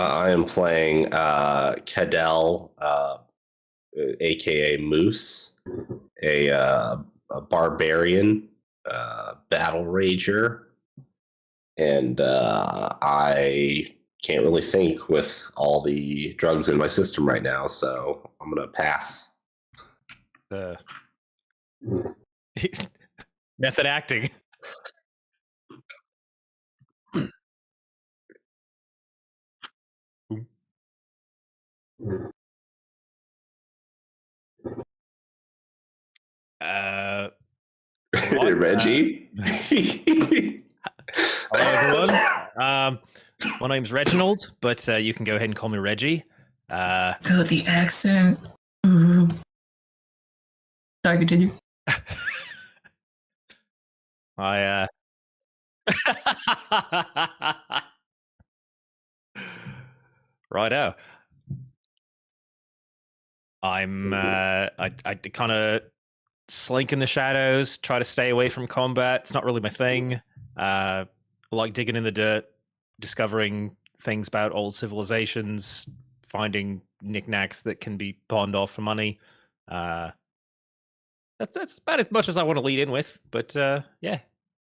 I am playing Cadell, aka Moose, a barbarian battle rager, and I can't really think with all the drugs in my system right now, so I'm gonna pass. Method acting. Reggie. Hello, everyone. My name's Reginald, but you can go ahead and call me Reggie. Oh, the accent. Ooh. Sorry, continue. Righto. I kind of slink in the shadows, try to stay away from combat. It's not really my thing. I like digging in the dirt, discovering things about old civilizations, finding knickknacks that can be pawned off for money. That's about as much as I want to lead in with, but yeah,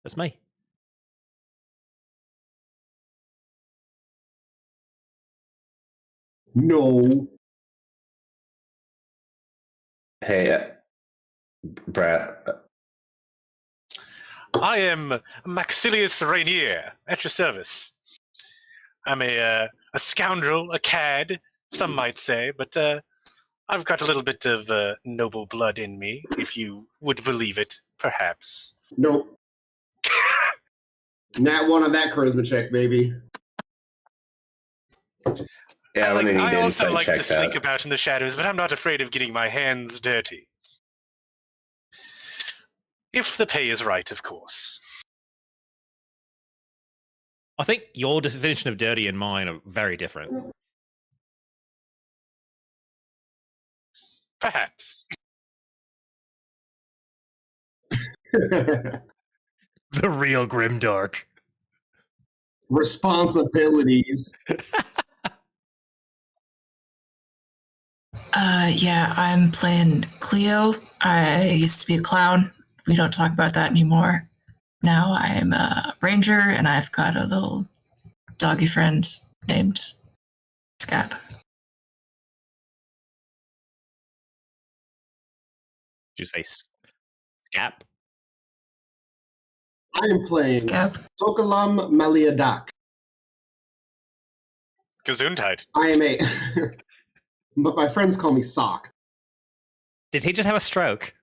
that's me. No. Hey, Brad. I am Maxilius Rainier, at your service. I'm a scoundrel, a cad, some might say, but I've got a little bit of noble blood in me, if you would believe it, perhaps. Nope. Nat one on that charisma check, baby. Yeah, I also like to sneak about in the shadows, but I'm not afraid of getting my hands dirty. If the pay is right, of course. I think your definition of dirty and mine are very different. Perhaps. The real GrimDark. Responsibilities. Yeah, I'm playing Cleo. I used to be a clown. We don't talk about that anymore. Now I'm a ranger, and I've got a little doggy friend named Scap. Did you say Scap? I am playing Scap. Sokolam Maliadak. Gesundheit. I am a... but my friends call me Sock. Did he just have a stroke?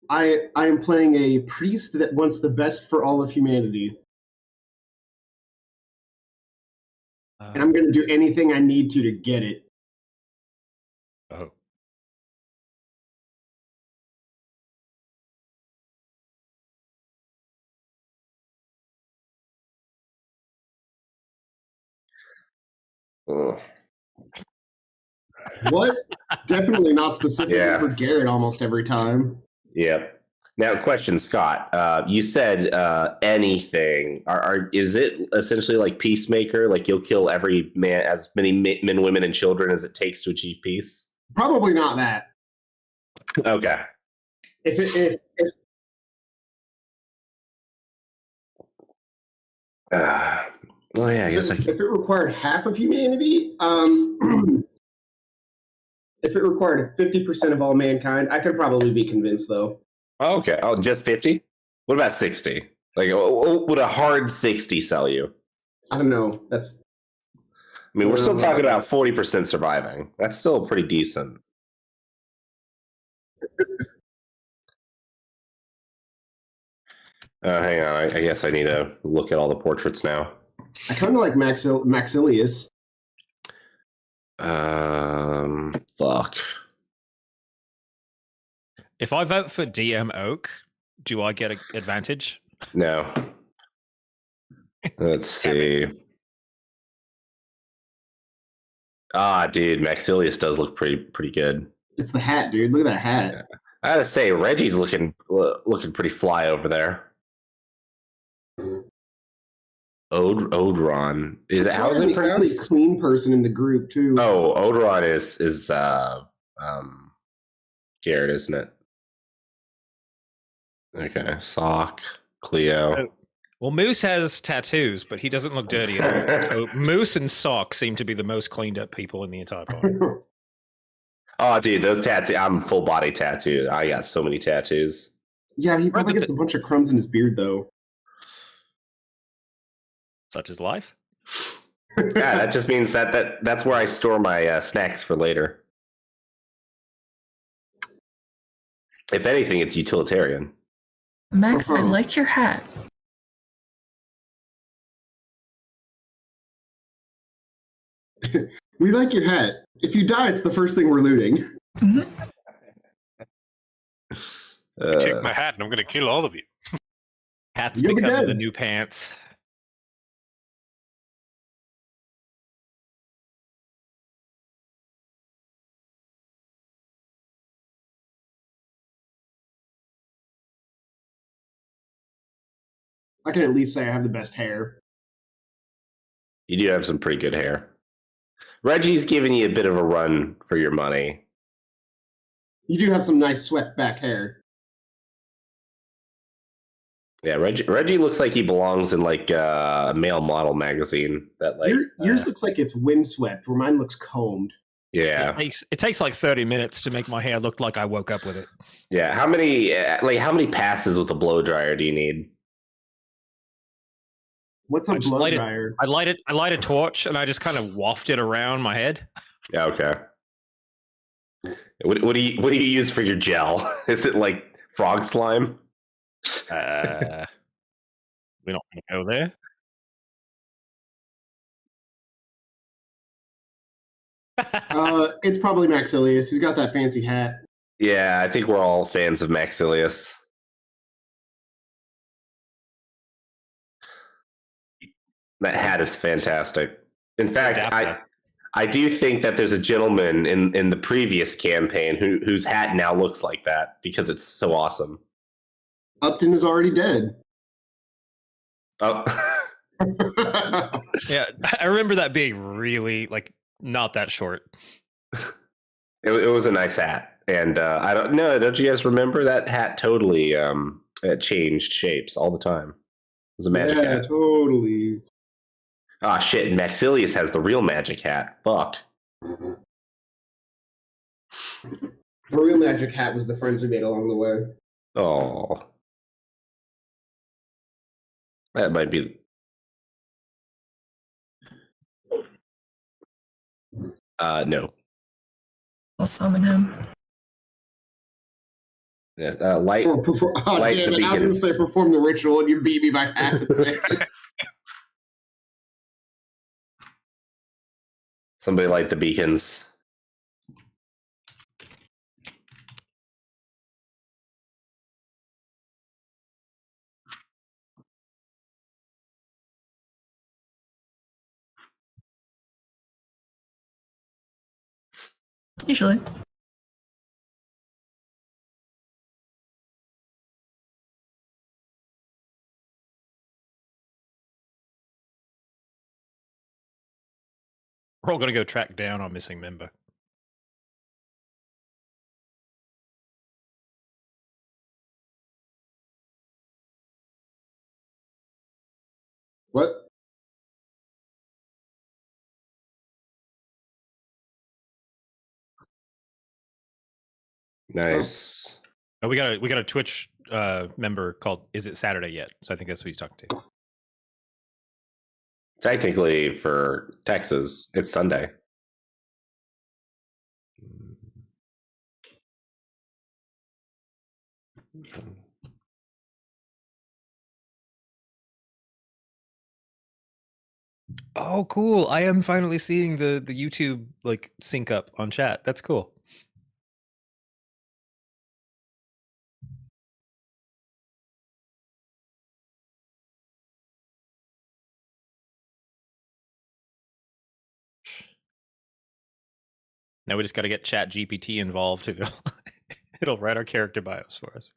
I am playing a priest that wants the best for all of humanity. And I'm going to do anything I need to get it. Oh. What? Definitely not specifically for Garrett almost every time. Yep. Now, question, Scott. You said anything. Is it essentially like Peacemaker? Like you'll kill every man, as many men, women, and children as it takes to achieve peace? Probably not that. Okay. Well, yeah, I guess if it required half of humanity, if it required 50% of all mankind, I could probably be convinced, though. Okay. Oh, just 50? What about 60? Like, would a hard 60 sell you? I don't know. I mean, we're still talking about 40% surviving. That's still pretty decent. Hang on. I guess I need to look at all the portraits now. I kind of like Maxilius. Fuck. If I vote for DM Oak, do I get an advantage? No. Let's see. Dude, Maxilius does look pretty good. It's the hat, dude. Look at that hat. Yeah. I gotta say, Reggie's looking pretty fly over there. Odron. Is it, how is I'm it the only pronounced? clean person in the group too. Oh, Odron is Garrett, isn't it? Okay, Sock, Cleo. Oh. Well, Moose has tattoos, but he doesn't look dirty at all. So Moose and Sock seem to be the most cleaned up people in the entire party. Oh, dude, those tattoos. I'm full body tattooed. I got so many tattoos. Yeah, he probably gets a bunch of crumbs in his beard though. Such is life. Yeah, that just means that's where I store my snacks for later. If anything, it's utilitarian. Max, I like your hat. We like your hat. If you die, it's the first thing we're looting. Mhm. Take my hat and I'm going to kill all of you. Hats You'll be becoming dead. the new pants. I can at least say I have the best hair. You do have some pretty good hair. Reggie's giving you a bit of a run for your money. You do have some nice swept back hair. Yeah, Reggie looks like he belongs in like a male model magazine. That like Yours looks like it's windswept, where mine looks combed. yeah, It takes like 30 minutes to make my hair look like I woke up with it. yeah. How many passes with a blow dryer do you need? What's a I just blow light it- dryer? I light a torch and I just kind of waft it around my head. Yeah, okay. What do you use for your gel? Is it like frog slime? We're not going to go there. It's probably Maxilius. He's got that fancy hat. Yeah, I think we're all fans of Maxilius. That hat is fantastic. In fact, I do think that there's a gentleman in the previous campaign whose hat now looks like that because it's so awesome. Upton is already dead. Oh, Yeah, I remember that being really like not that short. it was a nice hat, and I don't know. Don't you guys remember that hat? Totally, it changed shapes all the time. It was a magic yeah, hat. totally. Ah, shit. And Maxilius has the real magic hat. Fuck. The real magic hat was the friends we made along the way. Oh, that might be. No. I'll summon him. Yes, light. Oh, Light damn the it. I was going to beacons. say perform the ritual and you beat me by half a second. Somebody light the beacons. Usually. We're all going to go track down our missing member. What? Nice. Oh, we got a Twitch member called Is It Saturday Yet? So I think that's who he's talking to. Technically, for Texas, it's Sunday. Oh, cool! I am finally seeing the YouTube like sync up on chat. That's cool. Now we just got to get Chat GPT involved. It'll write our character bios for us.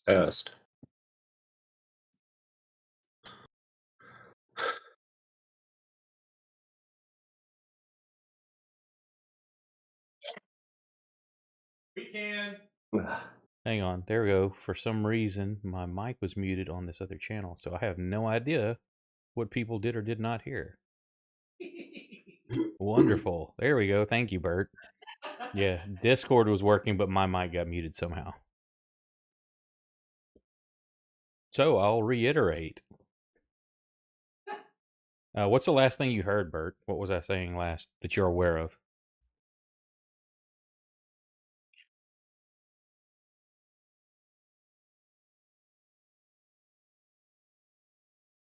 Test. We can. Hang on. There we go. For some reason, my mic was muted on this other channel, so I have no idea what people did or did not hear. Wonderful. There we go. Thank you, Bert. Yeah, Discord was working, but my mic got muted somehow. So I'll reiterate. What's the last thing you heard, Bert? What was I saying last that you're aware of?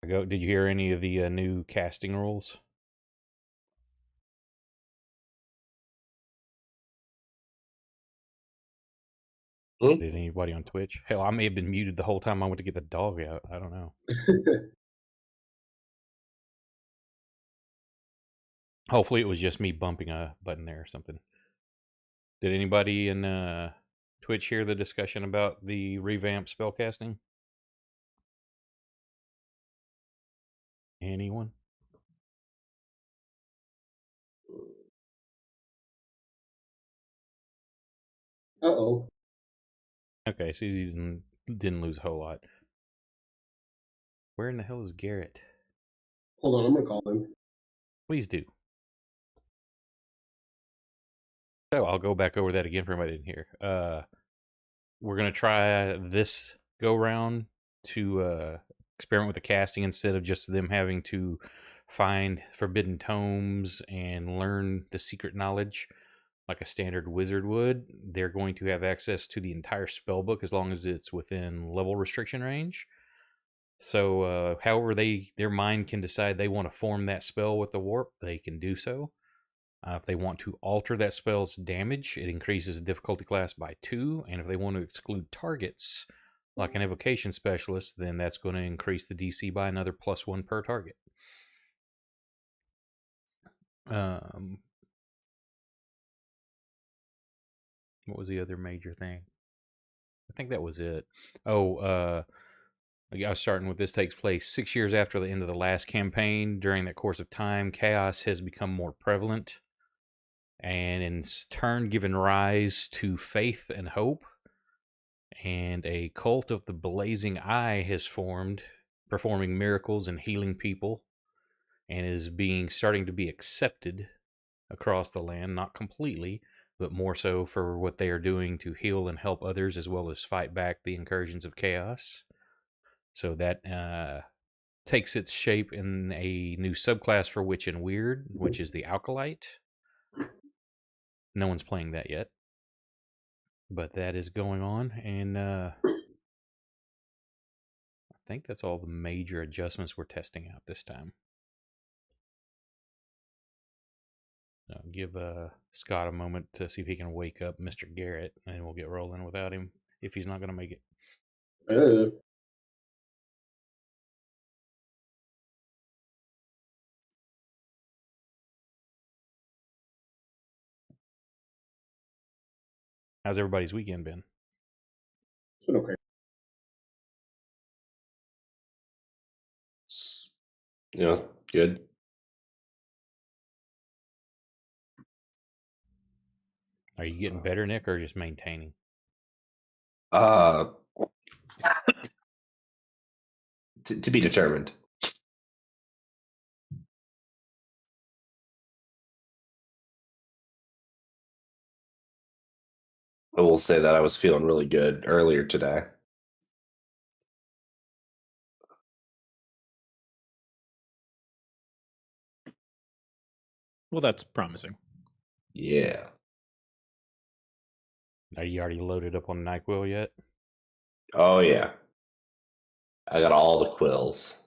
Did you hear any of the new casting rules? Did anybody on Twitch? Hell, I may have been muted the whole time I went to get the dog out. I don't know. Hopefully it was just me bumping a button there or something. Did anybody in Twitch hear the discussion about the revamped spellcasting? Anyone? Uh-oh. Okay, so you didn't lose a whole lot. Where in the hell is Garrett? Hold on, I'm gonna call him. Please do. So I'll go back over that again for everybody in here. We're going to try this go round to experiment with the casting instead of just them having to find forbidden tomes and learn the secret knowledge like a standard wizard would. They're going to have access to the entire spell book as long as it's within level restriction range. So however their mind can decide they want to form that spell with the warp, they can do so. If they want to alter that spell's damage, it increases the difficulty class by 2. And if they want to exclude targets, like an evocation specialist, then that's going to increase the DC by another +1 per target. What was the other major thing? I think that was it. I was starting with this takes place 6 years after the end of the last campaign. During that course of time, chaos has become more prevalent, and in turn given rise to faith and hope. And a cult of the Blazing Eye has formed, performing miracles and healing people, and is starting to be accepted across the land, not completely, but more so for what they are doing to heal and help others, as well as fight back the incursions of chaos. So that takes its shape in a new subclass for Witch and Weird, which is the Alkalite. No one's playing that yet, but that is going on, and I think that's all the major adjustments we're testing out this time. I'll give Scott a moment to see if he can wake up Mr. Garrett, and we'll get rolling without him if he's not going to make it. How's everybody's weekend been? It's been okay. Yeah, good. Are you getting better, Nick, or just maintaining? To be determined. I will say that I was feeling really good earlier today. Well, that's promising. Yeah. Are you already loaded up on NyQuil yet? Oh, yeah. I got all the quills.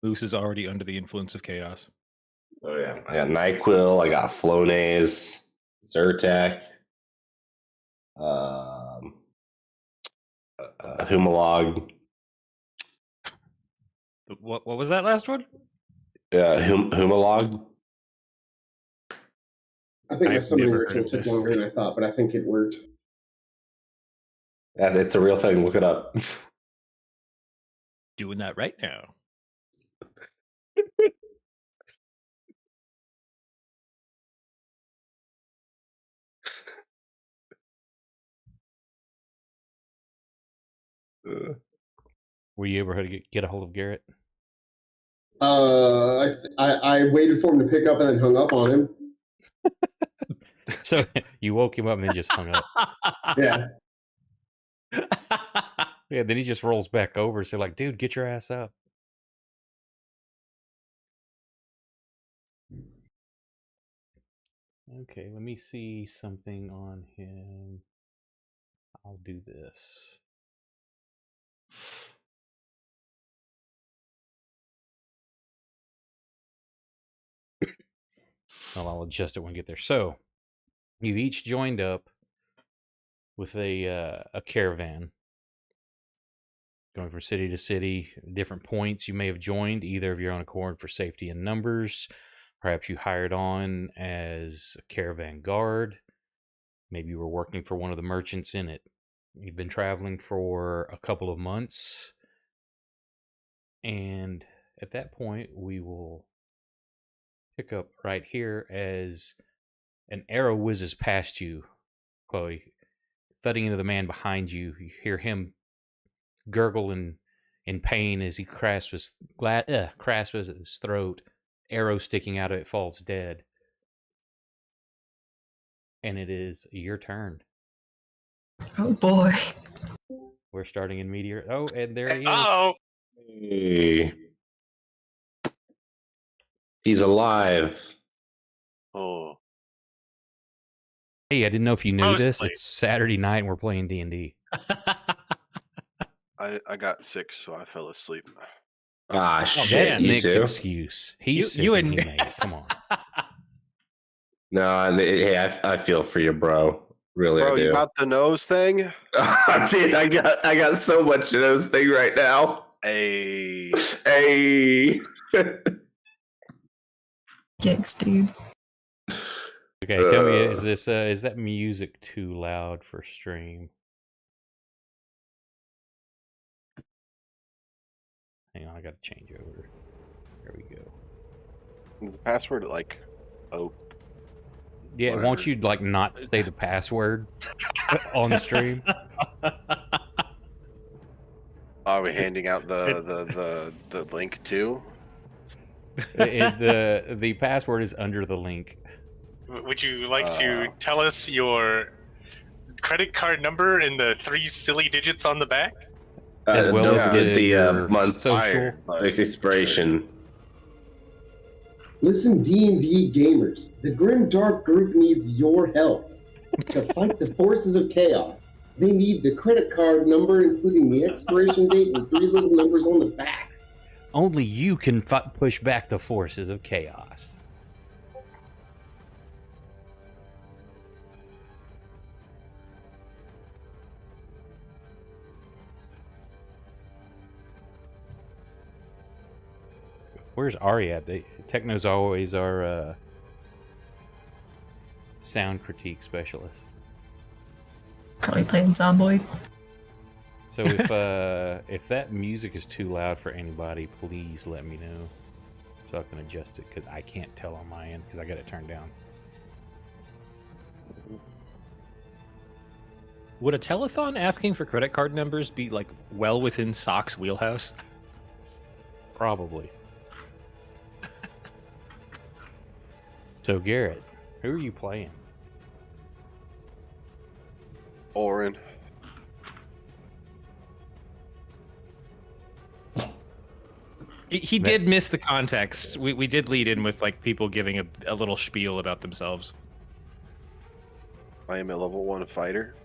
Moose is already under the influence of chaos. Oh, yeah. I got NyQuil, I got Flonase, Zyrtec, Humalog. What was that last one? Humalog. I think my I've summoning never heard ritual of took this. longer than I thought, but I think it worked. And it's a real thing. Look it up. Doing that right now. Were you able to get a hold of Garrett? I waited for him to pick up and then hung up on him. So you woke him up and then just hung up. Yeah. Yeah, then he just rolls back over. So like, dude, get your ass up. Okay, let me see something on him. I'll do this. Well, I'll adjust it when we get there. So, you've each joined up with a caravan going from city to city. Different points you may have joined, either of your own accord for safety in numbers. Perhaps you hired on as a caravan guard. Maybe you were working for one of the merchants in it. You've been traveling for a couple of months. And at that point, we will pick up right here as an arrow whizzes past you, Chloe, thudding into the man behind you. You hear him gurgle in pain as he grasps at his throat. Arrow sticking out of it, falls dead. And it is your turn. Oh boy. We're starting in Meteor. Oh, and there he is. Oh, Hey. He's alive. oh, Hey, I didn't know if you knew this. Mostly. It's Saturday night and we're playing D&D. I got sick, so I fell asleep. Ah, Oh, shit. That's man. You Nick's too? excuse. He's sick you and and he made it. Come on. No, hey, I feel for you, bro. Really, Bro, I do. you got the nose thing? Dude, I got so much of those thing right now. Hey. Hey. Thanks, dude. Okay, tell me, is that music too loud for stream? Hang on, I gotta change over. There we go. The password, like, oh. Yeah, Whatever. won't you like not say the password on the stream? Are we handing out the link too? The password is under the link. would you like to tell us your credit card number and the 3 silly digits on the back? As well don't as forget the your month social. expiration. Listen, D&D gamers, the GrimDark group needs your help to fight the forces of chaos. They need the credit card number, including the expiration date and 3 little numbers on the back. Only you can push back the forces of chaos. Where's Ari at? Techno's always our sound critique specialist. Probably playing Zomboid. So if that music is too loud for anybody, please let me know so I can adjust it, because I can't tell on my end because I got it turned down. Would a telethon asking for credit card numbers be like well within Sock's wheelhouse? Probably. So Garrett, who are you playing? Orin. He did miss the context. We did lead in with like people giving a little spiel about themselves. I am a level 1 fighter.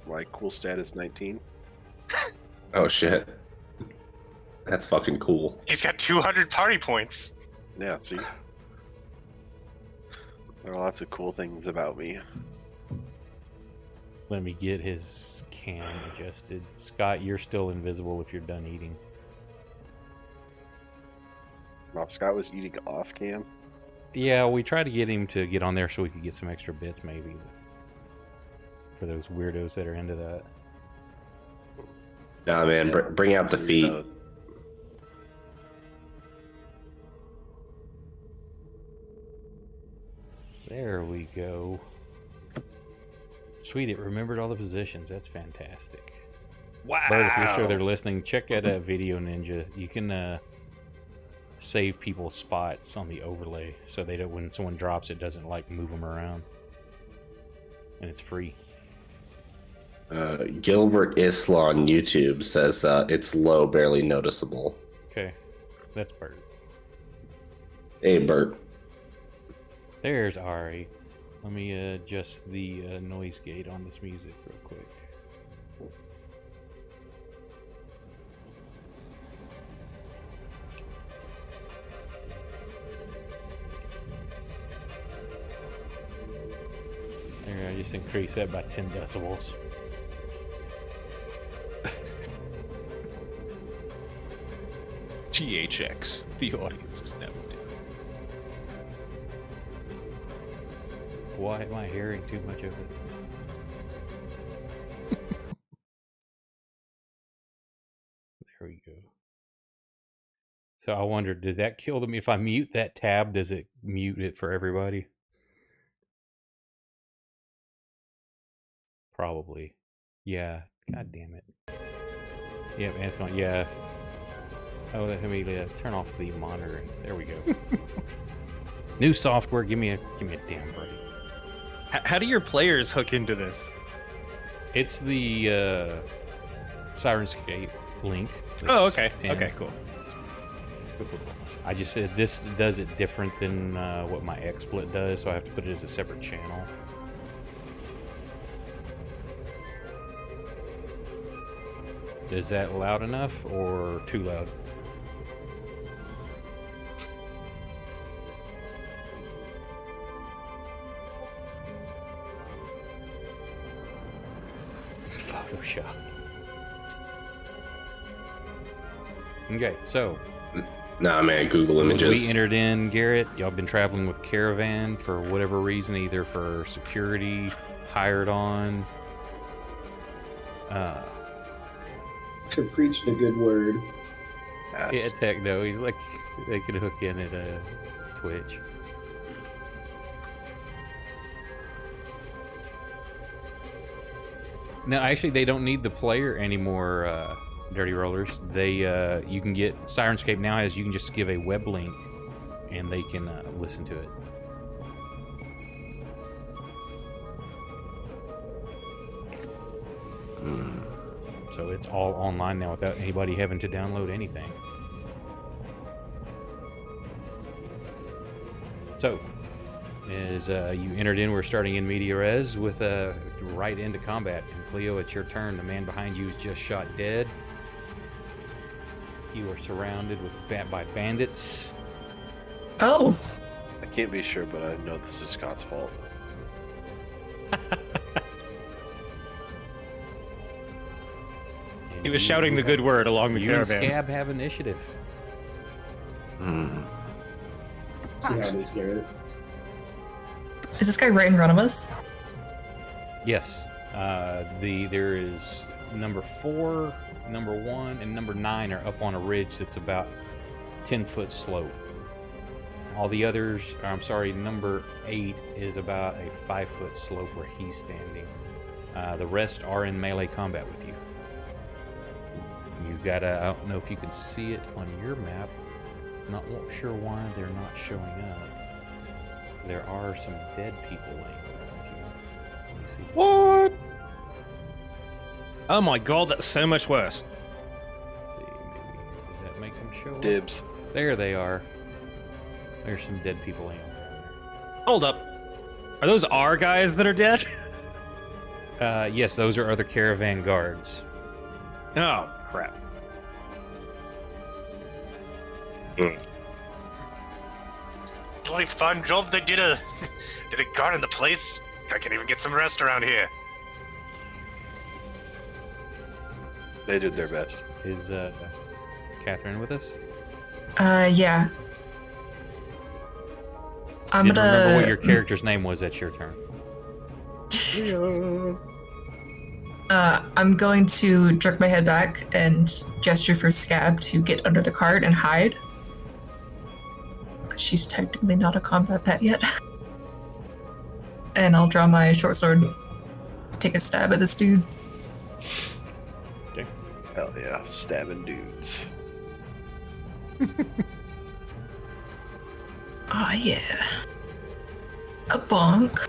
My cool stat is 19. Oh shit. That's fucking cool. He's got 200 party points. Yeah, see? There are lots of cool things about me. Let me get his cam adjusted. Scott, you're still invisible if you're done eating. Rob Scott was eating off cam. Yeah, we tried to get him to get on there so we could get some extra bits, maybe. For those weirdos that are into that. Nah, man, bring out the feet. There we go. Sweet, it remembered all the positions. That's fantastic. Wow. Bert, if you're sure they're listening, check out Video Ninja. You can save people's spots on the overlay so they don't, when someone drops, it doesn't like move them around. And it's free. Gilbert Isla on YouTube says that it's low, barely noticeable. Okay, that's Bert. Hey, Bert. There's Ari. Let me adjust the noise gate on this music real quick. There, I just increased that by 10 decibels. GHX. The audience is never different. Why am I hearing too much of it? There we go. So I wondered, did that kill them? If I mute that tab, does it mute it for everybody? Probably. Yeah. God damn it. Yep, and it's going, yeah. Oh, let me turn off the monitoring. There we go. New software, give me a damn break. How do your players hook into this? It's the Sirenscape link. Oh, okay. Okay, cool. I just said this does it different than what my XSplit does, so I have to put it as a separate channel. Is that loud enough or too loud? Photoshop. Okay, so Nah, man, Google when Images. we entered in, Garrett, y'all been traveling with Caravan for whatever reason, either for security, hired on. To preach the good word. Yeah, Techno. He's like, they could hook in at Twitch. No, actually, they don't need the player anymore, Dirty Rollers. They, you can get, Sirenscape now has, you can just give a web link, and they can listen to it. So it's all online now without anybody having to download anything. So, as you entered in, we're starting in media res with right into combat. And Cleo, it's your turn. The man behind you is just shot dead. You are surrounded by bandits. Oh, I can't be sure, but I know this is Scott's fault. He was shouting the good word along the You and caravan. Scab have initiative. See how they scared. is this guy right in front of us? Yes. There is number 4, number 1, and number 9 are up on a ridge that's about 10-foot slope. All the others, number 8 is about a 5-foot slope where he's standing. The rest are in melee combat with you. You've got I don't know if you can see it on your map. Not sure why they're not showing up. There are some dead people laying around here. Let me see. What? Oh my god, that's so much worse. Let's see, maybe does that make them show up? Dibs. There they are. There's some dead people laying around there. Hold up. Are those our guys that are dead? Yes, those are other caravan guards. Oh, crap. Bloody fine job they did a guard in the place. I can't even get some rest around here. They did their best. Is Catherine with us? Yeah. I'm Didn't remember what gonna. your character's name was. That's your turn. I'm going to jerk my head back and gesture for Scab to get under the cart and hide. Because she's technically not a combat pet yet. And I'll draw my short sword, take a stab at this dude. Hell yeah, stabbing dudes. Oh yeah. A bonk.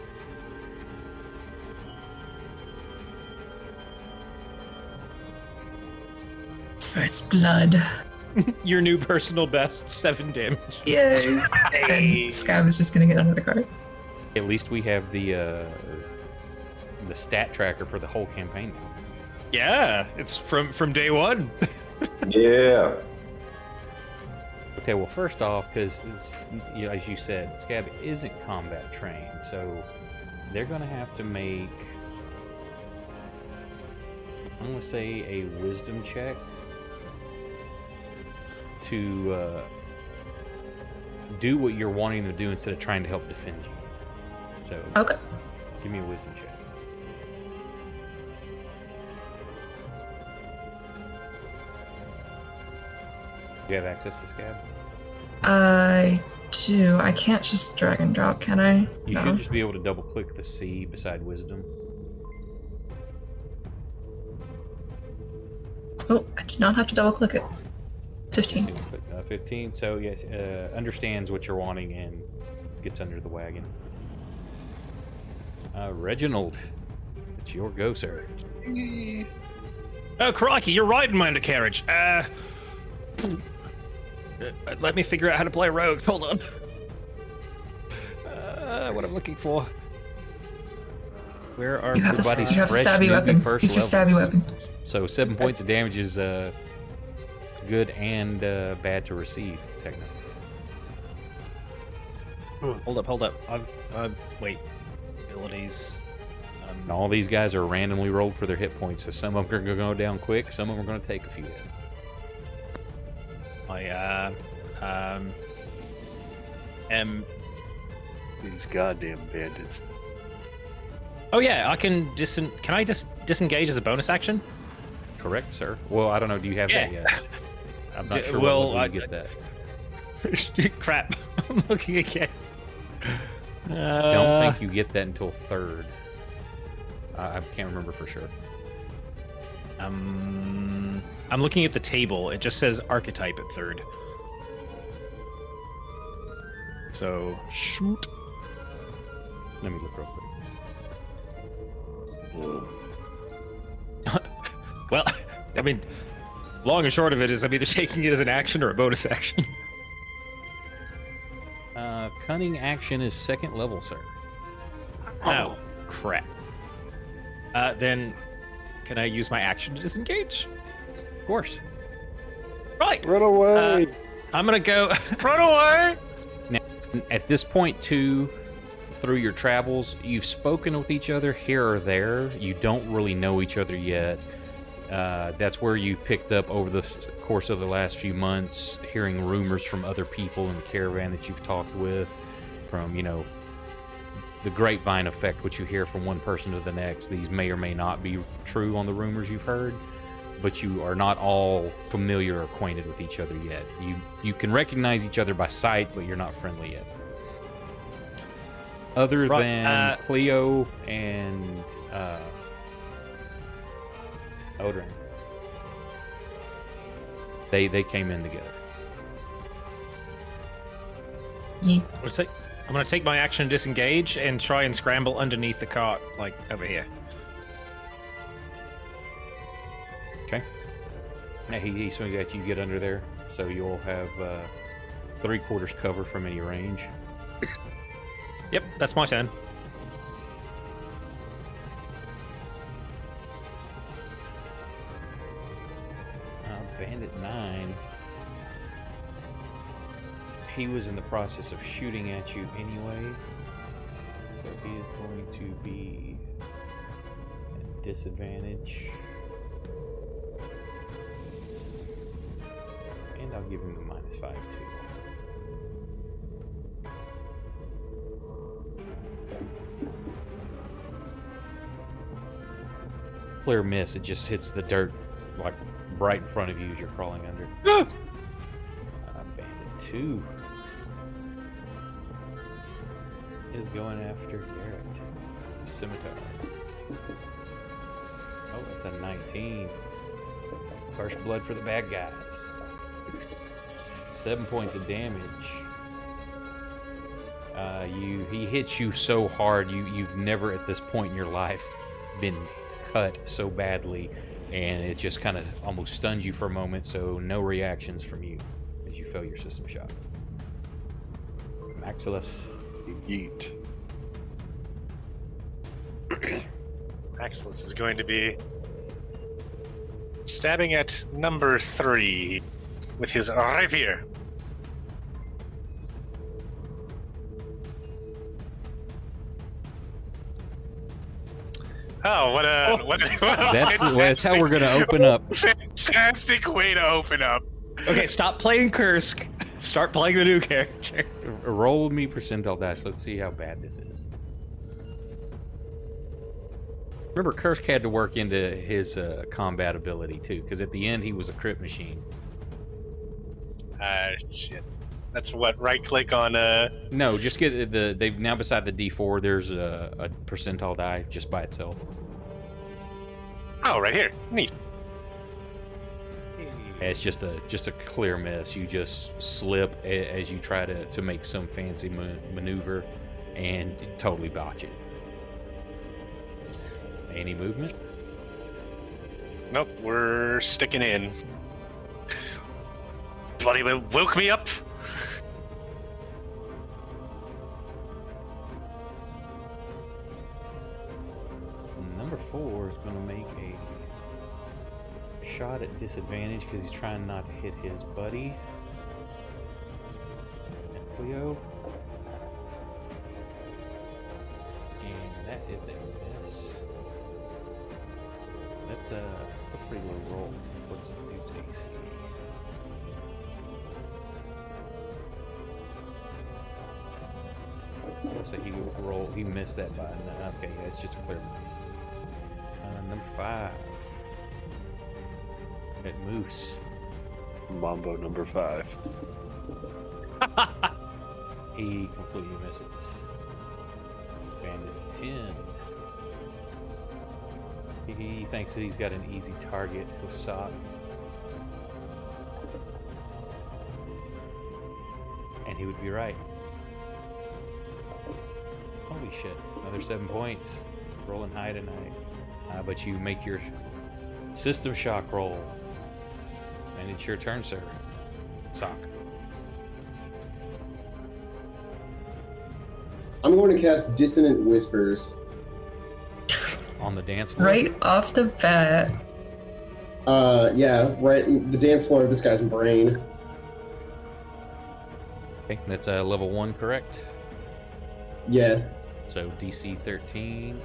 First blood. Your new personal best, 7 damage. Yay. And Scab is just gonna get under the cart. At least we have the stat tracker for the whole campaign now. Yeah, it's from day one. Yeah. Okay, well, first off, because as you said, Scab isn't combat trained, so they're going to have to make, I'm going to say, a wisdom check to do what you're wanting them to do instead of trying to help defend you. So, Okay. give me a wisdom check. Do you have access to Scab? I do. I can't just drag and drop, can I? You No. should just be able to double click the C beside wisdom. Oh, I did not have to double click it. 15. 15, so yes, understands what you're wanting and gets under the wagon. Reginald, it's your go, sir. Oh, crikey, you're riding my undercarriage. Let me figure out how to play rogue. Hold on. What I'm looking for. Where are You have a everybody's stabby fresh newbie weapon. first Use your levels? stabby weapon. So 7 points of damage is good and bad to receive, technically. Hold up. Wait. Abilities. And all these guys are randomly rolled for their hit points, so some of them are going to go down quick, some of them are going to take a few hits. These goddamn bandits. Oh yeah, I can Can I just disengage as a bonus action? Correct, sir. Well, I don't know. Do you have that Yeah. yet? I'm not sure well, what level you get that. Crap. I'm looking again. Don't think you get that until third. I can't remember for sure. I'm looking at the table. It just says archetype at third. So shoot. Let me look real quick. Well, I mean, long and short of it is I'm either taking it as an action or a bonus action. Cunning action is second level, sir. Oh, crap. Then, can I use my action to disengage? Of course. Right. Run away! I'm gonna go. Run away! At this point, too, through your travels, you've spoken with each other here or there. You don't really know each other yet. That's where you picked up over the course of the last few months, hearing rumors from other people in the caravan that you've talked with, from, the grapevine effect, which you hear from one person to the next. These may or may not be true on the rumors you've heard, but you are not all familiar or acquainted with each other yet. You can recognize each other by sight, but you're not friendly yet. Other Right, than Cleo and Odrin. They came in together. Yeet. I'm gonna take my action, disengage, and try and scramble underneath the cart, like over here. Okay. Now he swings at you, get under there, so you'll have 3/4 cover from any range. Yep, that's my turn. Bandit 9. He was in the process of shooting at you anyway, so he is going to be at disadvantage. And I'll give him the -5 too. clear miss. It just hits the dirt, like, right in front of you as you're crawling under. Bandit 2 is going after Garrett. Scimitar. Oh, that's a 19. First blood for the bad guys. 7 points of damage. He hits you so hard. You've never at this point in your life been cut so badly, and it just kind of almost stuns you for a moment. So no reactions from you as you fail your system shot. Maximus. Yeet. Maximus is going to be stabbing at number 3 with his rapier. Oh, what a That's how we're gonna open up. fantastic way to open up. Okay, stop playing Kursk. Start playing the new character. Roll me percentile dice. Let's see how bad this is. Remember, Kursk had to work into his combat ability too, because at the end he was a crit machine. Shit. That's what, right click on No, just get they've now beside the D4 there's a percentile die just by itself. Oh, right here. Neat. It's just a clear miss. You just slip as you try to make some fancy maneuver and totally botch it. Any movement? Nope, we're sticking in. Bloody woke me up. Number 4 is going to make a shot at disadvantage because he's trying not to hit his buddy. And Cleo. And that is a miss. That's a pretty low roll. What's the dude's AC? So he missed that by 9. Okay, yeah, it's just a clear miss. Number 5. At Moose. Mambo number 5. He completely misses. Bandit 10. He thinks that he's got an easy target with Sock. And he would be right. Holy shit. Another 7 points. Rolling high tonight. But you make your system shock roll. And it's your turn, sir. Sock. I'm going to cast Dissonant Whispers. On the dance floor? Right off the bat. Yeah, right in the dance floor of this guy's brain. Okay, that's level 1, correct? Yeah. So DC 13.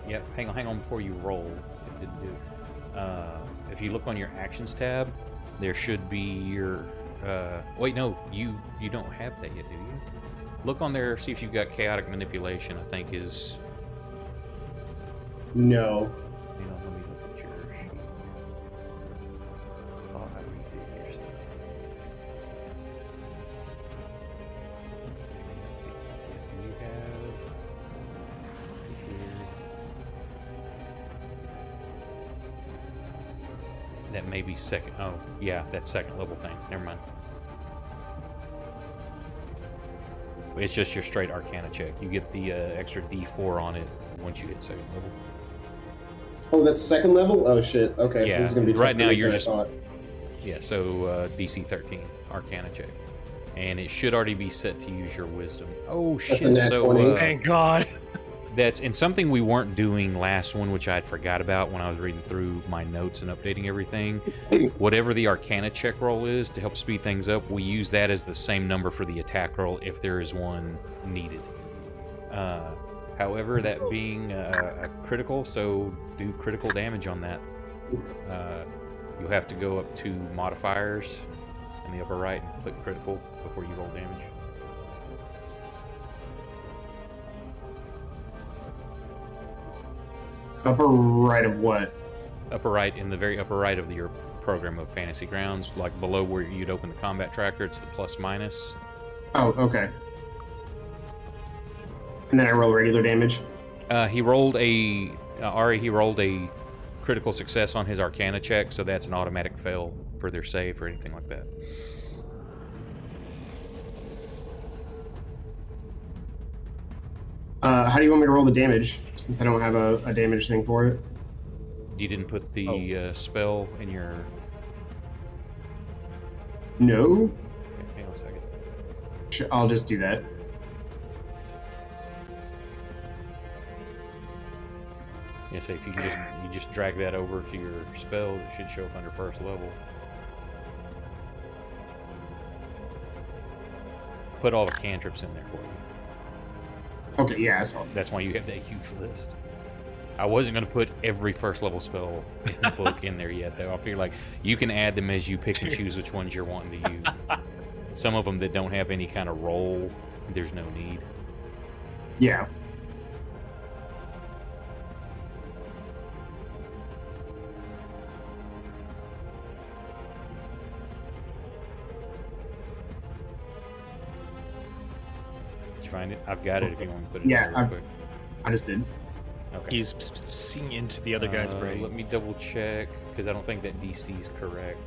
Yep. Hang on before you roll. It didn't do. If you look on your actions tab, there should be your. Wait, no, you don't have that yet, do you? Look on there. See if you've got chaotic manipulation. I think is. No. Hang on, let me look at your sheet. Oh, I redid your stuff. You have here. That may be second. Oh, yeah, that's second level thing. Never mind. It's just your straight Arcana check. You get the extra D4 on it once you hit second level. Oh, that's second level? Oh, shit. Okay. Yeah, This is gonna be right now tougher you're than I just- thought. Yeah, so DC 13 Arcana check, and it should already be set to use your Wisdom. Oh a shit! nat So 20. Thank God. that's and something we weren't doing last one, which I had forgot about when I was reading through my notes and updating everything. Whatever the Arcana check roll is to help speed things up, we use that as the same number for the attack roll if there is one needed. However, that being a critical, so do critical damage on that. You'll have to go up to modifiers in the upper right and click critical before you roll damage. Upper right of what? upper right, in the very upper right of your program of Fantasy Grounds, like below where you'd open the combat tracker. It's the plus minus. Oh, okay. And then I roll regular damage. He rolled a Ari. He rolled a critical success on his Arcana check, so that's an automatic fail for their save or anything like that. How do you want me to roll the damage? Since I don't have a damage thing for it. You didn't put the spell in your. No. Hang on a second. Sure, I'll just do that. Yeah, so if you can just drag that over to your spells, it should show up under first level. Put all the cantrips in there for you. Okay, yeah, I saw. That's why you have that huge list. I wasn't going to put every first level spell in the book in there yet, though. I feel like you can add them as you pick and choose which ones you're wanting to use. Some of them that don't have any kind of roll, there's no need. Yeah. Did you find it? I've got it if you want to put it Yeah, in there real quick. I just did. Okay. He's seeing into the other guy's brain. Let me double check, because I don't think that DC is correct.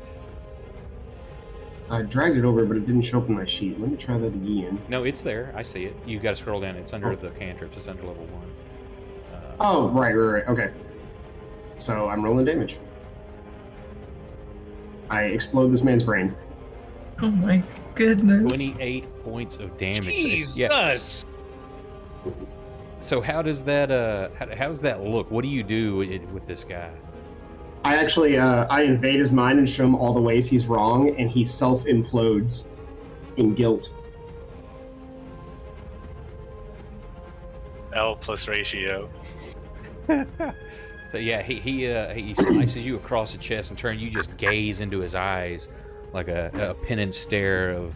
I dragged it over, but it didn't show up in my sheet. Let me try that again. No, it's there. I see it. You've got to scroll down. It's under the cantrips. It's under level 1. Oh, right. Okay. So I'm rolling damage. I explode this man's brain. Oh my goodness. 28 points of damage. Jesus! Yeah. So how does that how does that look? What do you do with this guy? I actually I invade his mind and show him all the ways he's wrong, and he self-implodes in guilt. L plus ratio. So yeah, he slices you across the chest and turn. You just gaze into his eyes like a penance stare of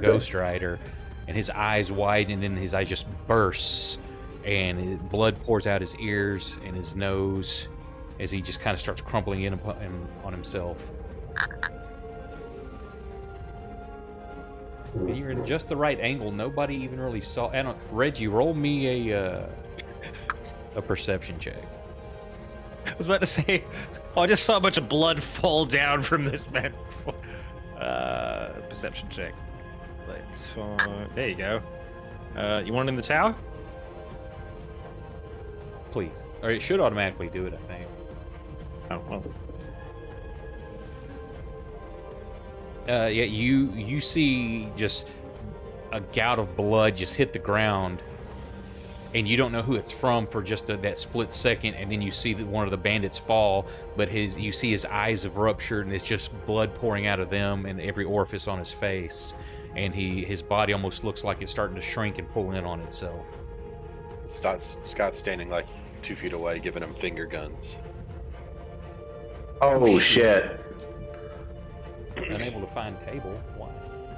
Ghost Rider, and his eyes widen, and then his eyes just bursts, and blood pours out his ears and his nose as he just kind of starts crumpling in on himself. And you're in just the right angle. Nobody even really saw. Reggie, roll me a perception check. I was about to say, I just saw a bunch of blood fall down from this man. Perception check. Let's find. There you go. You want it in the tower? Please. Or it should automatically do it, I think. Oh well. Yeah, you see just a gout of blood just hit the ground, and you don't know who it's from for just that split second, and then you see that one of the bandits fall, but you see his eyes have ruptured, and it's just blood pouring out of them and every orifice on his face, and his body almost looks like it's starting to shrink and pull in on itself. Scott's standing like 2 feet away, giving him finger guns. Oh shit! Unable to find table. Why?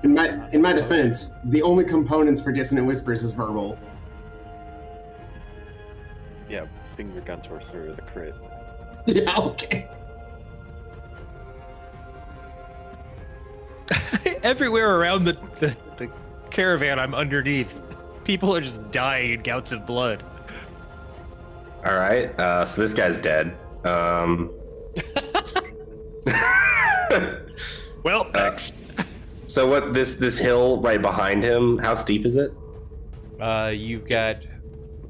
In my defense, the only components for Dissonant Whispers is verbal. Yeah, finger guns were through the crit. Yeah, okay. Everywhere around the caravan I'm underneath, people are just dying in gouts of blood. All right, so this guy's dead. Well, next. So what? This hill right behind him? How steep is it? You've got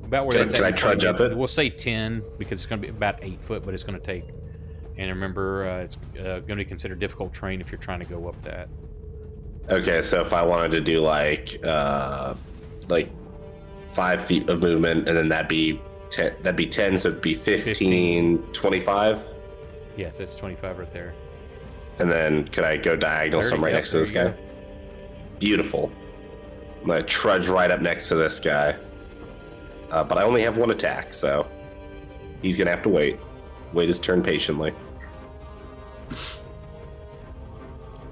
about where that's at. Can I trudge up it? We'll say 10 because it's going to be about 8 foot, but it's going to take. And remember, it's going to be considered difficult terrain if you're trying to go up that. Okay, so if I wanted to do like 5 feet of movement, and then that'd be 10, so it'd be 15, 25. Yes, that's 25 right there. And then could I go diagonal, so I'm right next to this guy? Beautiful. I'm gonna trudge right up next to this guy. But I only have 1 attack, so he's gonna have to wait his turn patiently.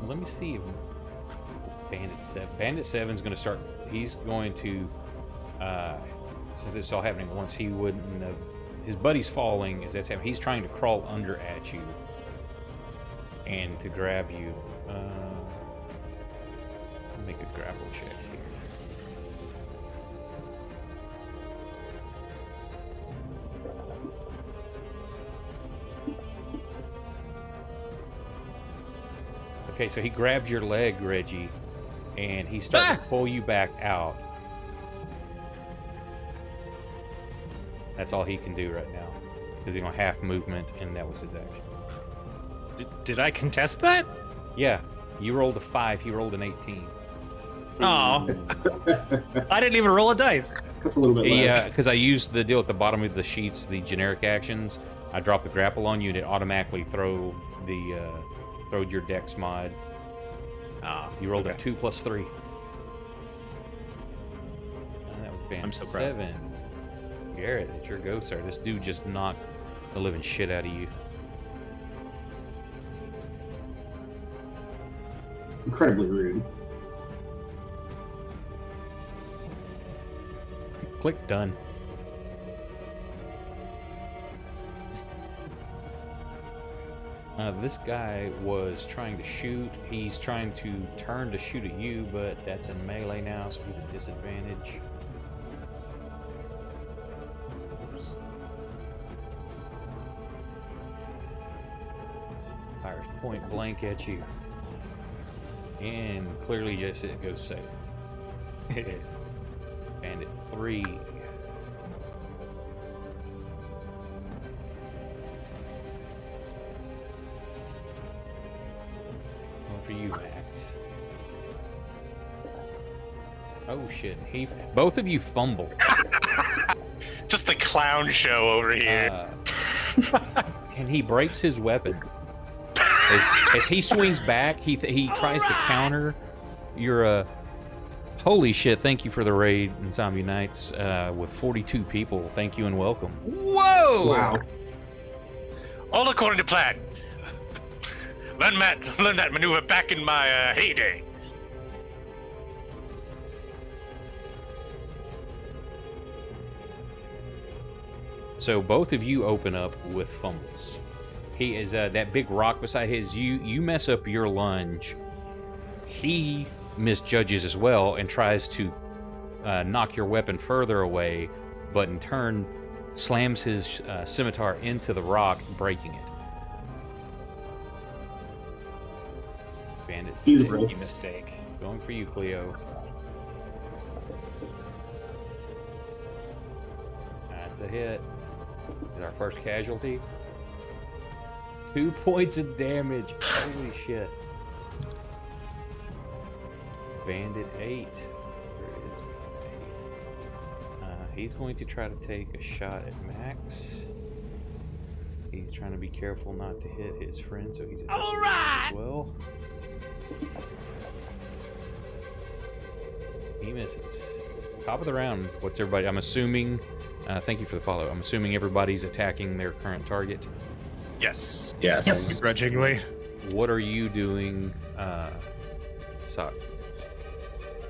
Let me see if Bandit 7's going to start. He's going to, since this is all happening at once, he wouldn't have his buddy's falling as that's happening. He's trying to crawl under at you and to grab you. Make a grapple check here. Okay, so he grabs your leg, Reggie, and he's starting to pull you back out. That's all he can do right now, because he's on half movement, and that was his action. Did I contest that? Yeah, you rolled a 5, he rolled an 18. Oh, I didn't even roll a dice. That's a little bit less. Yeah, because I used the deal at the bottom of the sheets, the generic actions. I dropped the grapple on you, and it automatically throwed your dex mod. You rolled a 2 plus 3. And that was band I'm so proud. 7. Garrett, it's your go, sir. This dude just knocked the living shit out of you. Incredibly rude. Click done. This guy was trying to shoot. He's trying to turn to shoot at you, but that's in melee now, so he's at disadvantage. Fires point blank at you. And clearly, yes, it goes safe. Bandit 3. One for you, Max. Oh shit! Both of you fumbled. Just the clown show over here. And he breaks his weapon. As he swings back, he tries to counter your. Holy shit! Thank you for the raid in Zombie Nights with 42 people. Thank you and welcome. Whoa! Wow. All according to plan. Learn that maneuver back in my heyday. So both of you open up with fumbles. He is that big rock beside his. You mess up your lunge. He misjudges as well and tries to knock your weapon further away, but in turn slams his scimitar into the rock, breaking it. Bandit's Beautiful. Rookie mistake. going for you, Cleo. That's a hit. Is our first casualty. 2 points of damage. Holy shit. Bandit 8. Where is Bandit 8? He's going to try to take a shot at Max. He's trying to be careful not to hit his friend, so he's at disadvantage as well. He misses. Top of the round. What's everybody? I'm assuming. Thank you for the follow. I'm assuming everybody's attacking their current target. Yes. Yes. Yep. Begrudgingly. What are you doing, Sock?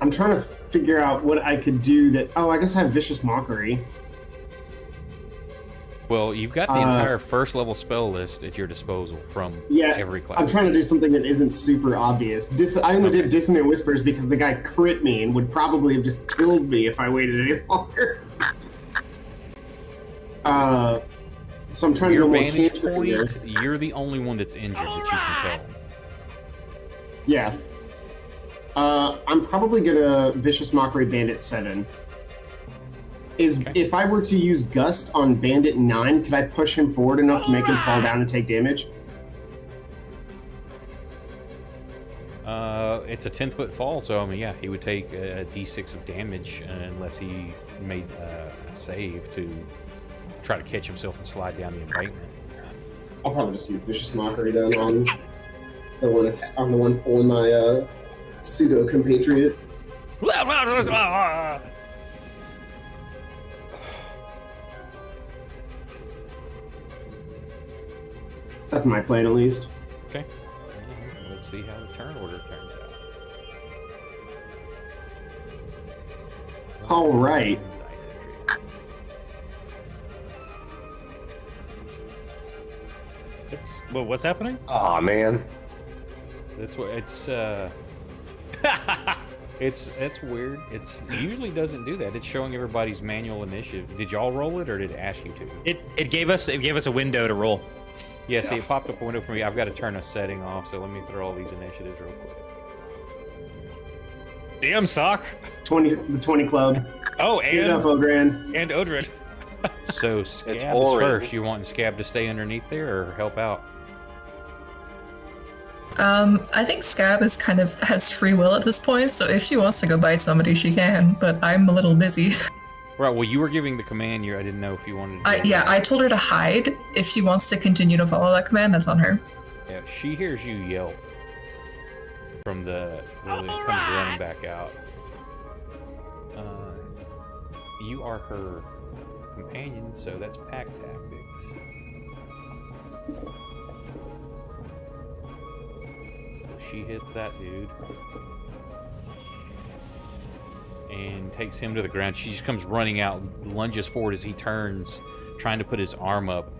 I'm trying to figure out what I could do that. Oh, I guess I have Vicious Mockery. Well, you've got the entire first level spell list at your disposal from every class. I'm trying to do something that isn't super obvious. I only did Dissonant Whispers because the guy crit me and would probably have just killed me if I waited any longer. So I'm trying your to go more vantage cantrip point, here. you're the only one that's injured that you can tell. Yeah. I'm probably gonna Vicious Mockery Bandit 7. If I were to use Gust on Bandit 9, could I push him forward enough to make him fall down and take damage? It's a 10-foot fall, so I mean, yeah, he would take a d6 of damage unless he made a save to try to catch himself and slide down the embankment. I'll probably just use Vicious Mockery then on the one pulling my pseudo compatriot. That's my plan, at least. Okay. Let's see how the turn order turns out. All right. What's happening? Oh man. That's what it's weird. It usually doesn't do that. It's showing everybody's manual initiative. Did y'all roll it or did it ask you to? It gave us a window to roll. Yeah, see, it popped up a window for me. I've got to turn a setting off, so let me throw all these initiatives real quick. Damn, sock. The 20 club. Oh, Get it up, Ogran. and Odrin. So Scab is orange. first. You want Scab to stay underneath there or help out? I think Scab is kind of has free will at this point, so if she wants to go bite somebody, she can. But I'm a little busy. Right. Well, you were giving the command. I didn't know if you wanted to. I told her to hide. If she wants to continue to follow that command, that's on her. Yeah, she hears you yell from the comes running back out. You are her companion, so that's pack tactics. She hits that dude and takes him to the ground. She just comes running out, lunges forward as he turns, trying to put his arm up.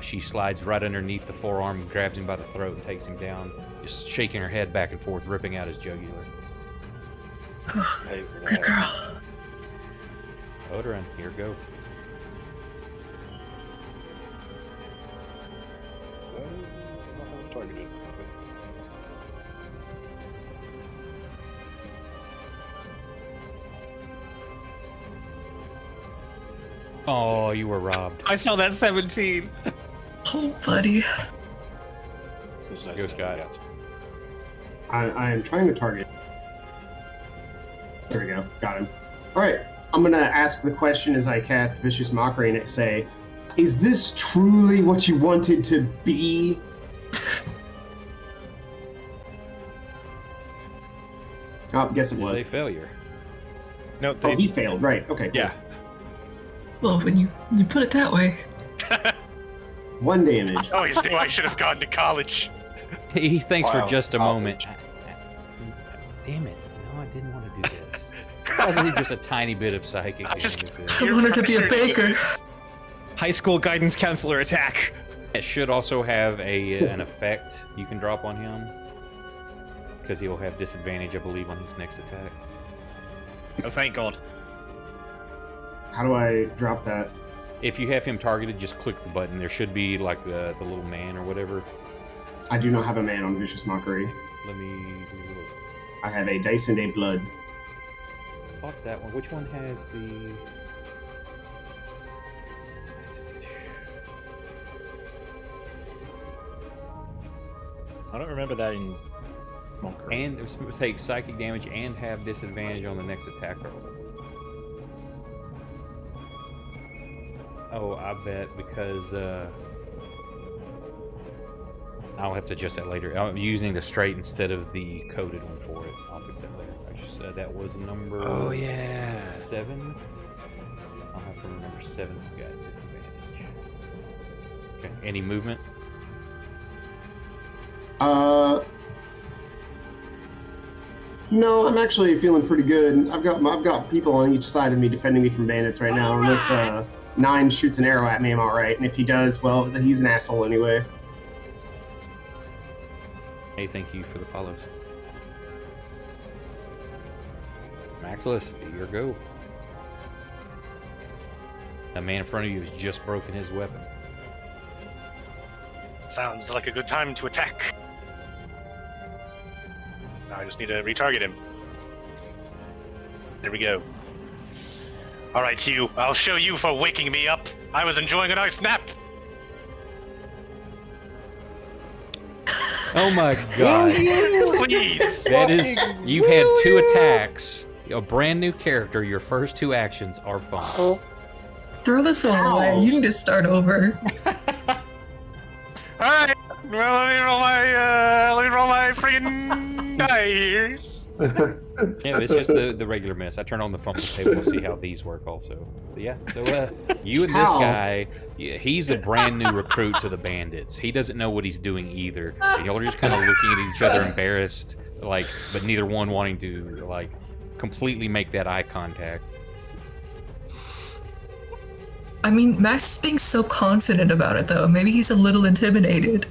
She slides right underneath the forearm, grabs him by the throat, and takes him down, just shaking her head back and forth, ripping out his jugular. Hey, Good girl. Odrin, here go. Targeted. Oh, you were robbed. I saw that 17. Oh, buddy. That's nice. Go, Scott. I am trying to target. There we go. Got him. All right. I'm going to ask the question as I cast Vicious Mockery and say, is this truly what you wanted to be? Oh, I guess it It's was. a failure. No, Oh, he failed. Right. Okay. Cool. yeah. Well, when you put it that way. 1 damage. Oh, he knew I should have gone to college. He thinks for Wow, just a moment. college. Damn it. No, I didn't want to do this. Wasn't it just a tiny bit of psychic? I just- damage? I wanted to be a Peer pressure baker. this. High school guidance counselor attack. It should also have an effect you can drop on him. Because he'll have disadvantage, I believe, on his next attack. Oh, thank God. How do I drop that? If you have him targeted, just click the button. There should be like the little man or whatever. I do not have a man on Vicious Mockery. Let me look. I have a dice and a blood. Fuck that one. Which one has the... I don't remember that in Monker. And it was supposed to take psychic damage and have disadvantage on the next attack roll. Oh, I bet because I'll have to adjust that later. I'm using the straight instead of the coded one for it. I'll fix that later. I just, that was number 7. I'll have to remember 7's got disadvantage. Okay. Any movement? No, I'm actually feeling pretty good. I've got people on each side of me defending me from bandits right now. Unless 9 shoots an arrow at me, I'm all right. And if he does, well, he's an asshole anyway. Hey, thank you for the follows. Maximus, your go. That man in front of you has just broken his weapon. Sounds like a good time to attack. Now I just need to retarget him. There we go. All right, you. I'll show you for waking me up. I was enjoying a nice nap. Oh my god. Please. That is, you've had 2 attacks, a brand new character, your first 2 actions are fine. Throw this one away. You need to start over. All right. Well, let me roll my friggin' die here. Yeah, it's just the regular miss. I turn on the fumble table to see how these work also. But yeah, so you and this Ow. guy, he's a brand new recruit to the bandits. He doesn't know what he's doing either. And y'all are just kind of looking at each other embarrassed, like, but neither one wanting to, like, completely make that eye contact. I mean, Max is being so confident about it, though. Maybe he's a little intimidated.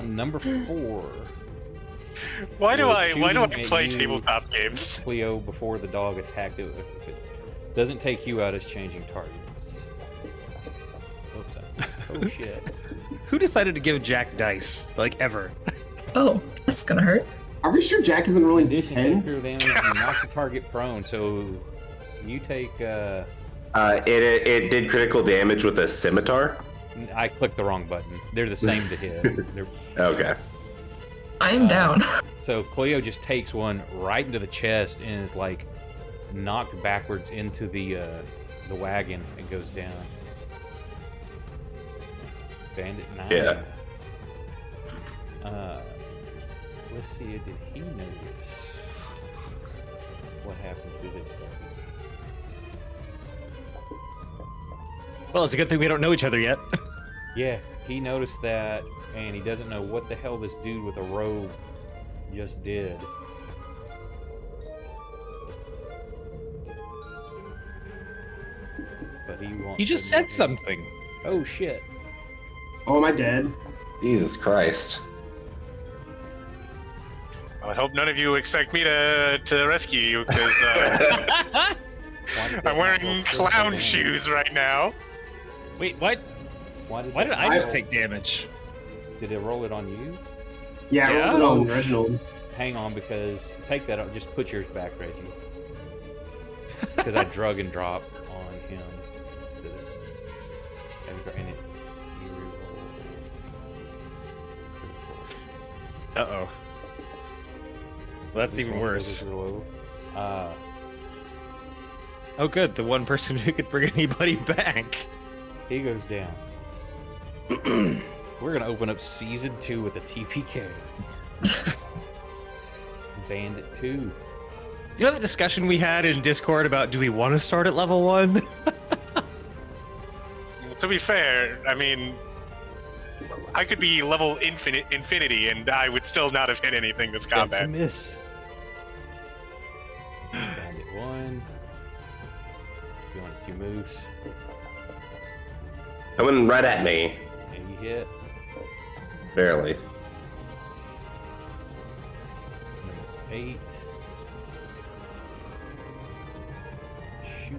Number 4. Why do was I shooting at play you, tabletop games? Cleo, before the dog attacked it. If it doesn't take you out, it's changing targets. Oops. Oh shit. Who decided to give Jack dice? Like, ever? Oh, that's gonna hurt. Are we sure Jack isn't rolling Addition to d10s? critical damage, you knock the target prone, so you take It did critical damage with a scimitar. I clicked the wrong button. They're the same to hit. Okay. I am down. So Cleo just takes one right into the chest and is like knocked backwards into the wagon and goes down. Bandit 9. Yeah. Let's see, did he notice what happened to his buddy? Well, it's a good thing we don't know each other yet. Yeah, he noticed that, and he doesn't know what the hell this dude with a robe just did. But he wants. You just to said know. something. Oh shit! Oh, am I dead? Jesus Christ. I hope none of you expect me to rescue you, because Why did that I'm wearing roll critical clown damage? shoes right now. Wait, what? Why did Why did that I just roll- take damage? Did it roll it on you? Yeah, I Yeah? rolled it on Oh, Reginald. Hang on, because take that out. Just put yours back, Reggie. Because I drug and dropped on him instead of and it. You reroll. Uh-oh. Well, that's Which even one worse. was it below? Oh, good. The one person who could bring anybody back. He goes down. We're gonna open up season 2 with a TPK. Bandit 2. You know the discussion we had in Discord about do we want to start at level 1? To be fair, I mean, I could be level infinity, and I would still not have hit anything this That's a combat. miss. Bandit 1. You want a few moves. Coming right at me. And you hit. Barely. Number 8. Shoot.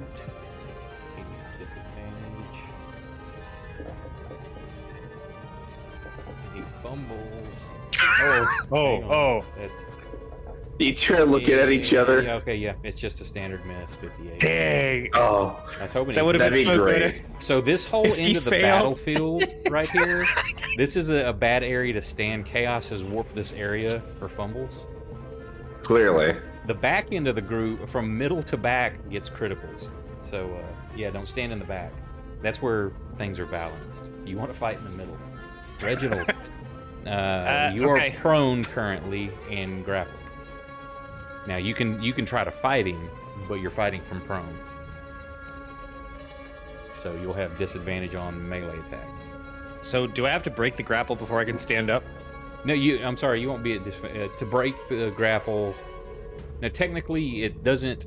Give me disadvantage. And he fumbles. Oh, hang on. oh. That's, You two are looking at each other. Yeah, okay, yeah. It's just a standard miss, 58. Dang. Oh, I was hoping That he would have that'd been be so great. good. So this whole If he end of the failed. battlefield right here, this is a bad area to stand. Chaos has warped this area for fumbles. Clearly. The back end of the group, from middle to back, gets criticals. So, yeah, don't stand in the back. That's where things are balanced. You want to fight in the middle. Reginald, you are okay. prone currently and grappled. Now, you can try to fight him, but you're fighting from prone. So you'll have disadvantage on melee attacks. So do I have to break the grapple before I can stand up? No, I'm sorry, you won't be at to break the grapple. Now, technically, it doesn't.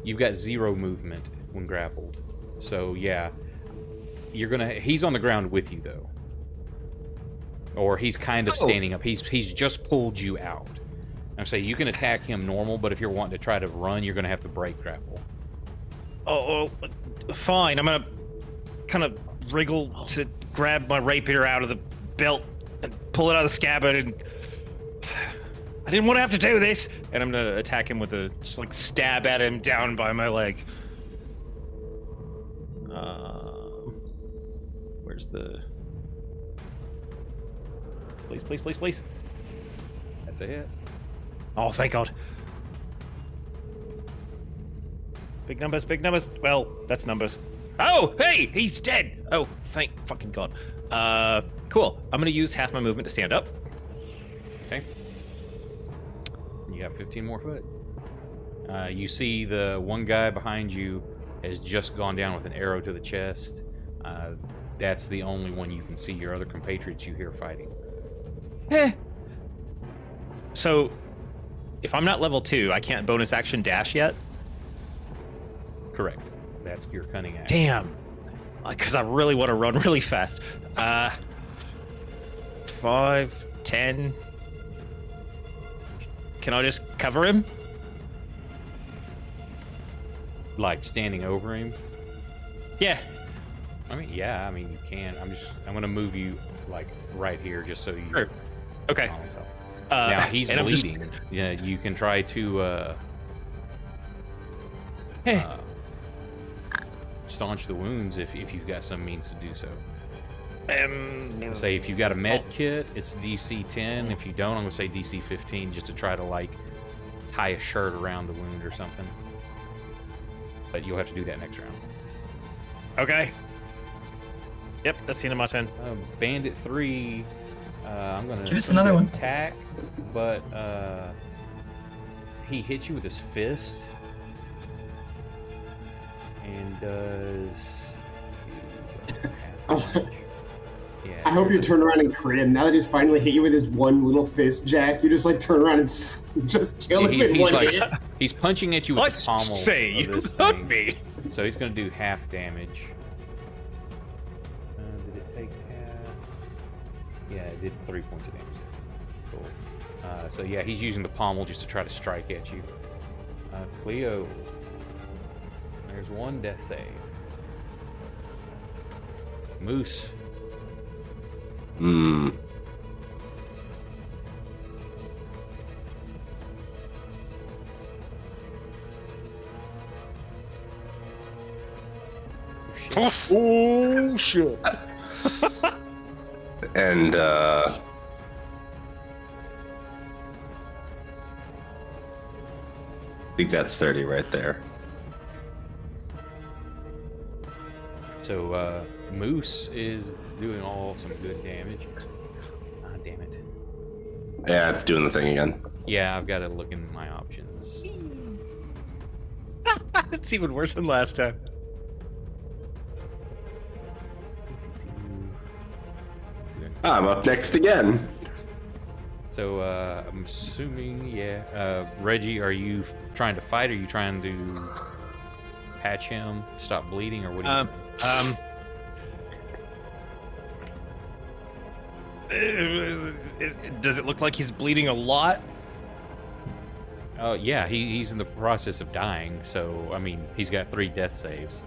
You've got 0 movement when grappled. So yeah, you're gonna. He's on the ground with you though, or he's kind of standing up. He's just pulled you out. I'm saying you can attack him normal, but if you're wanting to try to run, you're gonna have to break grapple. Oh, fine. I'm gonna kind of wriggle to grab my rapier out of the belt and pull it out of the scabbard, and I didn't want to have to do this. And I'm gonna attack him with a just like stab at him down by my leg. Where's the? Please. That's a hit. Oh, thank God. Big numbers. Well, that's numbers. Oh, hey, he's dead. Oh, thank fucking God. Cool. I'm gonna use half my movement to stand up. Okay. You have 15 more foot. You see the one guy behind you has just gone down with an arrow to the chest. That's the only one you can see. Your other compatriots you hear fighting. So, if I'm not level 2, I can't bonus action dash yet? Correct. that's your cunning action. Damn. Because I really want to run really fast. 5, 10. Can I just cover him? Like standing over him? Yeah. I mean, yeah, I mean, you can. I'm gonna move you, like, right here just so you... Sure. Okay. Now, he's and I'm just- bleeding. Yeah, you can try to, Hey. staunch the wounds if you've got some means to do so. Um, Say if you've got a med kit, it's DC 10. If you don't, I'm gonna say DC 15 just to try to like tie a shirt around the wound or something. But you'll have to do that next round. Okay. Yep, that's the end of my turn. Bandit 3. I'm gonna Give us another one. attack, but he hits you with his fist and does. Yeah. I hope you turn around and crit him. Now that he's finally hit you with his one little fist, Jack, you just like turn around and just kill him in he's one like hit. he's punching at you with the pommel say of you this hurt thing. me. So he's gonna do half damage. Did it take half? Yeah, it did 3 points of damage. Cool. So yeah, he's using the pommel just to try to strike at you. Cleo, there's one death save. Moose. Oh shit! And I think that's 30 right there. So Moose is doing some good damage. Ah, damn it. Yeah, it's doing the thing again. Yeah, I've got to look in my options. It's even worse than last time. I'm up next again. So I'm assuming, yeah. Reggie, are you trying to fight? Or are you trying to patch him, stop bleeding, or what? Are you doing? Does it look like he's bleeding a lot? Oh yeah, he's in the process of dying. So I mean, he's got 3 death saves.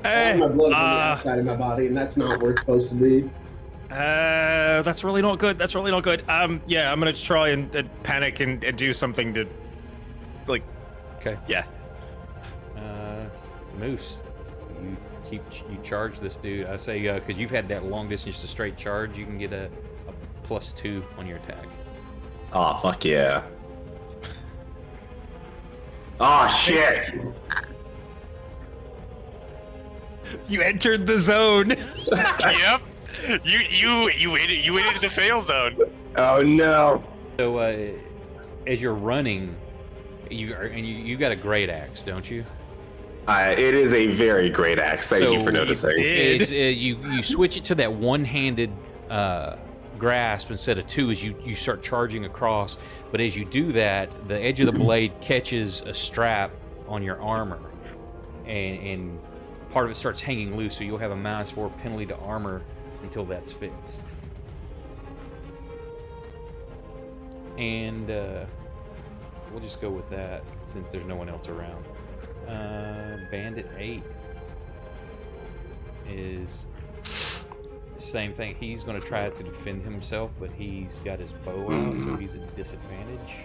All my blood's on the outside of my body, and that's not where it's supposed to be. That's really not good. That's really not good. Yeah, I'm gonna try and panic and do something to, like, Okay. yeah. Moose, you charge this dude. I say because you've had that long distance to straight charge, you can get a +2 on your attack. Oh, fuck yeah. Oh, shit. You entered the zone. Yep. You went into the fail zone. Oh, no. So as you're running, you got a great axe, don't you? It is a very great axe. Thank you for noticing. You switch it to that one-handed grasp instead of 2 as you start charging across. But as you do that, the edge of the blade catches a strap on your armor, and part of it starts hanging loose. So you'll have a -4 penalty to armor until that's fixed. And we'll just go with that since there's no one else around. Bandit 8 is the same thing. He's going to try to defend himself, but he's got his bow out, so he's at disadvantage.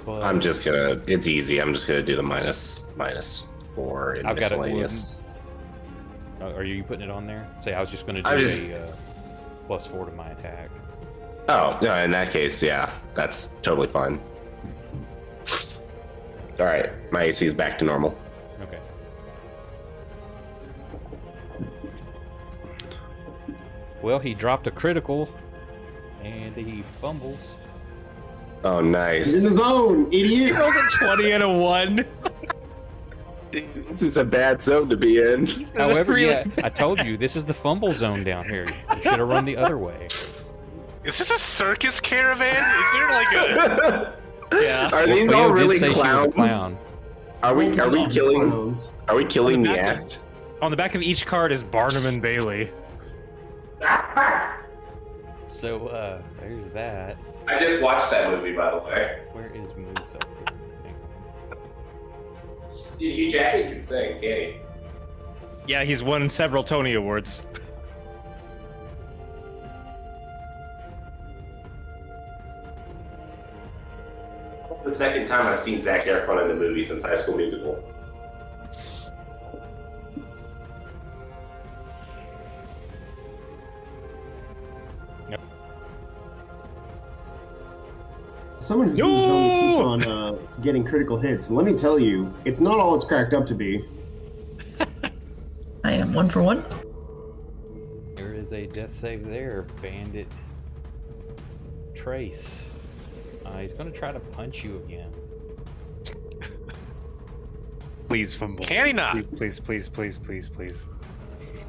But I'm just gonna. It's easy. I'm just gonna do the -4 in I've got it. miscellaneous. Are you putting it on there? Say I was just going to do a +4 to my attack. Oh, no, in that case, yeah, that's totally fine. All right, my AC is back to normal. Okay. Well, he dropped a critical, and he fumbles. Oh, nice. He's in the zone, idiot. Rolled a 20 and a 1. Dude, this is a bad zone to be in. However, yeah, I told you, this is the fumble zone down here. You should have run the other way. Is this a circus caravan? Is there like a? Yeah. Are these Cleo all did really say she was a clowns? clown. Are we killing? Clowns. Are we killing the back of- act? On the back of each card is Barnum and Bailey. So, there's that. I just watched that movie, by the way. Where is moves up here? Hang on. Hugh Jackman can sing, can't he? Yeah, he's won several Tony Awards. The second time I've seen Zac Efron in a movie since High School Musical. Someone who's in the zone keeps on getting critical hits. And let me tell you, it's not all it's cracked up to be. I am 1 for 1. There is a death save there, Bandit Trace. He's going to try to punch you again. Please, fumble. Can he not? Please.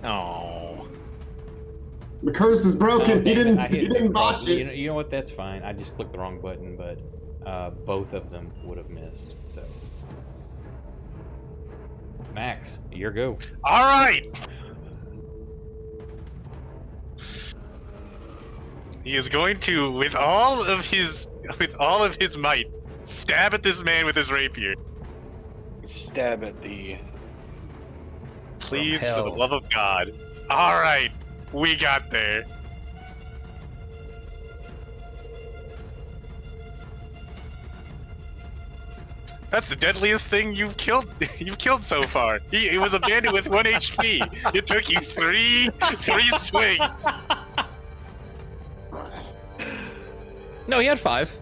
Oh. The curse is broken. He Damn it, I didn't. hit He didn't cross- botch it. You know what? That's fine. I just clicked the wrong button, but both of them would have missed. So, Max, your go. All right. He is going to, with all of his might, stab at this man with his rapier. Stab at the. Please, From for the hell. love of God. All right, we got there. That's the deadliest thing you've killed. You've killed so far. He was a bandit with 1 HP. It took you three swings. No, he had 5.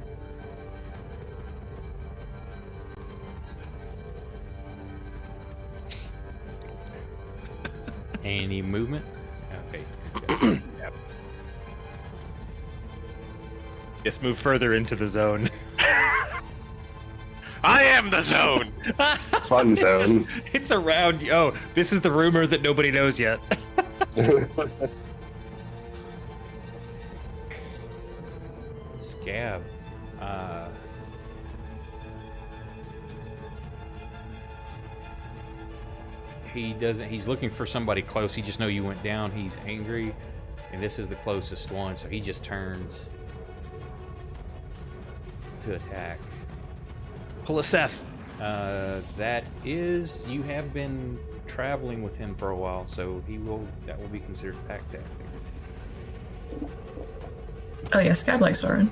Any movement? Okay. Yep. Just move further into the zone. I am the zone. Fun zone. It's around. Oh, this is the rumor that nobody knows yet. Scab. He doesn't. He's looking for somebody close. He just know you went down. He's angry, and this is the closest one. So he just turns to attack. Pull a Seth. That is. You have been traveling with him for a while, so he will. That will be considered pack tactics. Oh yeah, Scab likes Orin.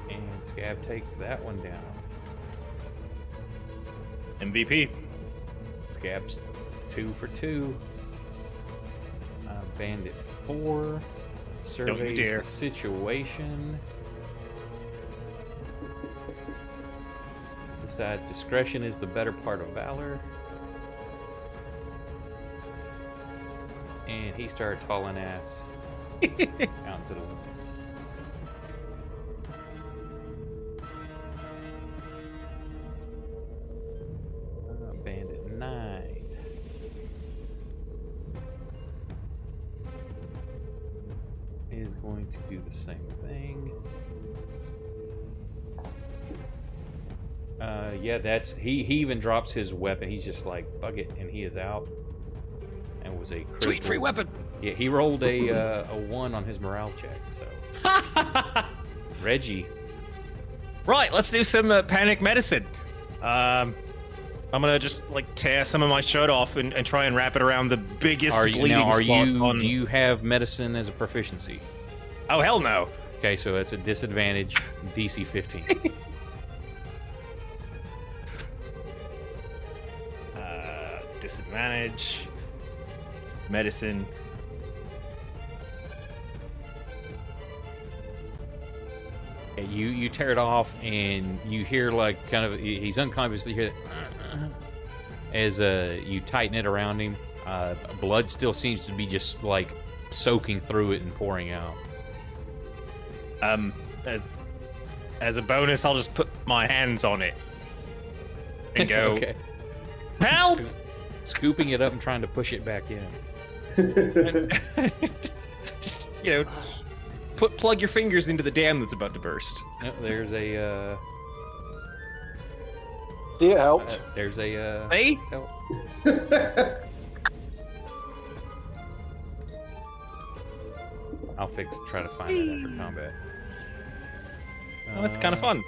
And Scab takes that one down. MVP. Scab's 2 for 2. Bandit 4 surveys dare. the situation. Decides discretion is the better part of valor. And he starts hauling ass out into the woods. Bandit 9. Is going to do the same thing. Yeah, that's he even drops his weapon. He's just like, bug it, and he is out. And was a critical. Sweet free weapon. Yeah, he rolled a 1 on his morale check. So Reggie. Right, let's do some panic medicine. I'm gonna just like tear some of my shirt off and try and wrap it around the biggest bleeding spot on... Do you have medicine as a proficiency? Oh hell no. Okay, so it's a disadvantage, DC 15. Disadvantage. Medicine. Okay, you tear it off, and you hear like kind of he's unconscious. You hear that as you tighten it around him. Blood still seems to be just like soaking through it and pouring out. As a bonus, I'll just put my hands on it and go. Okay. Help! Scooping it up and trying to push it back in. Just, plug your fingers into the dam that's about to burst. Yep, there's a See, it helped. there's a Hey? help. I'll try to find it after combat. Oh, that's kind of fun.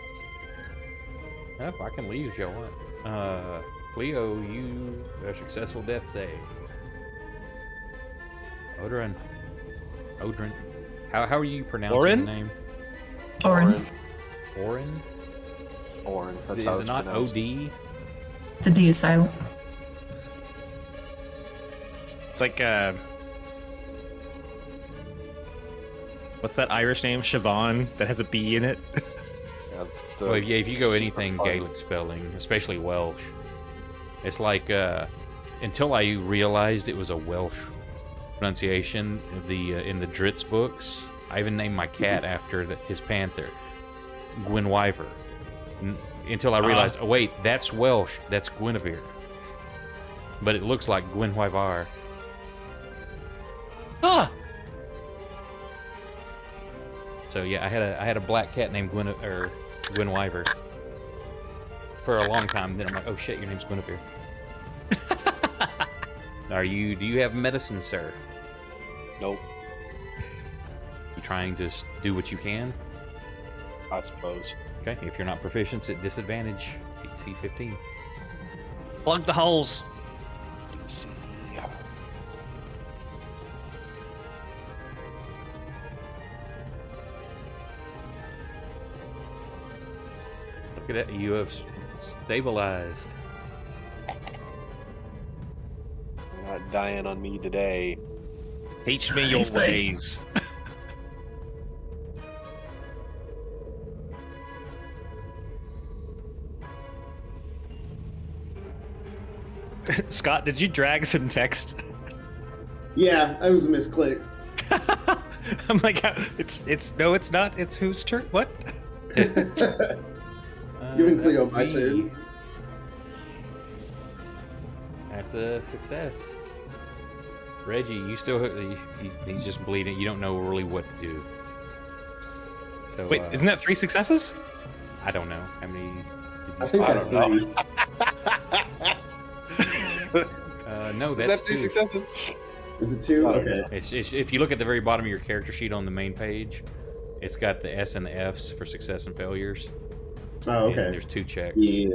Oh, I can leave if y'all want. Cleo, you a successful death save. Odrin. How are you pronouncing Orin? the name? Orin. Orin? Orin. That's Is how it it's not pronounced. OD? The D is silent. It's like, what's that Irish name? Siobhan, that has a B in it. Yeah, it's the Well, if you go super anything fun. Gaelic spelling, especially Welsh, it's like until I realized it was a Welsh pronunciation. In the Dritz books, I even named my cat after his panther, Gwynwyver. Until I realized, oh wait, that's Welsh. That's Guinevere. But it looks like Gwynwyvar. Ah! So yeah, I had a black cat named Gwynwyver for a long time. Then I'm like, oh shit, your name's Guinevere. Do you have medicine, sir? Nope, You trying to do what you can? I suppose. Okay, if you're not proficient, at disadvantage, DC 15. Plug the holes. See, yeah. Look at that, you have stabilized. You're not dying on me today. Teach me your He's like- ways. Scott, did you drag some text? Yeah, that was a misclick. I'm like, it's no, it's not. It's whose turn? What? Giving Cleo my me. turn. That's a success. Reggie, you still he's just bleeding. You don't know really what to do. So Wait, isn't that 3 successes? I don't know how many. I think I that's don't know. 3. No, Is that's that 2 two. successes? Is it 2? I don't Okay. know. It's if you look at the very bottom of your character sheet on the main page, it's got the S and the Fs for success and failures. Oh, And okay. there's 2 checks. Yeah.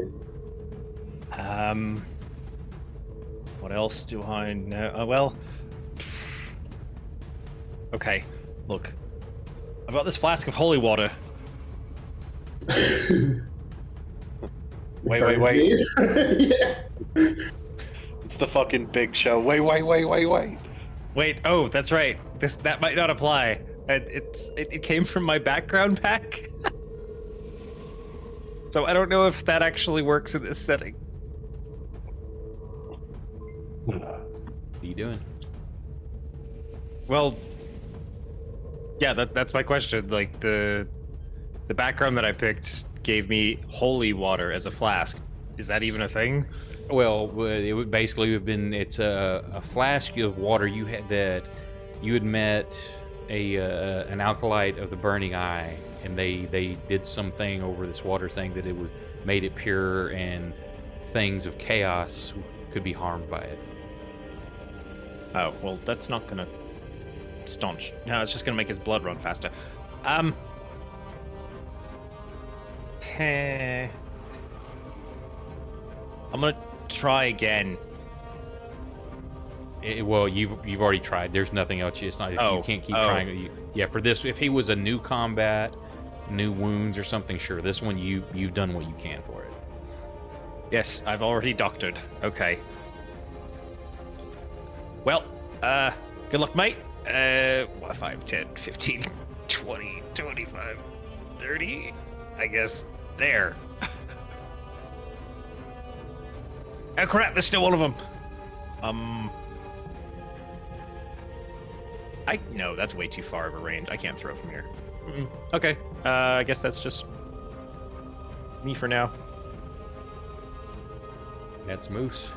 What else do I know? Well, okay. Look, I've got this flask of holy water. Wait. yeah. It's the fucking big show. Wait. Wait, oh, that's right. That might not apply. It came from my background pack. So I don't know if that actually works in this setting. What are you doing? Well, yeah, that's my question. Like the background that I picked gave me holy water as a flask. Is that even a thing? Well, it would basically have been. It's a flask of water you had met an alkalite of the burning eye, and they did something over this water thing that made it pure, and things of chaos could be harmed by it. Oh, well, that's not gonna staunch. No, it's just gonna make his blood run faster. I'm gonna try again. Well, you've already tried. There's nothing else. It's not. You can't keep trying. Yeah, for this, if he was a new combat, new wounds or something, sure. This one, you've done what you can for it. Yes, I've already doctored. Okay. Well, good luck, mate. 5, 10, 15, 20, 25, 30. I guess there. Oh crap, there's still one of them. No, that's way too far of a range. I can't throw from here. Okay, I guess that's just me for now. That's Moose.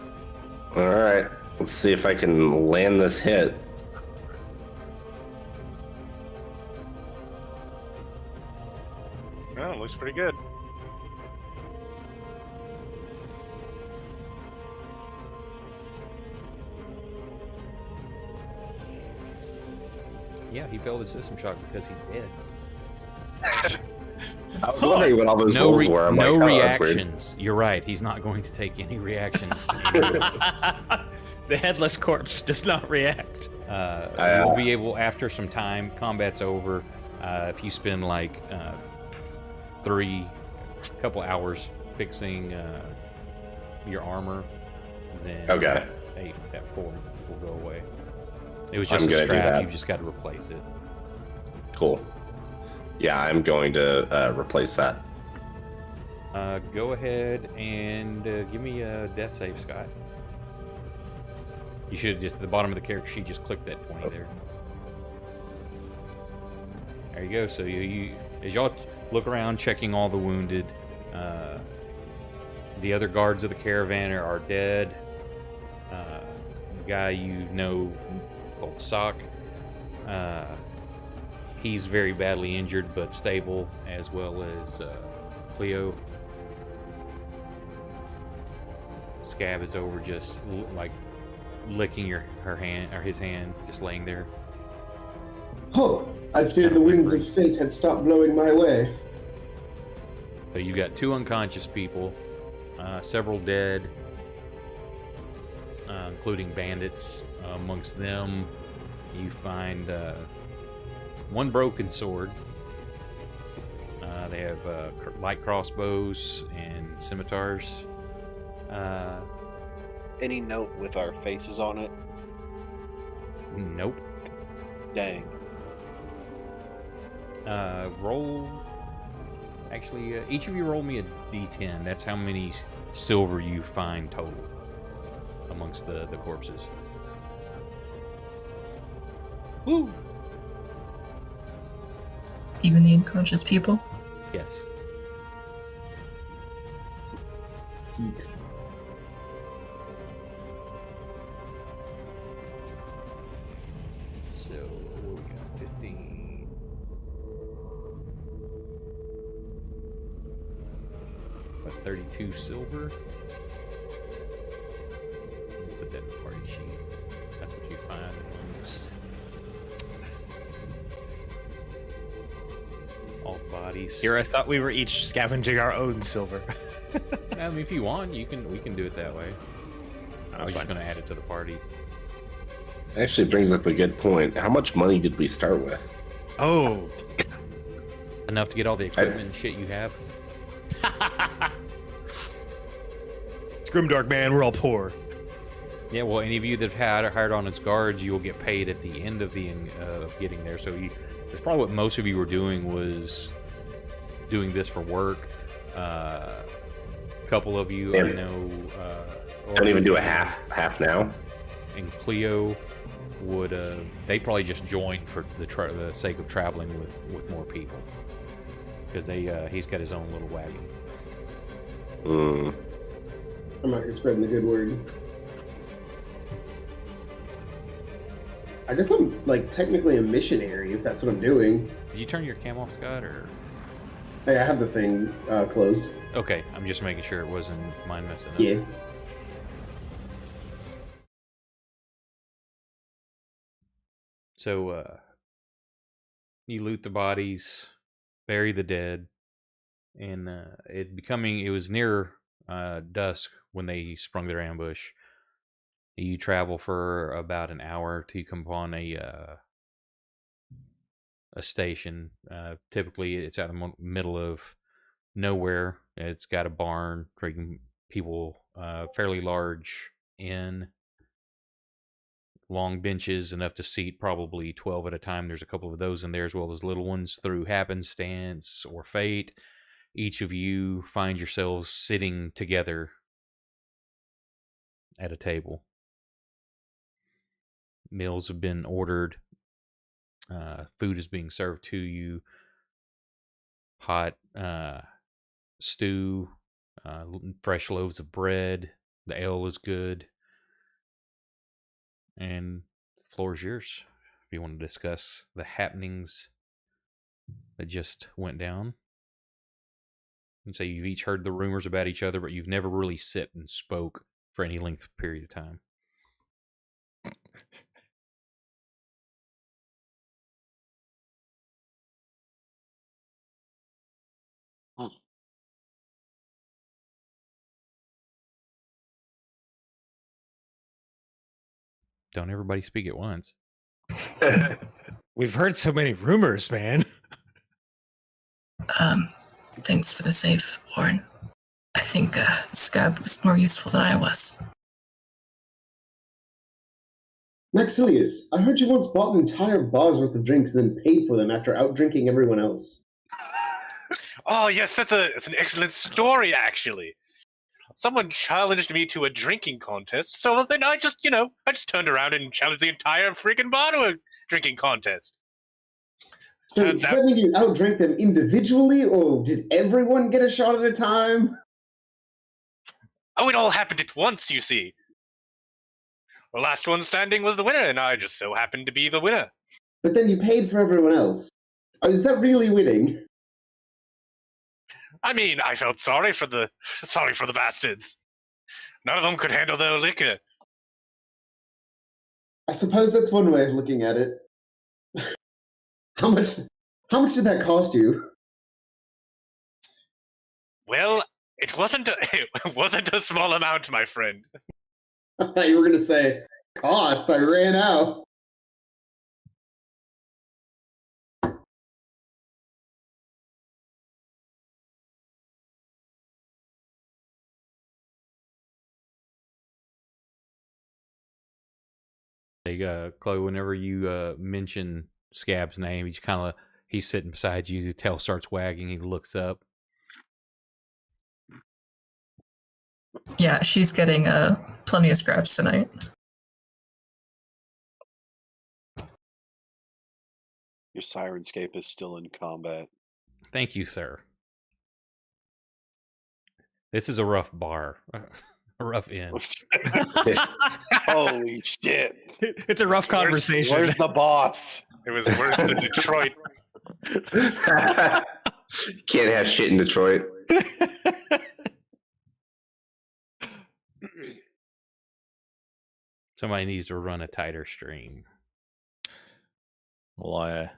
All right, let's see if I can land this hit. looks pretty good. Yeah, he failed his system shock because he's dead. I was wondering what all those No, rolls were. I'm no like, oh, that's weird. reactions. You're right. He's not going to take any reactions. The headless corpse does not react. You'll be able, after some time, combat's over. If you spend like couple hours fixing your armor, then Okay. that 4 will go away. It was just I'm a gonna do strap. that. You've just got to replace it. Cool. Yeah, I'm going to replace that. Go ahead and give me a death save, Scott. You should have just at the bottom of the character sheet just click that 20 there. There you go. So you as y'all look around, checking all the wounded, the other guards of the caravan are dead. The guy you know called Sock, he's very badly injured but stable, as well as Cleo. Scab is over, just like licking her hand or his hand, just laying there. Oh, I'd feared the winds of fate had stopped blowing my way. So you got 2 unconscious people, several dead, including bandits. Amongst them, you find 1 broken sword. They have light crossbows and scimitars. Any note with our faces on it? Nope. Dang. Roll. Actually, each of you roll me a d10. That's how many silver you find total amongst the corpses. Woo! Even the unconscious people? Yes. Geeks. So, we got 15. About 32 silver. Put that in the party sheet. That's what you find amongst all the bodies. Here, I thought we were each scavenging our own silver. I mean, if you want, we can do it that way. I was just going to add it to the party. Actually brings up a good point. How much money did we start with? Oh. Enough to get all the equipment and shit you have. It's GrimDark, man. We're all poor. Yeah, well, any of you that have hired on as guards, you will get paid at the end of getting there. So that's probably what most of you were doing, was doing this for work. A couple of you, I know, Don't even do a half now. And Cleo would they probably just joined for the sake of traveling with more people, because he's got his own little wagon. I'm out here spreading the good word. I guess I'm like technically a missionary if that's what I'm doing. Did you turn your cam off, Scott, or? Hey, I have the thing closed. Okay, I'm just making sure it wasn't mine messing up. Yeah. So, you loot the bodies, bury the dead, and it was near dusk when they sprung their ambush. You travel for about an hour till you come upon a station. Typically, it's out in the middle of nowhere. It's got a barn, people, fairly large inn, long benches, enough to seat probably 12 at a time. There's a couple of those in there, as well as little ones. Through happenstance or fate, each of you find yourselves sitting together at a table. Meals have been ordered. Food is being served to you. Hot stew, fresh loaves of bread. The ale is good. And the floor is yours if you want to discuss the happenings that just went down. And so you've each heard the rumors about each other, but you've never really sit and spoke for any length of period of time. Don't everybody speak at once. We've heard so many rumors, man. Thanks for the save, Warren. I think Scab was more useful than I was. Maxilius, I heard you once bought an entire bar's worth of drinks and then paid for them after out-drinking everyone else. Oh yes, that's an excellent story, actually. Someone challenged me to a drinking contest, so then I just turned around and challenged the entire freaking bar to a drinking contest. So does that mean you outdrank them individually, or did everyone get a shot at a time? Oh, it all happened at once, you see. The last one standing was the winner, and I just so happened to be the winner. But then you paid for everyone else. Oh, is that really winning? I mean, I felt sorry for the bastards. None of them could handle their liquor. I suppose that's one way of looking at it. How much did that cost you? Well, it wasn't a small amount, my friend. I thought you were going to say, cost, I ran out. Hey, Chloe, whenever you mention Scab's name, he's sitting beside you, the tail starts wagging, he looks up. Yeah, she's getting plenty of scraps tonight. Your Sirenscape is still in combat. Thank you, sir. This is a rough bar. A rough inn. Holy shit. It's a rough conversation. Where's the boss? It was worse than Detroit. Can't have shit in Detroit. Somebody needs to run a tighter stream. Well, I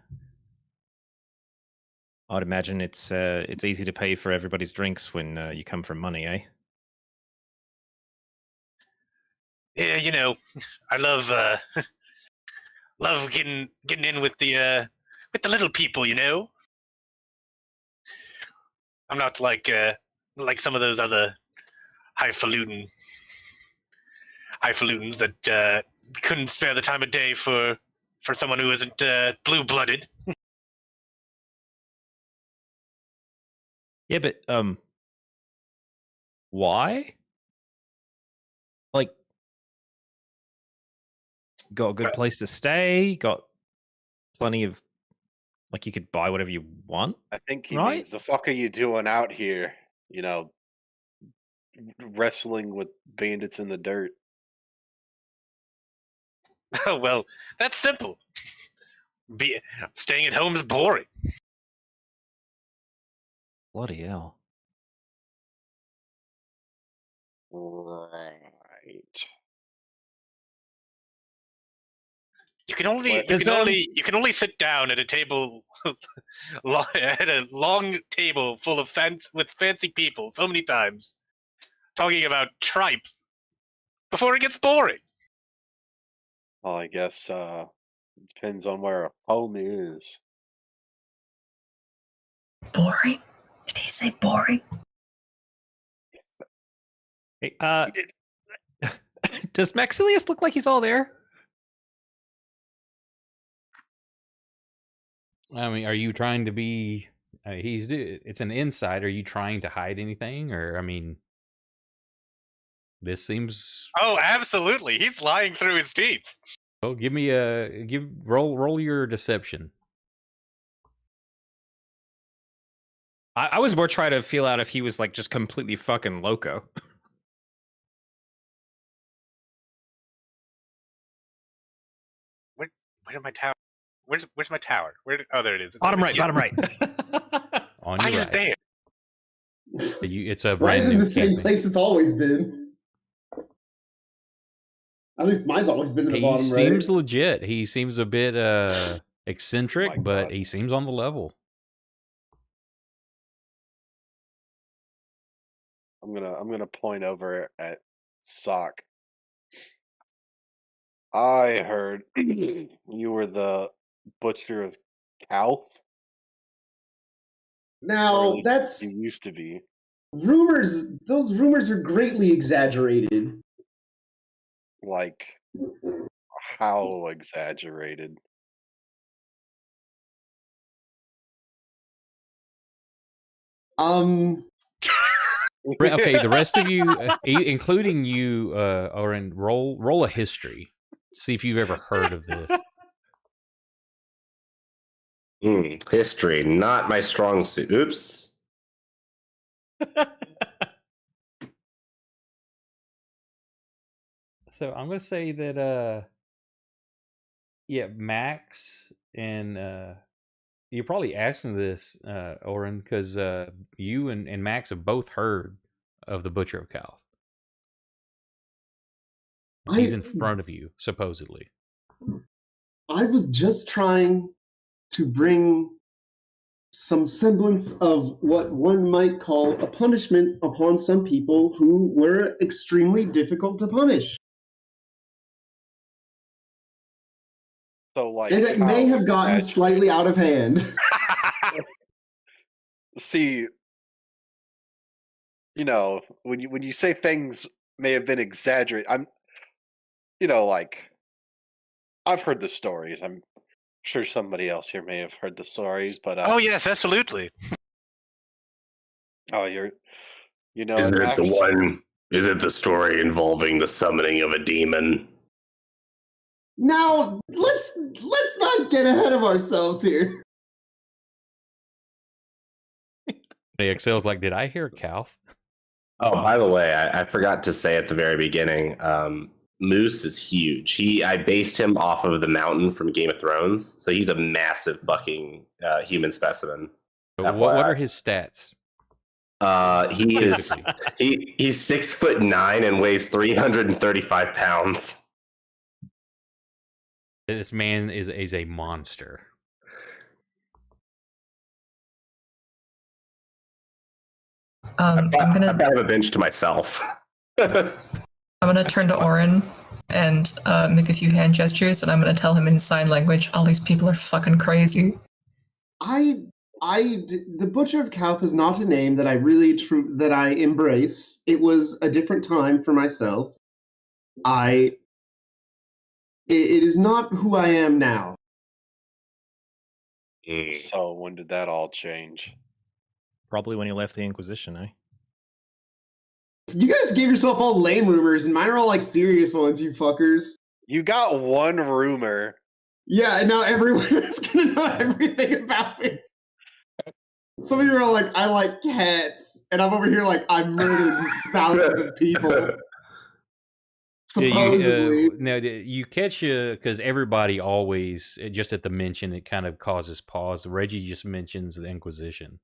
would imagine it's easy to pay for everybody's drinks when you come from money, eh? Yeah, I love getting in with the little people, I'm not like some of those other highfalutins that couldn't spare the time of day for someone who isn't blue-blooded. Yeah, but why? Like, got a good place to stay, got plenty of, like, you could buy whatever you want. I think he Right? means, the fuck are you doing out here? Wrestling with bandits in the dirt. Oh, well, that's simple. Staying at home is boring. Bloody hell. Right. You can only sit down at a table at a long table full of with fancy people so many times talking about tripe before it gets boring. Well, I guess it depends on where home is. Boring? Did he say boring? Hey, does Maxilius look like he's all there? I mean, are you trying to be... it's an insight. Are you trying to hide anything? Or, I mean... This seems... Oh, absolutely. He's lying through his teeth. Well, give me roll your deception. I was more trying to feel out if he was like just completely fucking loco. Where's my tower? Where's my tower? Oh, there it is. It's Bottom over right, here. bottom right. On Why your is it right. It's a Why brand is it new the same campaign. place it's always been? At least mine's always been in the He bottom seems right. legit. He seems a bit eccentric, My but God. he seems on the level. I'm gonna point over at Sock. I heard you were the butcher of Calth. Or at Now, least that's you used to be. rumors. Those rumors are greatly exaggerated. Like, how exaggerated? Okay, the rest of you, including you, are in roll a history. See if you've ever heard of this. History, not my strong suit. Oops. So I'm gonna say that yeah, Max and you're probably asking this, Oren, because you and Max have both heard of the Butcher of Calth. He's in front of you, supposedly. I was just trying to bring some semblance of what one might call a punishment upon some people who were extremely difficult to punish. So, like, And it may how have gotten exaggerated- slightly out of hand. See, you know, when you say things may have been exaggerated, like, I've heard the stories. I'm sure somebody else here may have heard the stories, but Oh yes, absolutely. oh, you know, Is it, it Max? the one? Is it the story involving the summoning of a demon? Now, let's not get ahead of ourselves here. Excel's like, did I hear Calth? Oh, by the way, I forgot to say at the very beginning, Moose is huge. I based him off of the mountain from Game of Thrones, so he's a massive fucking human specimen. What are his stats? He's 6'9" and weighs 335 pounds. This man is a monster. I'm I've gonna got a bench to myself. turn to Orin and make a few hand gestures, and I'm gonna tell him in sign language, all these people are fucking crazy. The Butcher of Calth is not a name that I really that I embrace. It was a different time for myself. It is not who I am now. So when did that all change? Probably when you left the Inquisition, eh? You guys gave yourself all lame rumors, and mine are all like serious ones, you fuckers. You got one rumor. Yeah, and now everyone is gonna know everything about me. Some of you are like, I like cats, and I'm over here like, I murdered thousands of people. Supposedly. You catch because everybody always, just at the mention, it kind of causes pause. Reggie just mentions the Inquisition.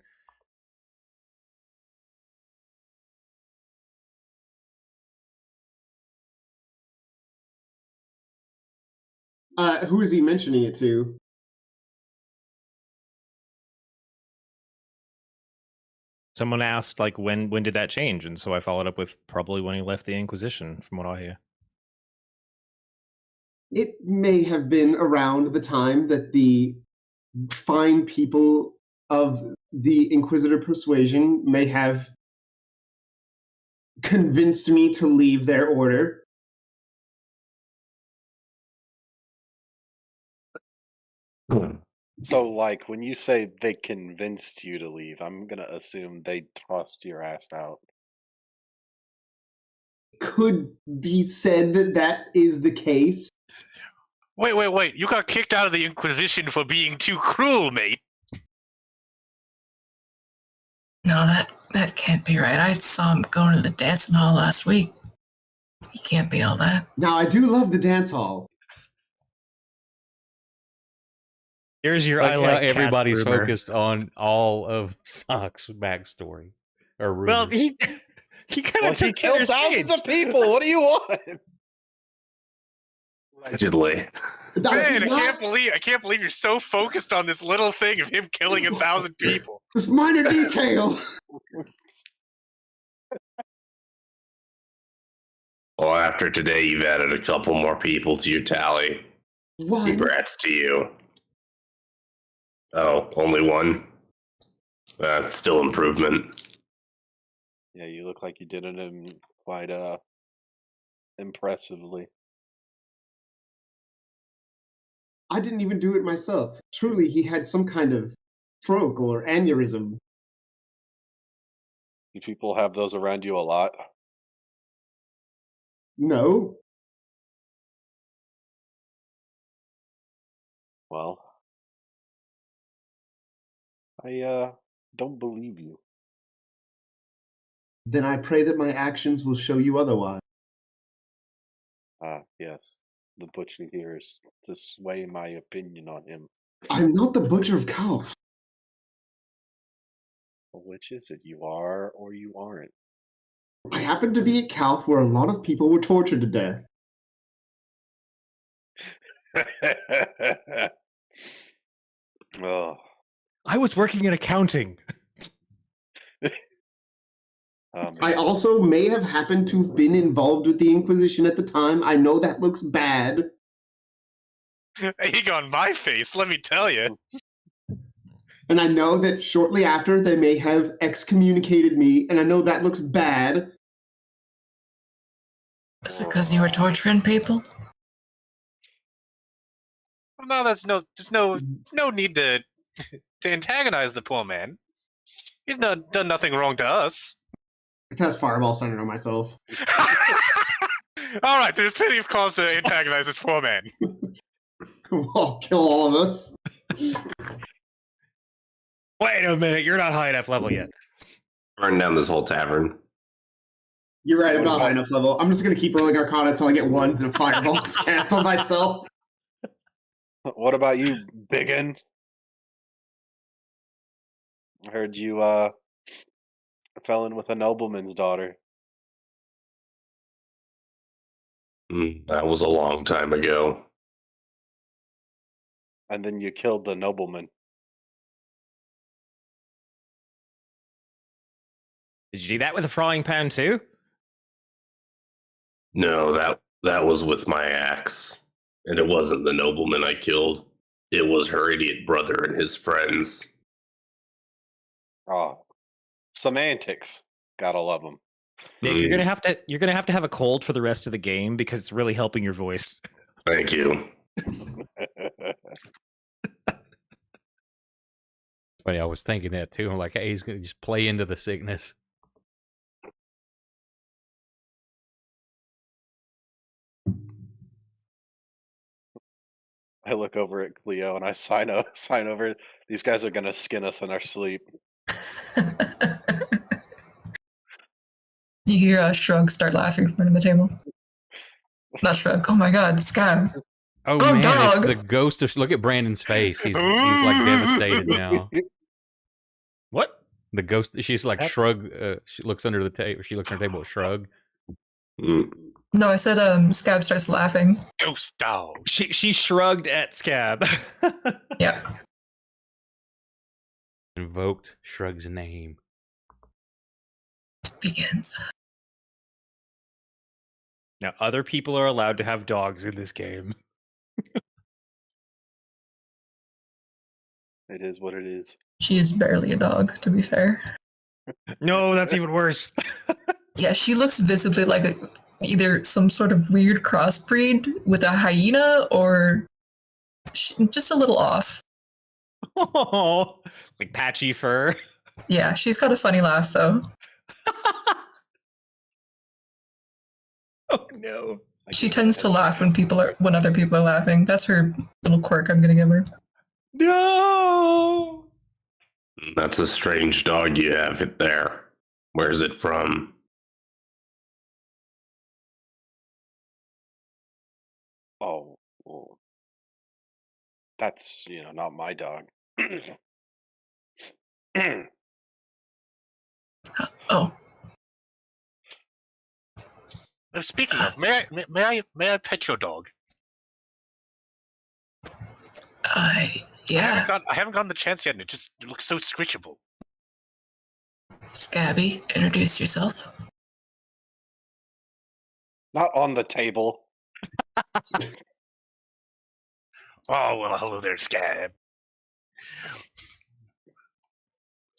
Who is he mentioning it to? Someone asked, like, when did that change? And so I followed up with probably when he left the Inquisition, from what I hear. It may have been around the time that the fine people of the Inquisitor persuasion may have convinced me to leave their order. So, like, when you say they convinced you to leave, I'm gonna assume they tossed your ass out. Could be said that that is the case. Wait! You got kicked out of the Inquisition for being too cruel, mate. No, that can't be right. I saw him going to the dancing hall last week. He can't be all that. Now, I do love the dance hall. Here's your Like I how like cats everybody's rumor. focused on all of Sock's backstory. or Well, rumors. he kind Well, of he killed thousands of people. What do you want? Allegedly. Man, I can't believe you're so focused on this little thing of him killing 1,000 people. This minor detail. Well, after today, you've added a couple more people to your tally. One. Congrats to you. Oh, only one? That's still improvement. Yeah, you look like you did it in quite impressively. I didn't even do it myself. Truly, he had some kind of stroke or aneurysm. Do people have those around you a lot? No. Well, I don't believe you. Then I pray that my actions will show you otherwise. Ah, yes. The butcher here is to sway my opinion on him. I'm not the butcher of cows. Well, which is it? You are or you aren't? I happened to be at Calf where a lot of people were tortured to death. Oh, I was working in accounting. I also may have happened to have been involved with the Inquisition at the time. I know that looks bad. Egg on my face, let me tell you. And I know that shortly after they may have excommunicated me, and I know that looks bad. Is it because you were torturing people? No, there's no need to antagonize the poor man. He's not done nothing wrong to us. I cast Fireball centered on myself. All right, there's plenty of cause to antagonize this poor man. I'll kill all of us. Wait a minute, you're not high enough level yet. Burn down this whole tavern. You're right, I'm not high enough level. I'm just going to keep rolling Arcana until I get ones and a Fireball cast on myself. what about you, biggin? I heard you fell in with a nobleman's daughter. That was a long time ago. And then you killed the nobleman. Did you do that with a frying pan too? No, that was with my axe. And it wasn't the nobleman I killed. It was her idiot brother and his friends. Oh, semantics. Gotta love them. Nick, you're gonna have to have a cold for the rest of the game because it's really helping your voice. Thank you. Funny, I was thinking that too. I'm like, hey, he's gonna just play into the sickness. I look over at Cleo and I sign over. These guys are gonna skin us in our sleep. You hear Shrug start laughing from under the table. Not Shrug. Oh my god, Scab. Oh, Oh, man, dog. it's the ghost of. Look at Brandon's face. He's like devastated now. What? The ghost. She's like shrug. She looks under the table. She looks under the table with shrug. No, I said Scab starts laughing. Ghost dog. She shrugged at Scab. Yeah. Invoked Shrug's name. Begins. Now, other people are allowed to have dogs in this game. It is what it is. She is barely a dog, to be fair. No, that's even worse. Yeah, she looks visibly like either some sort of weird crossbreed with a hyena or just a little off. Oh, like patchy fur. Yeah, she's got a funny laugh though. Oh no. She tends to laugh when other people are laughing. That's her little quirk I'm gonna give her. No. That's a strange dog you have it there. Where's it from? Oh, well, that's not my dog. Oh, Speaking of, may I pet your dog? yeah. I haven't gotten the chance yet, and it looks so scritchable. Scabby, introduce yourself. Not on the table. Oh well, hello there, Scab.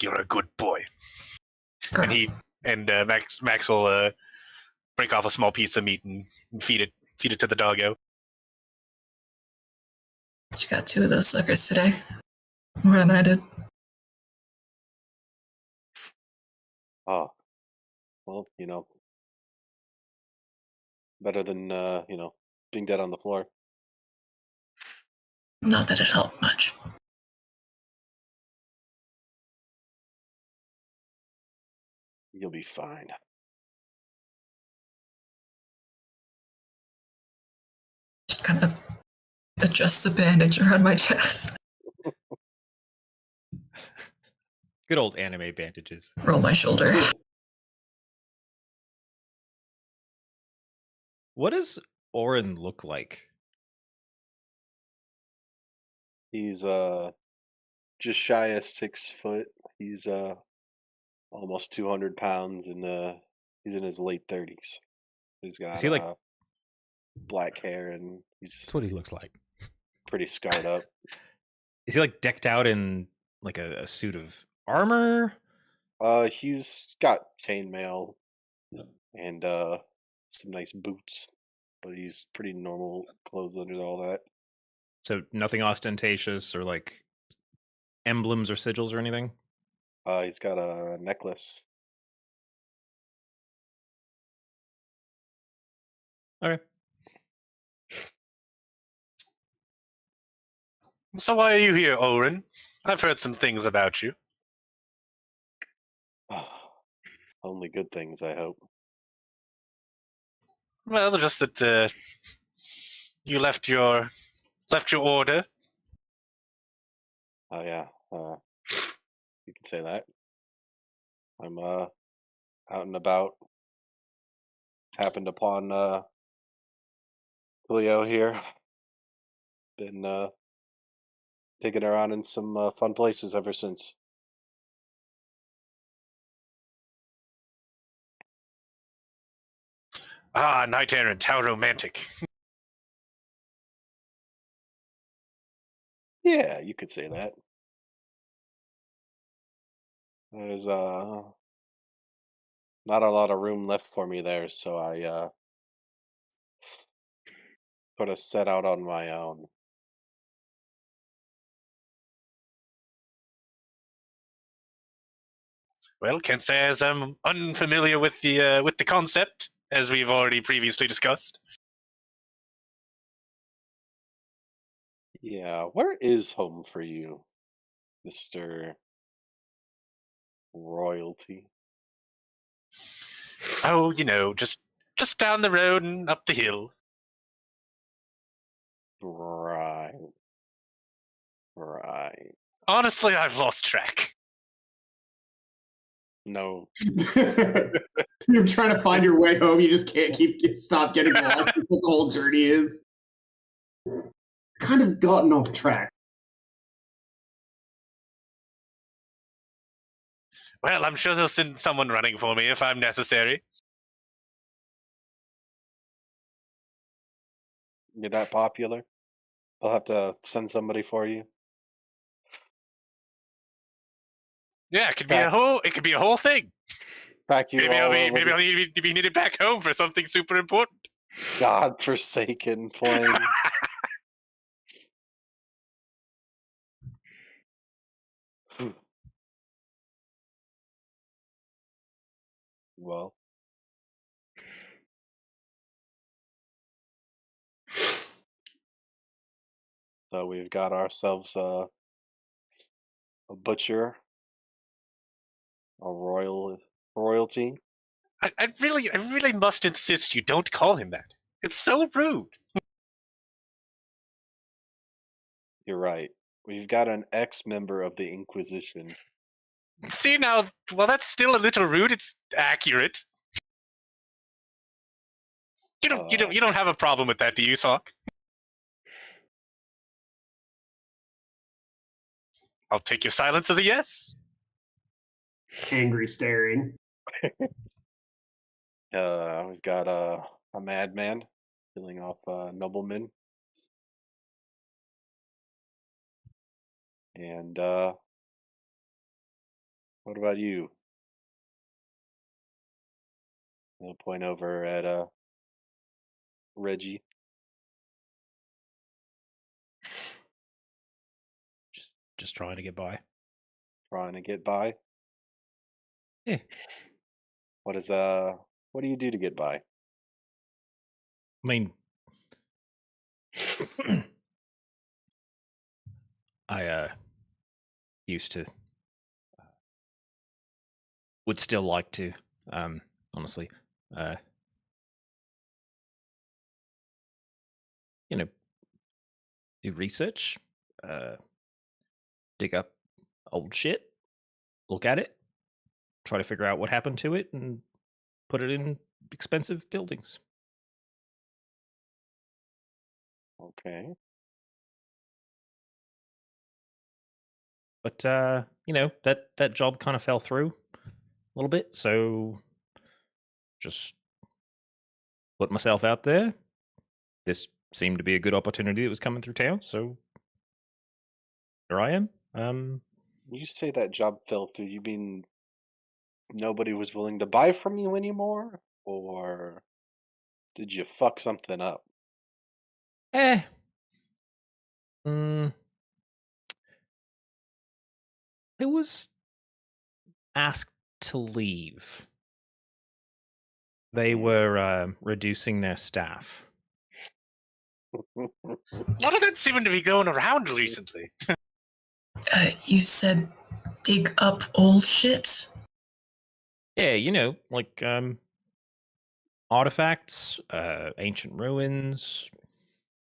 You're a good boy. Girl. And Max will break off a small piece of meat and feed it to the doggo. You got 2 of those suckers today. More than I did. Oh, well, better than being dead on the floor. Not that it helped much. You'll be fine. Just kind of adjust the bandage around my chest. Good old anime bandages. Roll my shoulder. What does Orin look like? He's just shy of 6 foot. He's almost 200 pounds, and he's in his late 30s. He's got Is he like black hair, and he's That's what he looks like. pretty scarred up. is he like decked out in like a suit of armor? He's got chainmail and some nice boots, but he's pretty normal clothes under all that. So nothing ostentatious or like emblems or sigils or anything? He's got a necklace. Okay. So why are you here, Orin? I've heard some things about you. Only good things, I hope. Well, just that you left your order. Oh yeah, you can say that. I'm out and about. Happened upon Cleo here. Been taking her around in some fun places ever since. Ah, knight errant, how romantic. Yeah, you could say that. There's not a lot of room left for me there, so I sort of set out on my own. Well, can't say as I'm unfamiliar with the concept, as we've already previously discussed. Yeah, where is home for you, Mr. Royalty? Oh, just down the road and up the hill. Right. Right. Honestly, I've lost track. No. You're trying to find your way home. You just can't stop getting lost. That's what the whole journey is. Kind of gotten off track. Well, I'm sure they'll send someone running for me if I'm necessary. You're that popular? I'll have to send somebody for you. Yeah, it could be a whole thing. Back you Maybe all over maybe I'll this need to be needed back home for something super important. godforsaken plane. Well, so we've got ourselves a butcher, a royalty. I really must insist you don't call him that. It's so rude. You're right. We've got an ex-member of the Inquisition. See now, well, that's still a little rude. It's accurate. You don't have a problem with that, do you, Sock? I'll take your silence as a yes. Angry staring. We've got a madman killing off noblemen. And what about you? I'll point over at Reggie. Just trying to get by. Trying to get by. Yeah. What do you do to get by? I mean, I used to, would still like to, honestly, do research, dig up old shit, look at it, try to figure out what happened to it, and put it in expensive buildings. Okay. But that job kind of fell through a little bit, so just put myself out there. This seemed to be a good opportunity that was coming through town, so here I am. You say that job fell through, you mean nobody was willing to buy from you anymore? Or did you fuck something up? Eh. I was asked to leave. They were reducing their staff. A lot of that seeming to be going around recently. You said dig up old shit? Yeah, like artifacts, ancient ruins.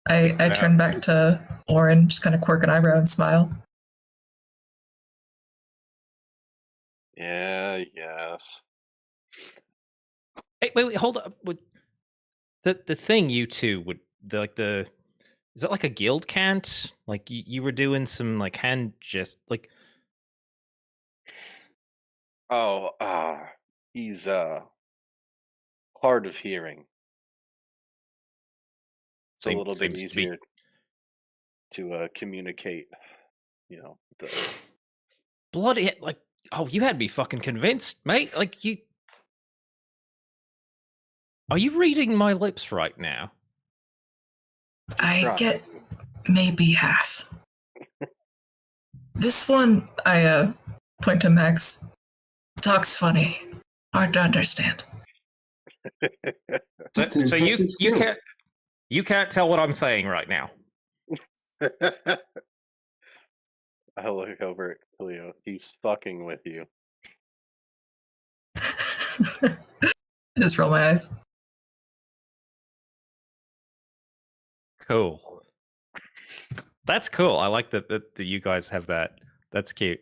I turn back to Oren, just kind of quirk an eyebrow and smile. Yeah, yes. Hey, wait, hold up. The thing you two would is that like a guild cant? Like you were doing some like hand like Oh, he's hard of hearing. It's a little bit easier to communicate, the bloody like oh, you had me fucking convinced, mate. Like are you reading my lips right now? I get maybe half. This one, I point to Max, talks funny, hard to understand. So you can't tell what I'm saying right now. I look over at Cleo. He's fucking with you. Just roll my eyes. Cool. That's cool. I like that you guys have that. That's cute.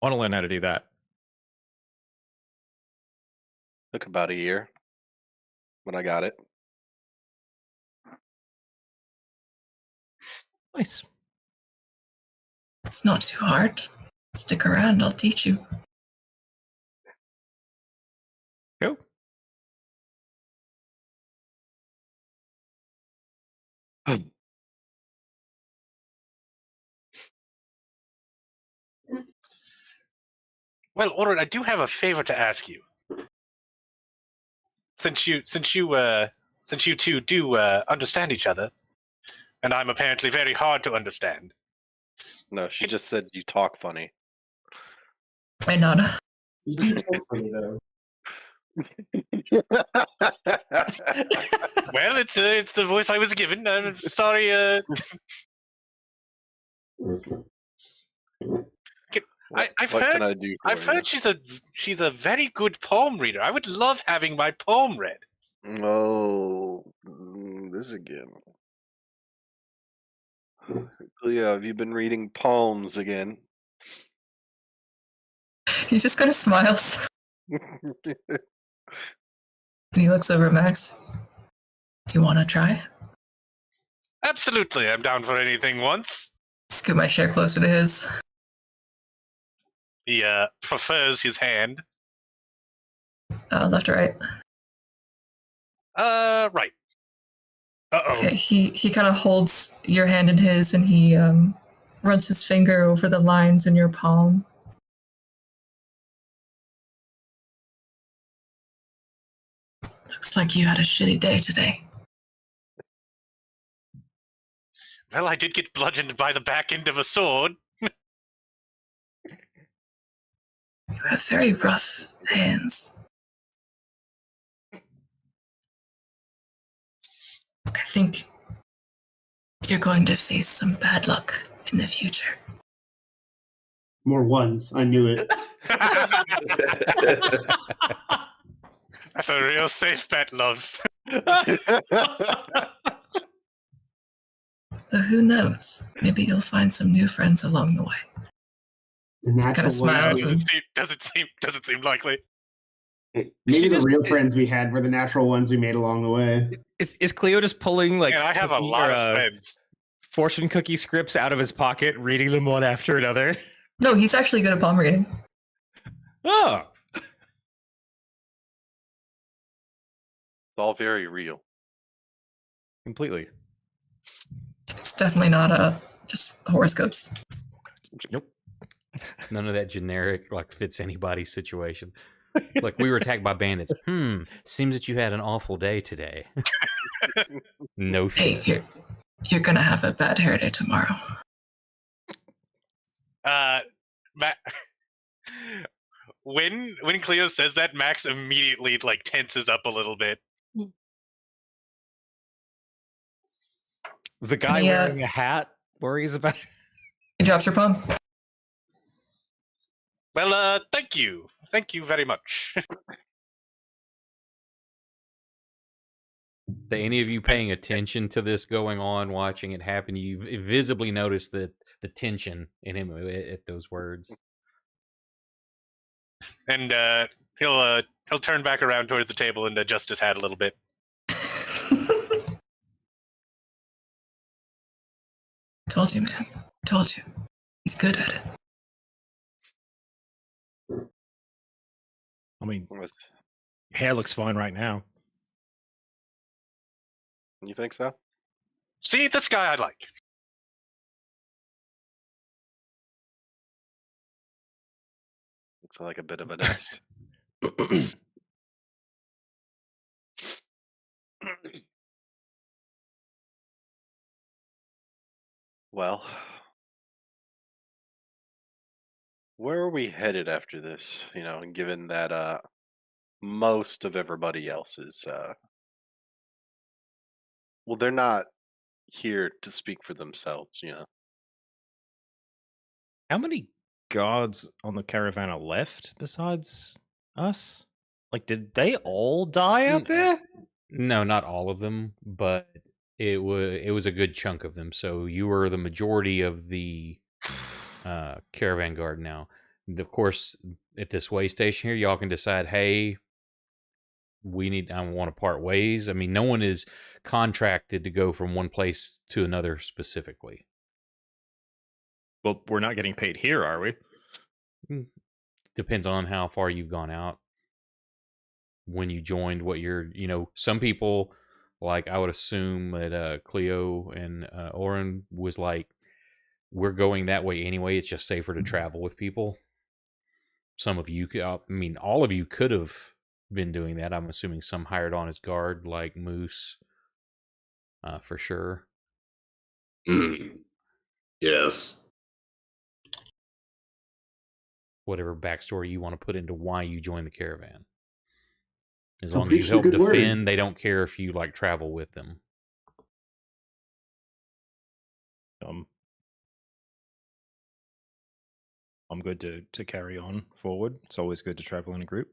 I want to learn how to do that. Took about a year when I got it. Nice. It's not too hard. Stick around, I'll teach you. Cool. Well, Oren, I do have a favor to ask you. Since you two do understand each other, and I'm apparently very hard to understand. No, she just said you talk funny. I nod. You do talk funny, though. Well, it's the voice I was given. I'm sorry. I've what heard. can I do for I've you? heard she's a very good palm reader. I would love having my palm read. Oh, this again. Cleo, have you been reading palms again? He just kind of smiles. And he looks over at Max. You want to try? Absolutely, I'm down for anything once. Scoot my chair closer to his. He prefers his hand. Left or right? Right. Uh-oh. Okay, he kind of holds your hand in his and he runs his finger over the lines in your palm. Looks like you had a shitty day today. Well, I did get bludgeoned by the back end of a sword. You have very rough hands. I think you're going to face some bad luck in the future. More ones. I knew it. That's a real safe bet, love. Though who knows? Maybe you'll find some new friends along the way. The natural Kinda smiles ones. Doesn't seem likely. Maybe the real friends we had were the natural ones we made along the way. Is Cleo just pulling like And I have a cookie lot or, of friends. fortune cookie scripts out of his pocket, reading them one after another? No, he's actually good at palm reading. Oh, It's all very real. completely. It's definitely not just horoscopes. Nope. None of that generic, like, fits anybody's situation. Like, we were attacked by bandits. Seems that you had an awful day today. No Hey, shit. you're gonna have a bad hair day tomorrow. When Cleo says that, Max immediately like tenses up a little bit. The guy Yeah. wearing a hat worries about. He drops your palm. Well, thank you very much. Any of you paying attention to this going on, watching it happen, you visibly notice the tension in him at those words. And he'll turn back around towards the table and adjust his hat a little bit. Told you, man. Told you. He's good at it. I mean, Was- hair looks fine right now. You think so? See, this guy I like. Looks like a bit of a nest. Well, where are we headed after this? You know, and given that most of everybody else is well, they're not here to speak for themselves, you know. How many guards on the caravan are left besides us? Like, did they all die out there? No, not all of them, but it was a good chunk of them. So you were the majority of the caravan guard now. Of course, at this way station here, y'all can decide, hey, I want to part ways. I mean, no one is contracted to go from one place to another specifically. Well, we're not getting paid here, are we? Depends on how far you've gone out. When you joined, what some people, like I would assume that Cleo and Oren was like, we're going that way anyway. It's just safer to travel with people. Some of you, all of you could have been doing that. I'm assuming some hired on as guard, like Moose, for sure. Yes. Whatever backstory you want to put into why you joined the caravan. As So long as you preach the help good word. defend, they don't care if you like travel with them. I'm good to carry on forward. It's always good to travel in a group.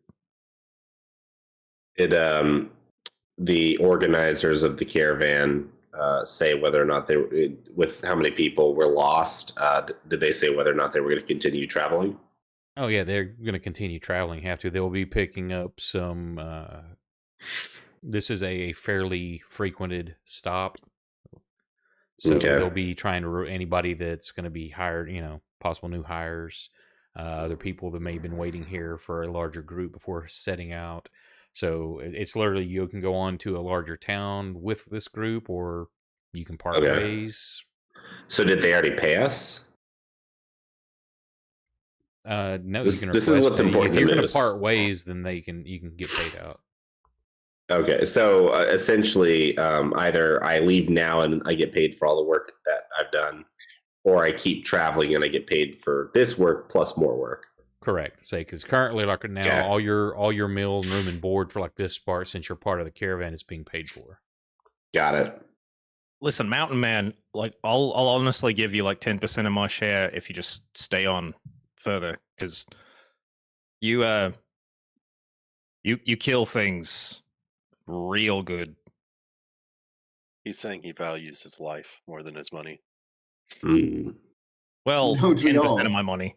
The organizers of the caravan say whether or not they were, with how many people were lost? Did they say whether or not they were going to continue traveling? Oh yeah, they're going to continue traveling. Have to. They'll be picking up some. This is a fairly frequented stop, so Okay. they'll be trying to anybody that's going to be hired. Possible new hires, other people that may have been waiting here for a larger group before setting out. So it's literally you can go on to a larger town with this group, or you can part ways. So did they already pay us? No, This- you can. this is what's important If to you're going to notice. part ways, then you can get paid out. Okay, so essentially, either I leave now and I get paid for all the work that I've done, or I keep traveling and I get paid for this work plus more work. Correct. Say because currently, like now, Yeah. all your meal and room and board for like this part, since you're part of the caravan, is being paid for. Got it. Listen, Mountain Man, like I'll honestly give you like 10% of my share if you just stay on further, because you kill things real good. He's saying he values his life more than his money. Hmm. Well, Don't we 10% all? of my money.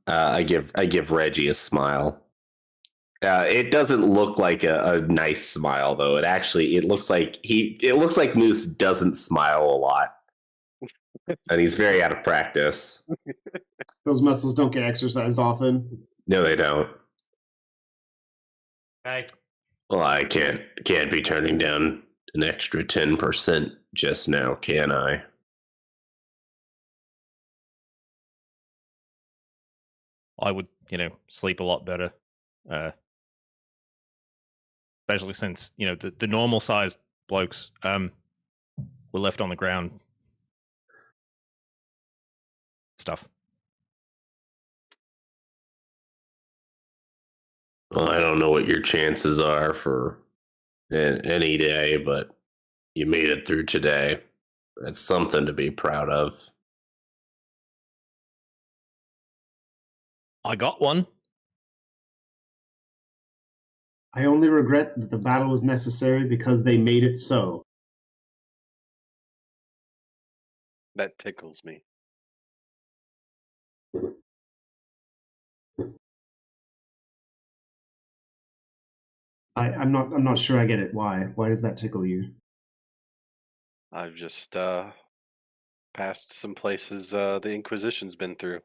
I give Reggie a smile. It doesn't look like a nice smile though. It looks like Moose doesn't smile a lot, and he's very out of practice. Those muscles don't get exercised often. No, they don't. Hey. Well, I can't be turning down an extra 10% just now, can I? I would, sleep a lot better. Especially since, the normal sized blokes were left on the ground. Stuff. Well, I don't know what your chances are for any day, but you made it through today. That's something to be proud of. I got one. I only regret that the battle was necessary because they made it so. That tickles me. I'm not sure I get it. Why? Why does that tickle you? I've just passed some places the Inquisition's been through.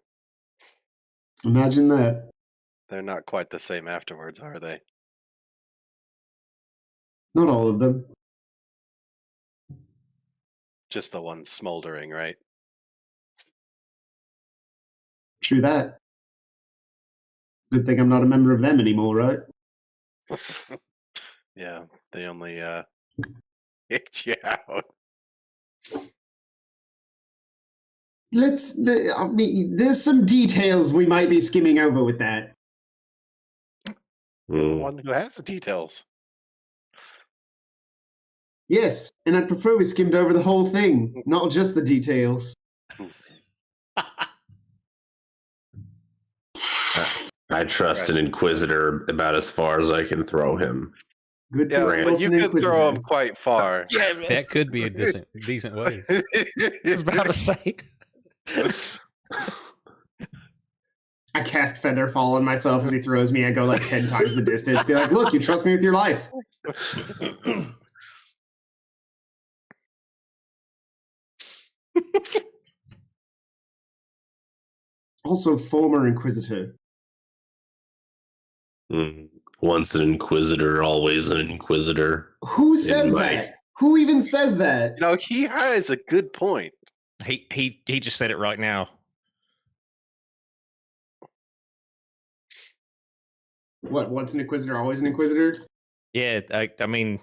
Imagine that. They're not quite the same afterwards, are they? Not all of them. Just the ones smoldering, right? True that. Good thing I'm not a member of them anymore, right? Yeah, they only kicked you out. There's some details we might be skimming over with that. The one who has the details. Yes, and I'd prefer we skimmed over the whole thing, not just the details. I trust an Inquisitor about as far as I can throw him. Good Yeah, thing I but was you an could throw Inquisitor. them quite far. Yeah, man. That could be a decent way. I was about to say. I cast Featherfall on myself as he throws me. I go like 10 times the distance. Be like, look, you trust me with your life. Also, former Inquisitor. Once an Inquisitor, always an Inquisitor. Who says might. that? Who even says that? No, he has a good point. He just said it right now. What, once an Inquisitor, always an Inquisitor? Yeah, I mean,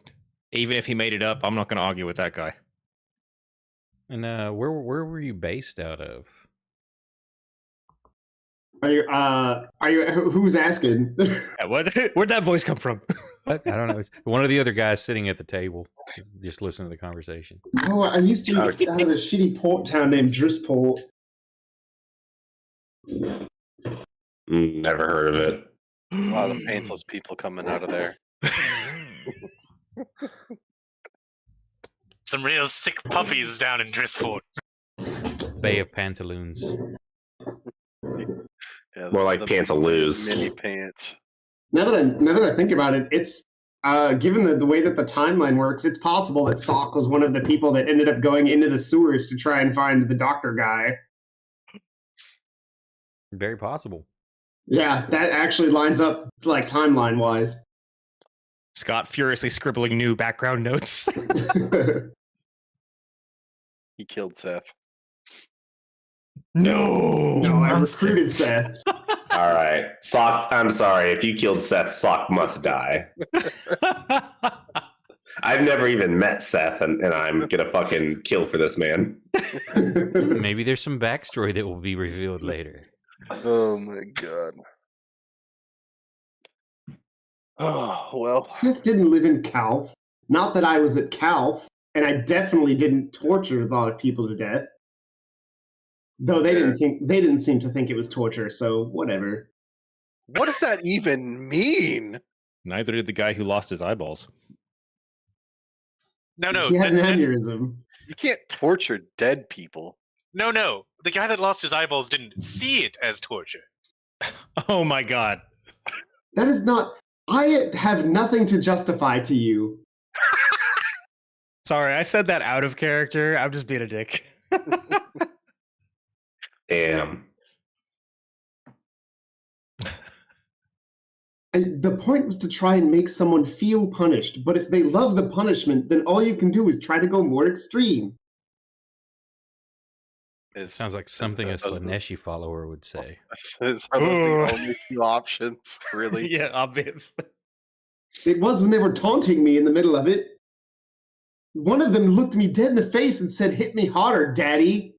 even if he made it up, I'm not going to argue with that guy. And where were you based out of? Are you, who's asking? Yeah, where'd that voice come from? I don't know. It's one of the other guys sitting at the table, just listening to the conversation. Oh, I used to be out of a shitty port town named Drisport. Never heard of it. Wow, the pantsless people coming out of there. Some real sick puppies down in Drisport. Bay of Pantaloons. Yeah, More like Pantaloos. Mini pants. Now that I think about it, it's given the way that the timeline works, it's possible that Sock was one of the people that ended up going into the sewers to try and find the doctor guy. Very possible. Yeah, that actually lines up like timeline wise. Scott furiously scribbling new background notes. He killed Seth. No. No, I monster. recruited Seth. All right. Sock, I'm sorry. If you killed Seth, Sock must die. I've never even met Seth, and I'm going to fucking kill for this man. Maybe there's some backstory that will be revealed later. Oh my god. Oh, well. Seth didn't live in Calf. Not that I was at Calf, and I definitely didn't torture a lot of people to death. Though they didn't seem to think it was torture, so whatever. What does that even mean? Neither did the guy who lost his eyeballs. No. He had an that- aneurysm. You can't torture dead people. No. The guy that lost his eyeballs didn't see it as torture. Oh my god. That is not. I have nothing to justify to you. Sorry, I said that out of character. I'm just being a dick. Damn. The point was to try and make someone feel punished, but if they love the punishment, then all you can do is try to go more extreme. Sounds like something a Slaneshi follower would say. Are those the only two options, really? Yeah, obviously. It was when they were taunting me in the middle of it. One of them looked me dead in the face and said, "Hit me harder, daddy."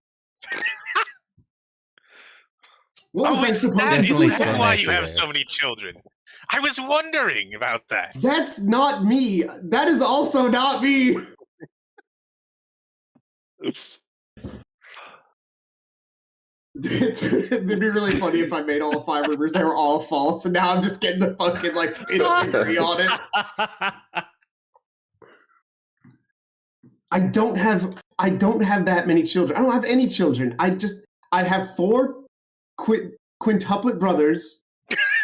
What was I supposed to Definitely Is do? that why Slaneshi you have there. so many children? I was wondering about that. That's not me. That is also not me. It'd be really funny if I made all 5 rumors they were all false, and now I'm just getting the fucking like angry on it. I don't have that many children. I don't have any children. I have 4 quintuplet brothers,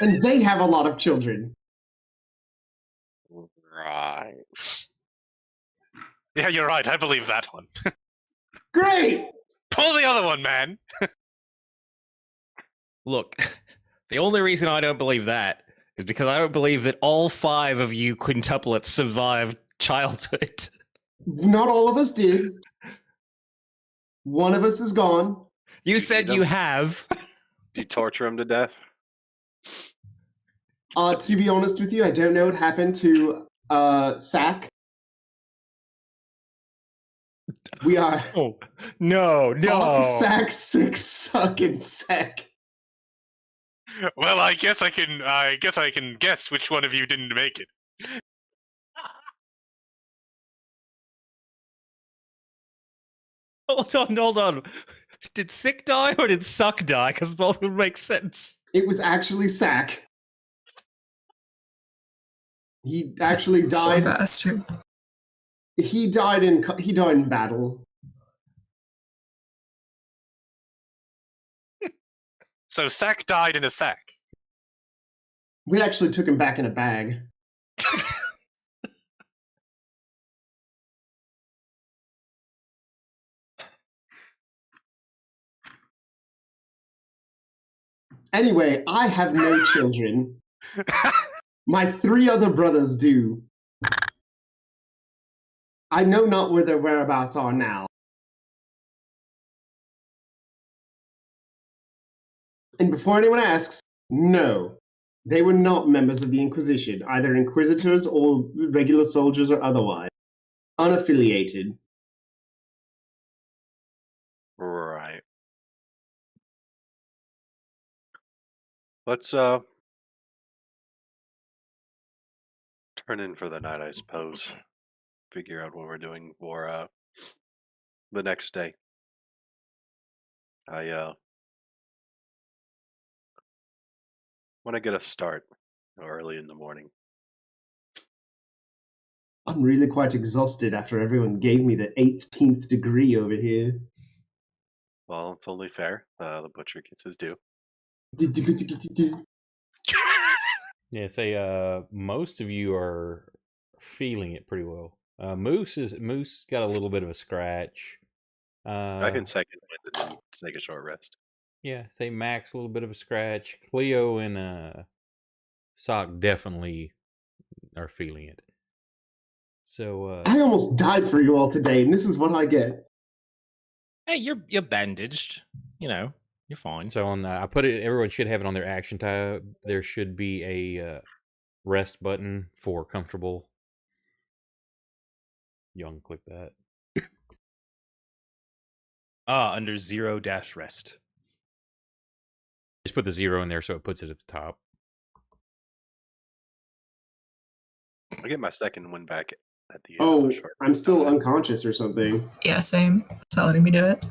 and they have a lot of children. Right. Yeah, you're right. I believe that one. Great. Pull the other one, man. Look, the only reason I don't believe that is because I don't believe that all 5 of you quintuplets survived childhood. Not all of us did. One of us is gone. You said you have. Do you torture him to death? To be honest with you, I don't know what happened to Sack. We are Oh, no. Sack, 6, sucking Sack. Well, I guess I can guess which one of you didn't make it. Hold on. Did Sick die or did Suck die? Because both would make sense. It was actually Sack. He actually Poor died. bastard. He died in battle. So Sack died in a sack. We actually took him back in a bag. Anyway, I have no children. My 3 other brothers do. I know not where their whereabouts are now. And before anyone asks, no. They were not members of the Inquisition, either inquisitors or regular soldiers or otherwise. Unaffiliated. Right. Let's turn in for the night, I suppose. Figure out what we're doing for the next day. I want to get a start. early in the morning. I'm really quite exhausted after everyone gave me the 18th degree over here. Well, it's only fair. The butcher gets his due. Yeah, say most of you are feeling it pretty well. Moose got a little bit of a scratch. I can second wind and then take a short rest. Yeah, say Max a little bit of a scratch. Cleo and Sock definitely are feeling it. So I almost died for you all today, and this is what I get. Hey, you're bandaged. You know, you're fine. so on I put it. Everyone should have it on their action tab. There should be a rest button for comfortable. You can click that. Under 0-rest. Just put the 0 in there so it puts it at the top. I get my second win back at the end. Oh, of a short I'm still time. unconscious or something. Yeah, same. It's not letting me do it.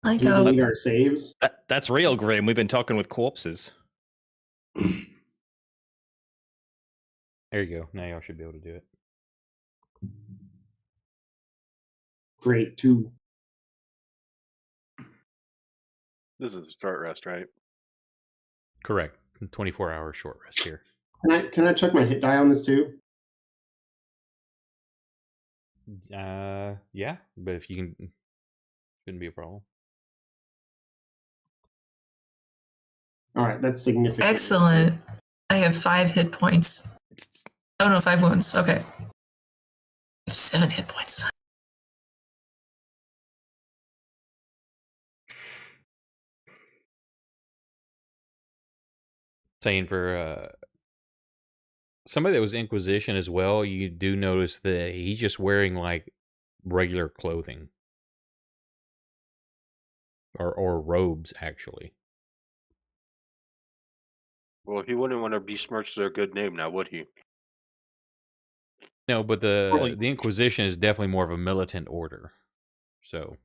I Do we go. need our saves? That's real, Grim. We've been talking with corpses. There you go. Now y'all should be able to do it. Great, 2. This is a short rest, right? Correct. 24-hour short rest here. Can I check my hit die on this too? Yeah, but if you can, shouldn't be a problem. All right, that's significant. Excellent. I have 5 hit points. Oh no, 5 wounds. Okay. I have 7 hit points. Saying for somebody that was Inquisition as well, you do notice that he's just wearing like regular clothing. Or robes, actually. Well, he wouldn't want to besmirch their good name now, would he? No, but the Inquisition is definitely more of a militant order. So.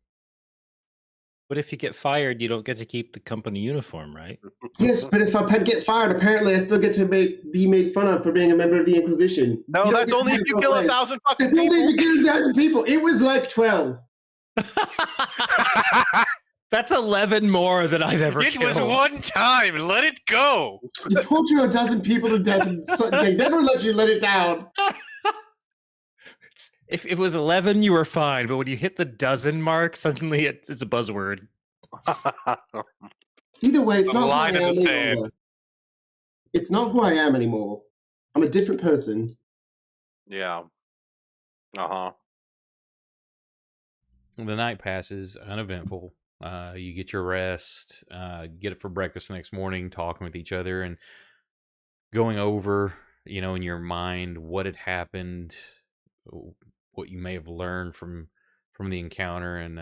But if you get fired, you don't get to keep the company uniform, right? Yes, but if I get fired, apparently I still get to be made fun of for being a member of the Inquisition. No, that's only if you kill 1,000 fucking It's only people. if you kill 1,000 people. It was like 12. That's 11 more than I've ever It killed. was one time. Let it go. You torture 1,000 people to death, and they never let you let it down. If it was 11, you were fine. But when you hit the dozen mark, suddenly it's a buzzword. Either way, it's A not who I line in am the any sand. longer. It's not who I am anymore. I'm a different person. Yeah. Uh-huh. The night passes uneventful. You get your rest, get it for breakfast the next morning, talking with each other and going over, in your mind what had happened, what you may have learned from the encounter. And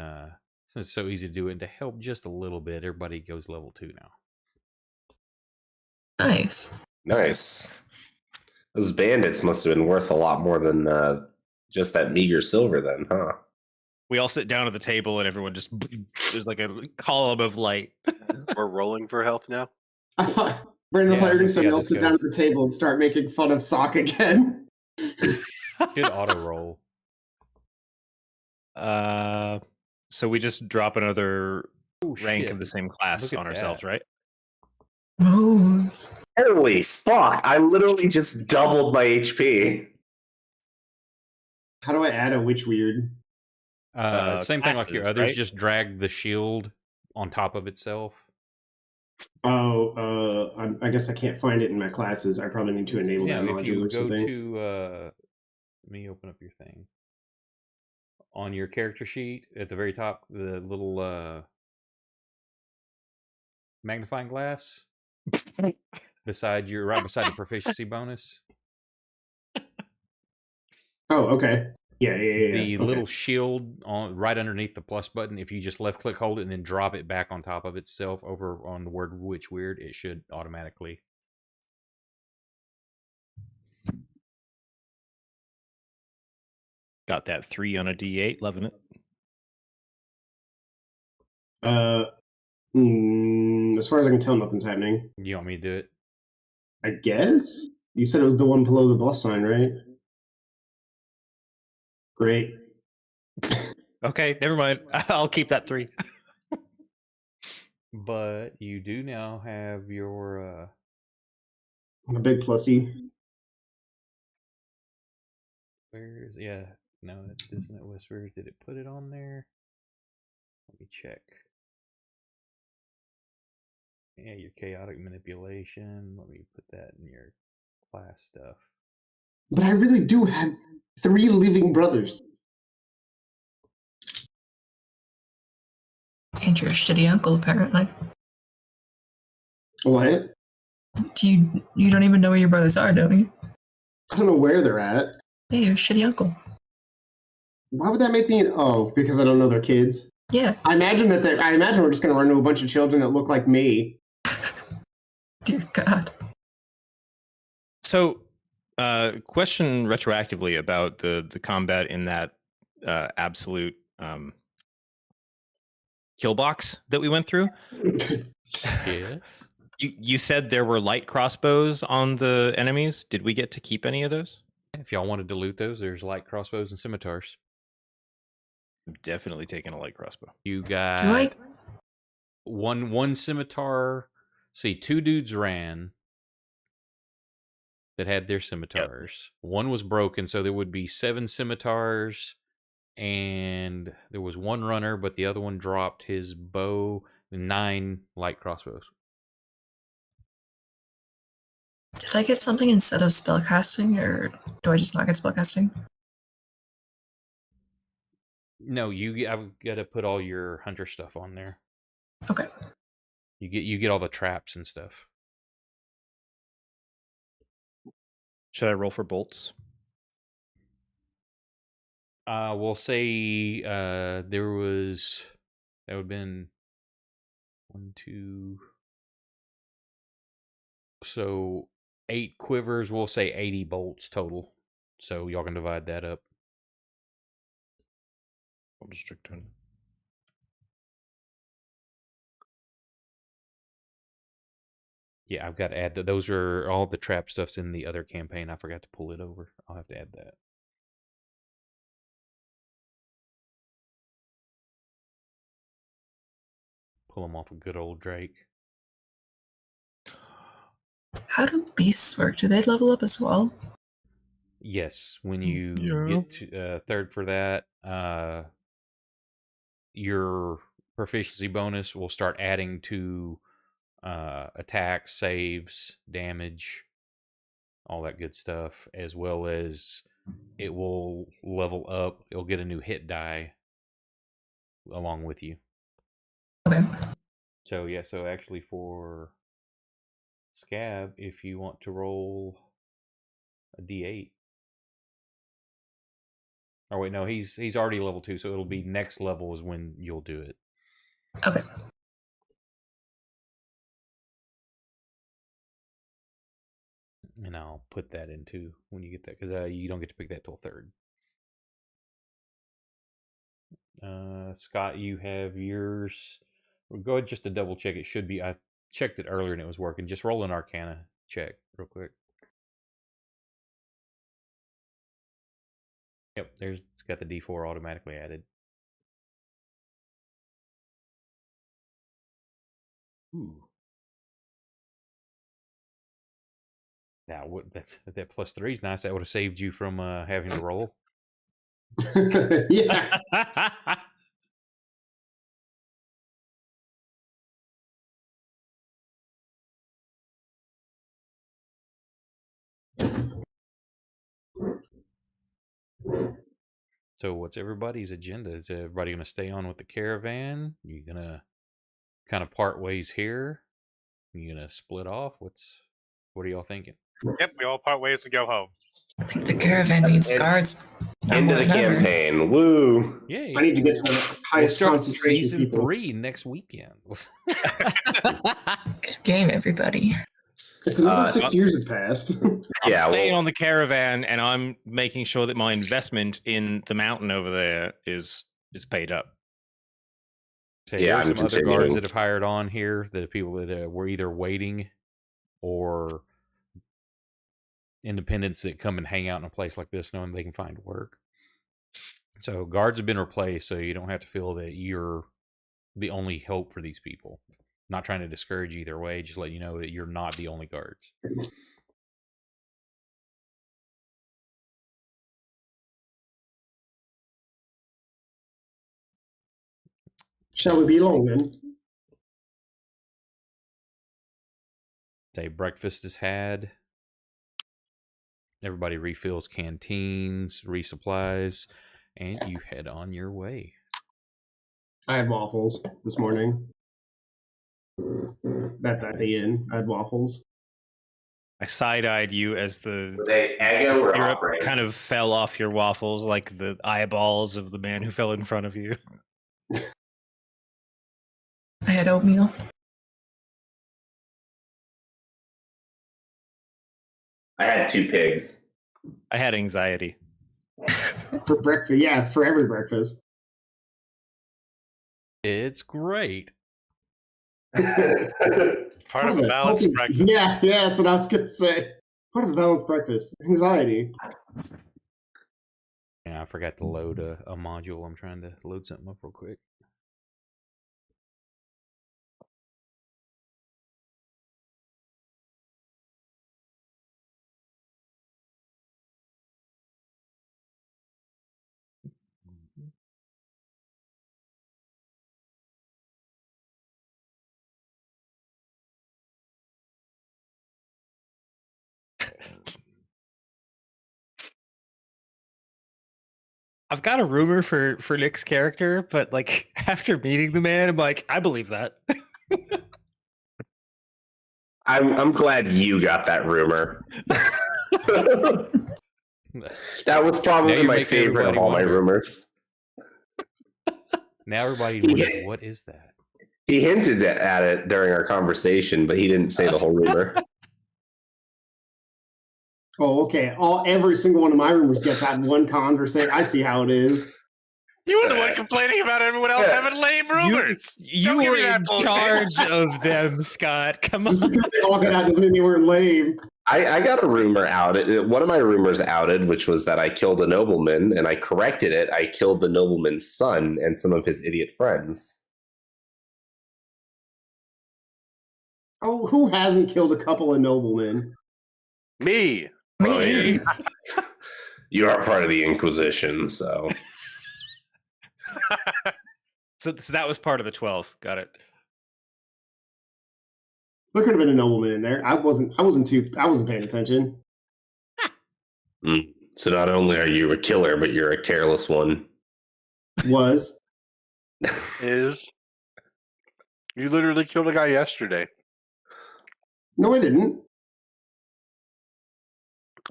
since it's so easy to do it, to help just a little bit, everybody goes level 2 now. Nice. Nice. Those bandits must have been worth a lot more than just that meager silver then, huh? We all sit down at the table and everyone just there's like a column of light. We're rolling for health now. I thought Brandon, Yeah, I thought you were going to let's see say how I'll this sit down goes. at the table and start making fun of Sock again. Good auto roll. So we just drop another rank shit. of the same class Look at on ourselves, that. right? Moves. Holy fuck! I literally just doubled my HP. How do I add a witch weird? Same thing like your classes, others, right? just drag the shield on top of itself. Oh, I guess I can't find it in my classes. I probably need to enable Yeah, that if module you or go something. to let me open up your thing. On your character sheet at the very top, the little magnifying glass beside right beside the proficiency bonus. Oh, okay. Yeah. The Okay. little shield right underneath the plus button, if you just left click hold it and then drop it back on top of itself over on the word witch weird, it should automatically. Got that 3 on a D8, loving it. As far as I can tell, nothing's happening. You want me to do it? I guess? You said it was the one below the plus sign, right? Great. Okay, never mind. I'll keep that 3. But you do now have your I'm a big plussy. where's no, it isn't it Whispers. Did it put it on there? Let me check. Yeah, your chaotic manipulation. Let me put that in your class stuff. But I really do have 3 living brothers. And you're a shitty uncle, apparently. What? You don't even know where your brothers are, don't you? I don't know where they're at. Yeah, you're a shitty uncle. Why would that make me because I don't know their kids? Yeah. I imagine we're just gonna run into a bunch of children that look like me. Dear God. So, question retroactively about the combat in that absolute kill box that we went through. Yes. You said there were light crossbows on the enemies. Did we get to keep any of those? If y'all wanted to loot those, there's light crossbows and scimitars. I'm definitely taking a light crossbow. You got Do I? one scimitar. See, 2 dudes ran that had their scimitars. Yep. One was broken, so there would be 7 scimitars, and there was 1 runner, but the other one dropped his bow. 9 light crossbows. Did I get something instead of spellcasting, or do I just not get spellcasting? No, I've got to put all your hunter stuff on there. Okay. You get all the traps and stuff. Should I roll for bolts? We'll say there was that would have been 1, 2. So 8 quivers. We'll say 80 bolts total. So y'all can divide that up. I'll just stick to it. Yeah, I've got to add that. Those are all the trap stuff's in the other campaign. I forgot to pull it over. I'll have to add that. Pull them off a good old Drake. How do beasts work? Do they level up as well? Yes, when you get to, 3rd for that, your proficiency bonus will start adding to attacks, saves, damage, all that good stuff, as well as it will level up. It'll get a new hit die along with you. Okay. So yeah, so actually for Scab, if you want to roll a D8. Oh wait, no, he's already level 2, so it'll be next level is when you'll do it. Okay. And I'll put that into when you get that, because you don't get to pick that till 3rd. Scott, you have yours. We'll go ahead just to double check. It should be. I checked it earlier and it was working. Just roll an Arcana check real quick. Yep, it's got the D4 automatically added. Ooh. Now that +3 is nice. That would have saved you from having to roll. Yeah. So what's everybody's agenda? Is everybody going to stay on with the caravan? You going to kind of part ways here? You going to split off? What are y'all thinking? Yep, we all part ways and go home. I think the caravan needs guards. End of the campaign. Woo! Yay. I need to get to the highest start concentration season people. 3 next weekend. Good game, everybody. It's another 6 years have passed. Yeah, I'm staying on the caravan, and I'm making sure that my investment in the mountain over there is paid up. Say Yeah, there are I'm some other continuing. guards that have hired on here that are people that were either waiting or independents that come and hang out in a place like this knowing they can find work. So guards have been replaced, so you don't have to feel that you're the only hope for these people. Not trying to discourage either way, just let you know that you're not the only guards. Shall we be long then? Say breakfast is had. Everybody refills canteens, resupplies, and you head on your way. I had waffles this morning. At the inn, I had waffles. I side-eyed you as Were they Eggo or syrup Opry? kind of fell off your waffles like the eyeballs of the man who fell in front of you. I had oatmeal. I had 2 pigs. I had anxiety. For breakfast, yeah, for every breakfast. It's great. Part of a balanced breakfast. Yeah, that's what I was gonna say. Part of the balanced breakfast. Anxiety. Yeah, I forgot to load a module. I'm trying to load something up real quick. I've got a rumor for Nick's character, but like after meeting the man, I'm like, I believe that. I'm glad you got that rumor. That was Now probably you're my making favorite of everybody all my wonder. rumors. Now everybody Yeah. wonders, what is that? He hinted at it during our conversation, but he didn't say the whole rumor. Oh, okay. Every single one of my rumors gets out in one conversation. I see how it is. You were the one complaining about everyone else having lame rumors. You Don't give were me that in bullshit. charge of them, Scott. Come Just on. because they all got out doesn't mean they weren't lame. I got a rumor outed. One of my rumors outed, which was that I killed a nobleman, and I corrected it. I killed the nobleman's son and some of his idiot friends. Oh, who hasn't killed a couple of noblemen? Me. Well, Me. you are part of the Inquisition, so So that was part of the 12. Got it. There could have been a nobleman in there. I wasn't paying attention. So not only are you a killer, but you're a careless one. Was. Is. You literally killed a guy yesterday. No, I didn't.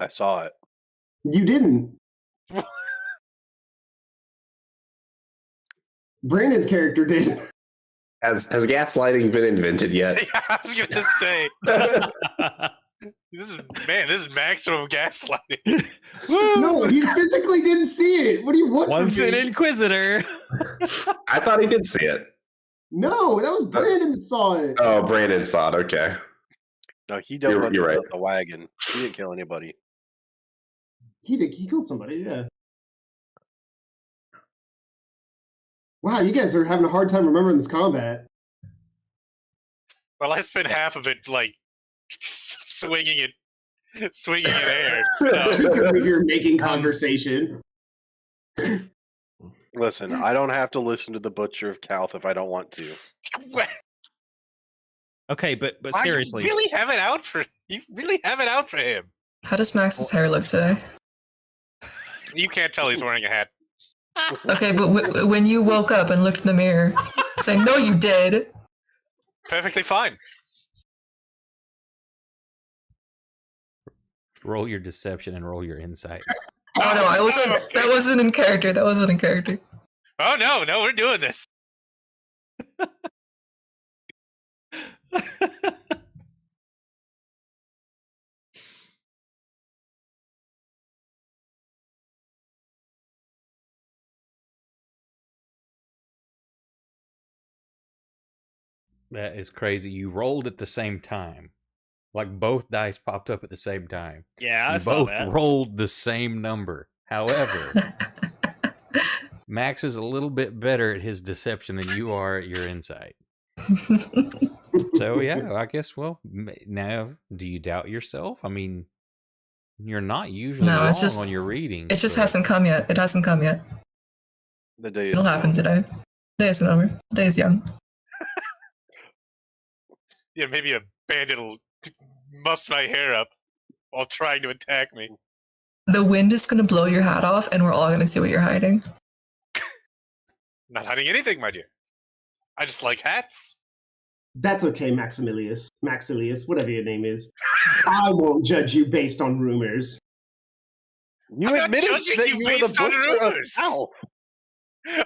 I saw it. You didn't. Brandon's character did. Has gaslighting been invented yet? Yeah, I was gonna say this is maximum gaslighting. No, he physically didn't see it. What do you want Once from an me? Inquisitor. I thought he did see it. No, that was Brandon that saw it. Oh, Brandon saw it. Okay. No, he dove You're under right. the wagon. He didn't kill anybody. He did. He killed somebody. Yeah. Wow, you guys are having a hard time remembering this combat. Well, I spent half of it like swinging in air. So. You're making conversation. Listen, I don't have to listen to the Butcher of Calth if I don't want to. Okay, but Why seriously, you really have it out for him. How does Max's hair look today? You can't tell he's wearing a hat. Okay, but when you woke up and looked in the mirror, because I know you did. Perfectly fine. Roll your deception and roll your insight. Oh no, I wasn't. That wasn't in character. That wasn't in character. Oh no, we're doing this. That is crazy. You rolled at the same time. Like both dice popped up at the same time. Yeah, I You saw both that. rolled the same number. However, Max is a little bit better at his deception than you are at your insight. So yeah, I guess. Well, now do you doubt yourself? I mean, you're not usually No, wrong it's just on your readings. it just but- hasn't come yet. It hasn't come yet. The day It'll is happen young. today. The day isn't over. The day is young. Yeah, maybe a bandit will muss my hair up while trying to attack me. The wind is gonna blow your hat off, and we're all gonna see what you're hiding. Not hiding anything, my dear. I just like hats. That's okay, Maximilius, whatever your name is. I won't judge you based on rumors. You I'm not admitted judging that you you were the based on butcher of rumors. Ow.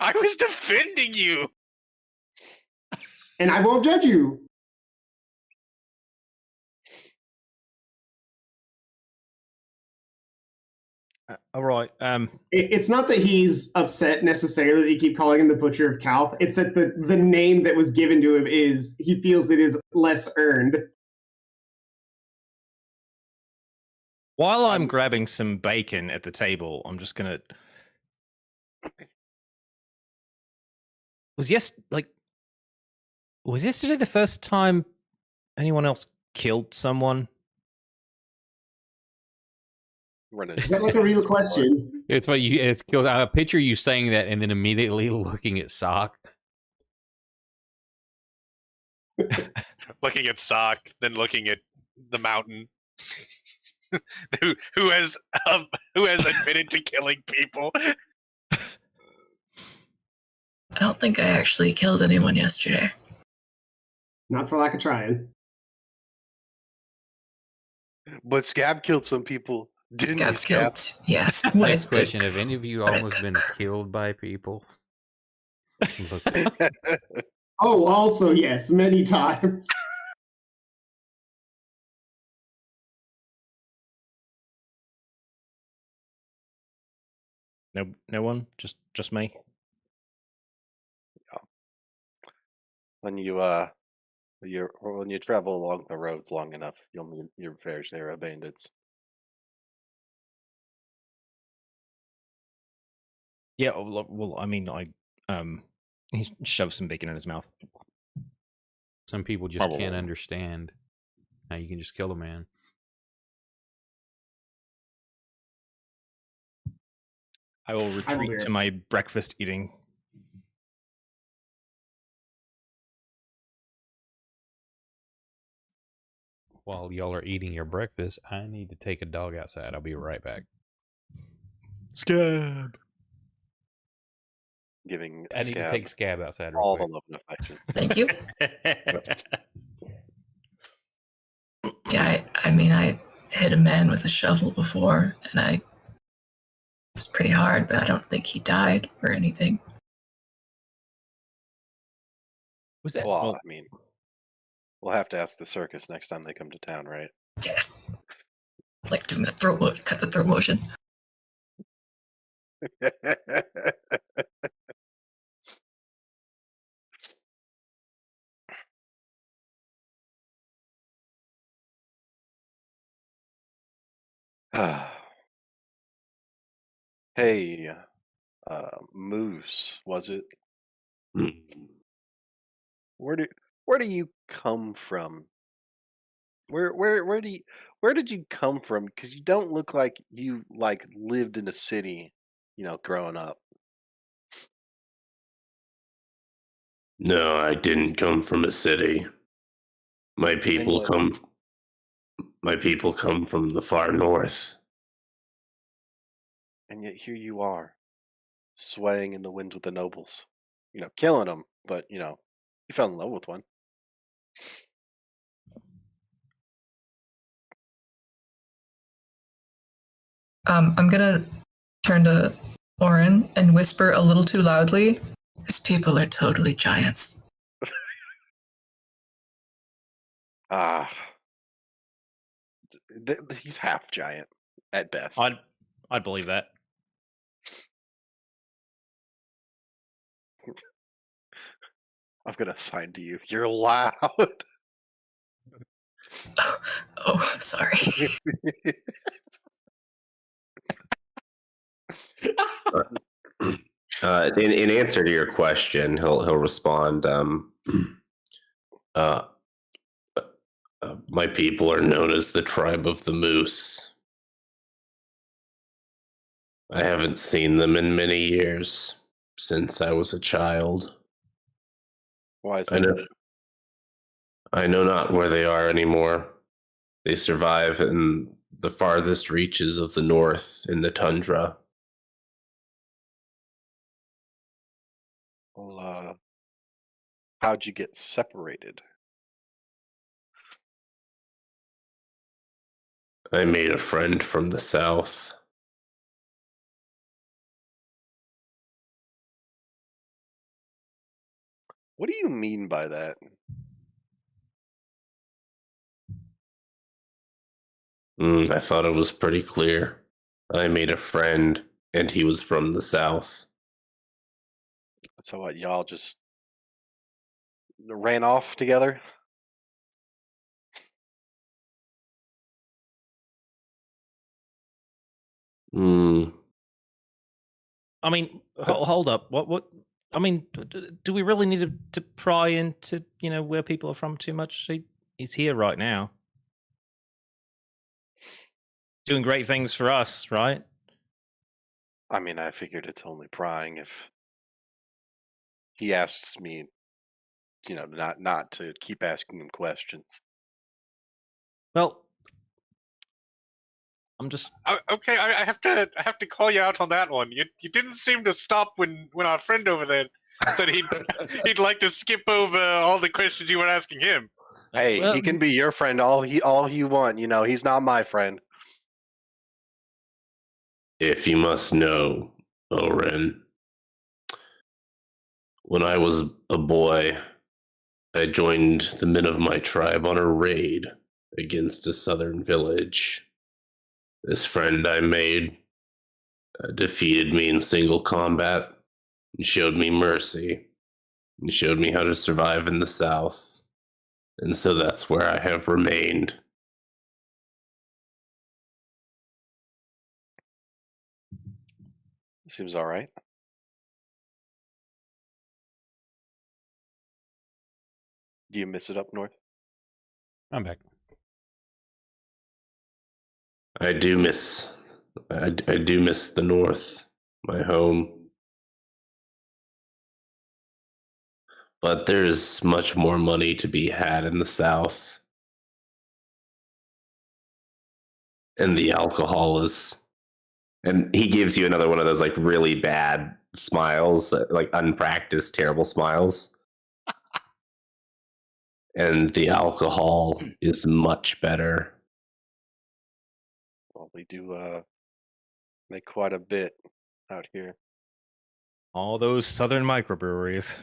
I was defending you. And I won't judge you. All right. It's not that he's upset necessarily that you keep calling him the Butcher of Calth. It's that the name that was given to him is, he feels it is less earned. While I'm grabbing some bacon at the table, I'm just gonna. Was yesterday the first time anyone else killed someone? Is that like a real question? It's what you. It's killed. I picture you saying that and then immediately looking at Sock. Looking at Sock, then looking at the mountain. who has admitted to killing people? I don't think I actually killed anyone yesterday. Not for lack of trying. But Scab killed some people. Didn't Scab you, Scab? killed. Yes. What Next a question: good- have any of you what a almost good been cook. killed by people? Look, Oh, also, yes, many times. No one. Just me. when you travel along the roads long enough, you'll meet your fair share of bandits. Yeah. Well, I mean, he shoved some bacon in his mouth. some people just can't understand how you can just kill a man. I will retreat weird. to my breakfast eating. While y'all are eating your breakfast, I need to take a dog outside. I'll be right back. Scab. Giving I need to Scab take Scab outside real all quick. the love and affection. Thank you. Yeah, I mean, I hit a man with a shovel before, and it was pretty hard, but I don't think he died or anything. Was that? Well, Well, I mean, we'll have to ask the circus next time they come to town, right? Yeah. Like doing the throat motion, cut the throat motion. Hey, Moose, was it? Where do you come from? Where did you come from? Because you don't look like you lived in a city, growing up. No, I didn't come from a city. My people yet- come from the far north. And yet here you are, swaying in the wind with the nobles. Killing them, but you fell in love with one. I'm gonna turn to Oren and whisper a little too loudly. His people are totally giants. Ah, he's half giant at best. I'd believe that. I'm gonna assign to you. You're loud. Oh, sorry. In answer to your question, he'll respond. Uh, my people are known as the tribe of the moose. I haven't seen them in many years, since I was a child. Why is I that? know not where they are anymore. They survive in the farthest reaches of the north in the tundra. Well, how'd you get separated? I made a friend from the south. What do you mean by that? I thought it was pretty clear. I made a friend, and he was from the south. So what? Y'all just ran off together? Hmm. I mean, hold up. What? I mean, do we really need to pry into where people are from too much? He's here right now, doing great things for us, right? I mean, I figured it's only prying if he asks me, not to keep asking him questions. Well, I'm just. Okay, I have to call you out on that one. You didn't seem to stop when our friend over there said he'd like to skip over all the questions you were asking him. Hey, Well, he can be your friend all you want. He's not my friend. If you must know, Oren, when I was a boy, I joined the men of my tribe on a raid against a southern village. This friend I made defeated me in single combat and showed me mercy and showed me how to survive in the south. And so that's where I have remained. Seems all right. Do you miss it up north? I'm back. I do miss the north, my home. But there's much more money to be had in the south. And the alcohol is, and he gives you another one of those like really bad smiles, like unpracticed terrible smiles. And the alcohol is much better. Well, we do make quite a bit out here. All those southern microbreweries.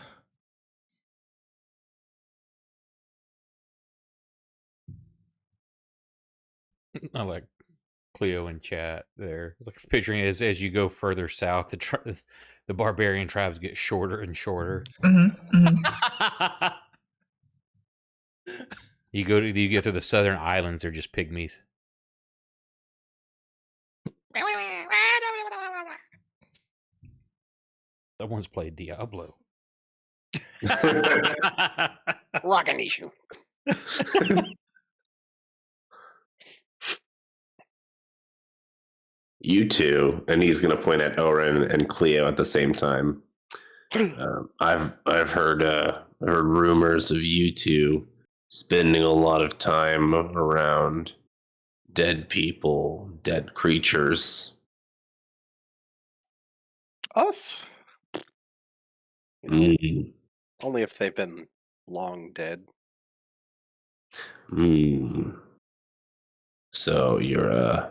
I like Cleo in chat there. Like picturing it as you go further south, the barbarian tribes get shorter and shorter. You get to the southern islands, they're just pygmies. Someone's played Diablo. Rockin' issue. You two, and he's going to point at Oren and Cleo at the same time. I've heard rumors of you two spending a lot of time around dead people, dead creatures. Us? Mm. Only if they've been long dead. So you're a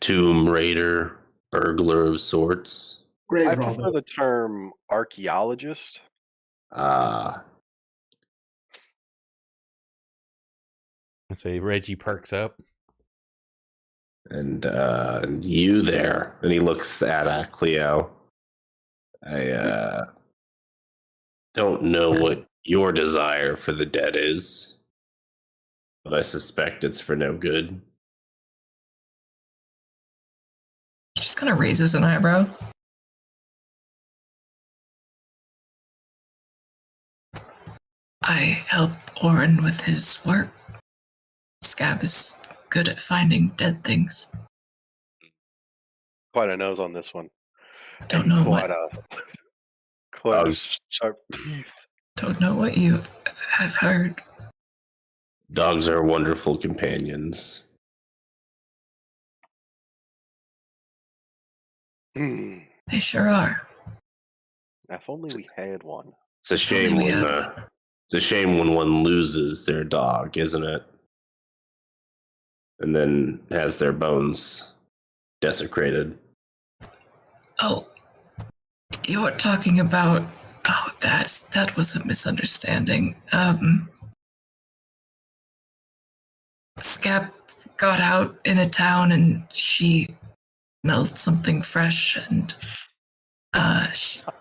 tomb raider, burglar of sorts? Grave I robber. prefer the term archaeologist. Ah, I say Reggie perks up. and you there? And he looks at Cleo. don't know what your desire for the dead is, but I suspect it's for no good. Just kind of raises an eyebrow. I help Orin with his work. Scab is good at finding dead things. Quite a nose on this one. Don't And know quite what. quite a Dogs. sharp teeth. Don't know what you have heard. Dogs are wonderful companions. Hmm. They sure are. If only we had one. It's a shame we when had it's a shame when one loses their dog, isn't it? And then has their bones desecrated. Oh, you're talking about. Oh, that was a misunderstanding. Scab got out in a town and she smelled something fresh, and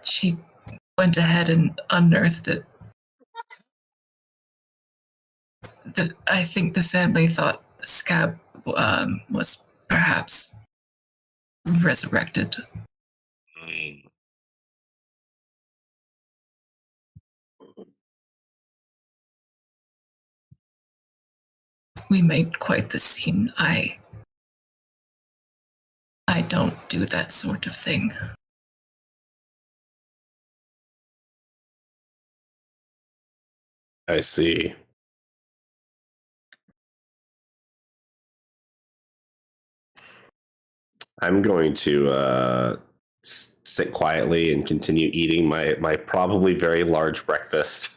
she went ahead and unearthed it. I think the family thought Scab was perhaps resurrected. We made quite the scene. I don't do that sort of thing. I see. I'm going to sit quietly and continue eating my probably very large breakfast.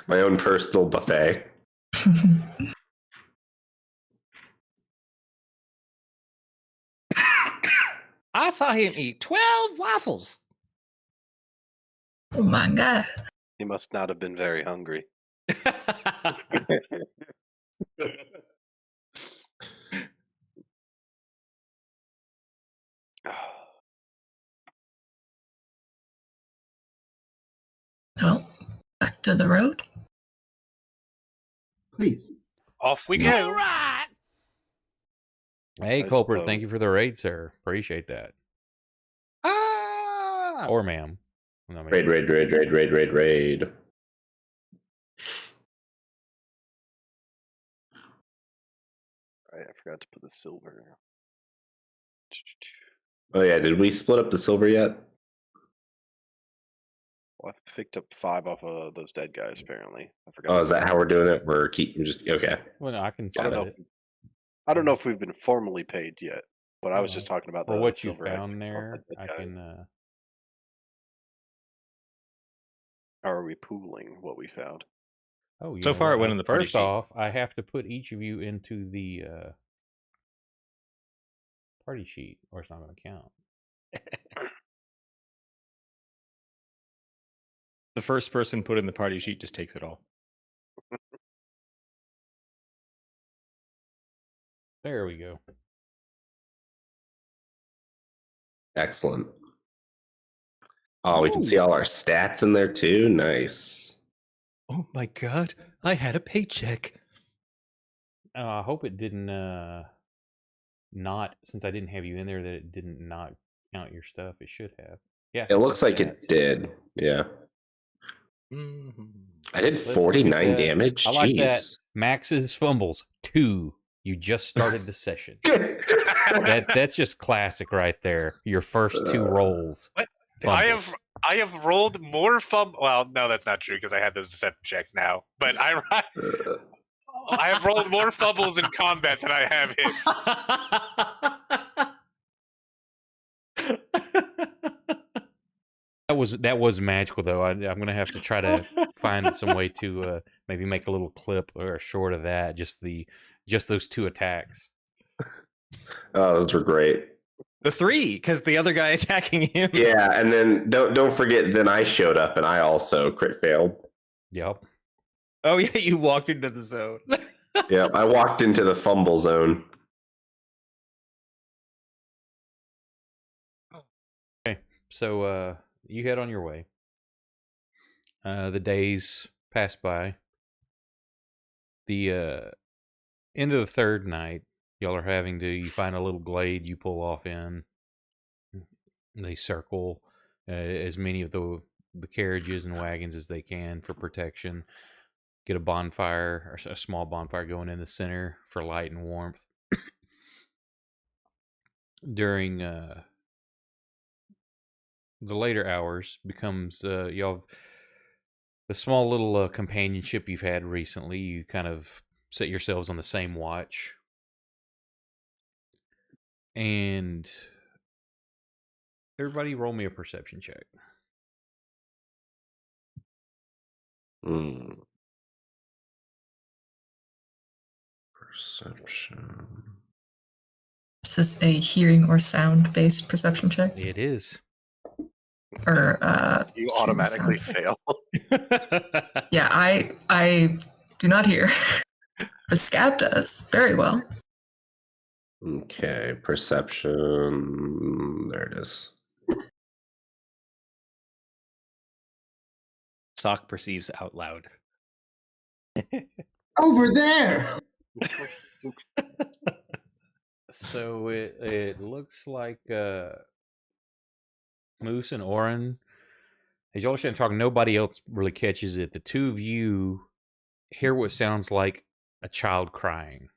My own personal buffet. I saw him eat 12 waffles. Oh my god. He must not have been very hungry. Well, back to the road. Please. Off we go. All right. Hey, I Culprit, suppose. thank you for the raid, sir. Appreciate that. Ah. Or ma'am. No, Raid. Right, I forgot to put the silver. Oh yeah, did we split up the silver yet? Well, I picked up 5 off of those dead guys. Apparently, I forgot. Oh, is that how we're doing it? We're just okay. Well, no, I can I don't split know. it. I don't know if we've been formally paid yet, but I was Uh, just talking about For the what you silver I found picked off there, that I dead guy. can. Or are we pooling what we found? Oh, you So know far, what? it went in the party First sheet. off, I have to put each of you into the party sheet, or it's not going to count. The first person put in the party sheet just takes it all. There we go. Excellent. Oh, we can see all our stats in there too. Nice. Oh my god, I had a paycheck. I hope it didn't not, since I didn't have you in there, that it didn't not count your stuff. It should have. Yeah. It looks like stats. it did. Yeah. Mm-hmm. I did Let's look at 49 that. damage. I like that. Jeez. Max's fumbles 2. You just started the session. That's just classic right there. Your first 2 rolls. What? Fumbles. I have rolled more Well, no, that's not true because I have those deception checks now. But I have rolled more fumbles in combat than I have hits. That was magical though. I'm gonna have to try to find some way to maybe make a little clip or a short of that. Just those 2 attacks. Oh, those were great. The 3, because the other guy attacking him. Yeah, and then don't forget. Then I showed up and I also crit failed. Yep. Oh yeah, you walked into the zone. Yeah, I walked into the fumble zone. Okay, so you head on your way. The days pass by. The end of the third night, y'all are having to. You find a little glade you pull off in. They circle as many of the carriages and wagons as they can for protection. Get a bonfire, or a small bonfire going in the center for light and warmth. During the later hours becomes y'all the small little companionship you've had recently. You kind of set yourselves on the same watch, and everybody roll me a perception check. Perception. Is this a hearing or sound based perception check? It is. Or You hearing automatically sound? fail. Yeah, I do not hear. But Scab does very well. Okay, perception. There it is. Sock perceives out loud. Over there! So it looks like Moose and Oren, as y'all are talking, nobody else really catches it. The two of you hear what sounds like a child crying.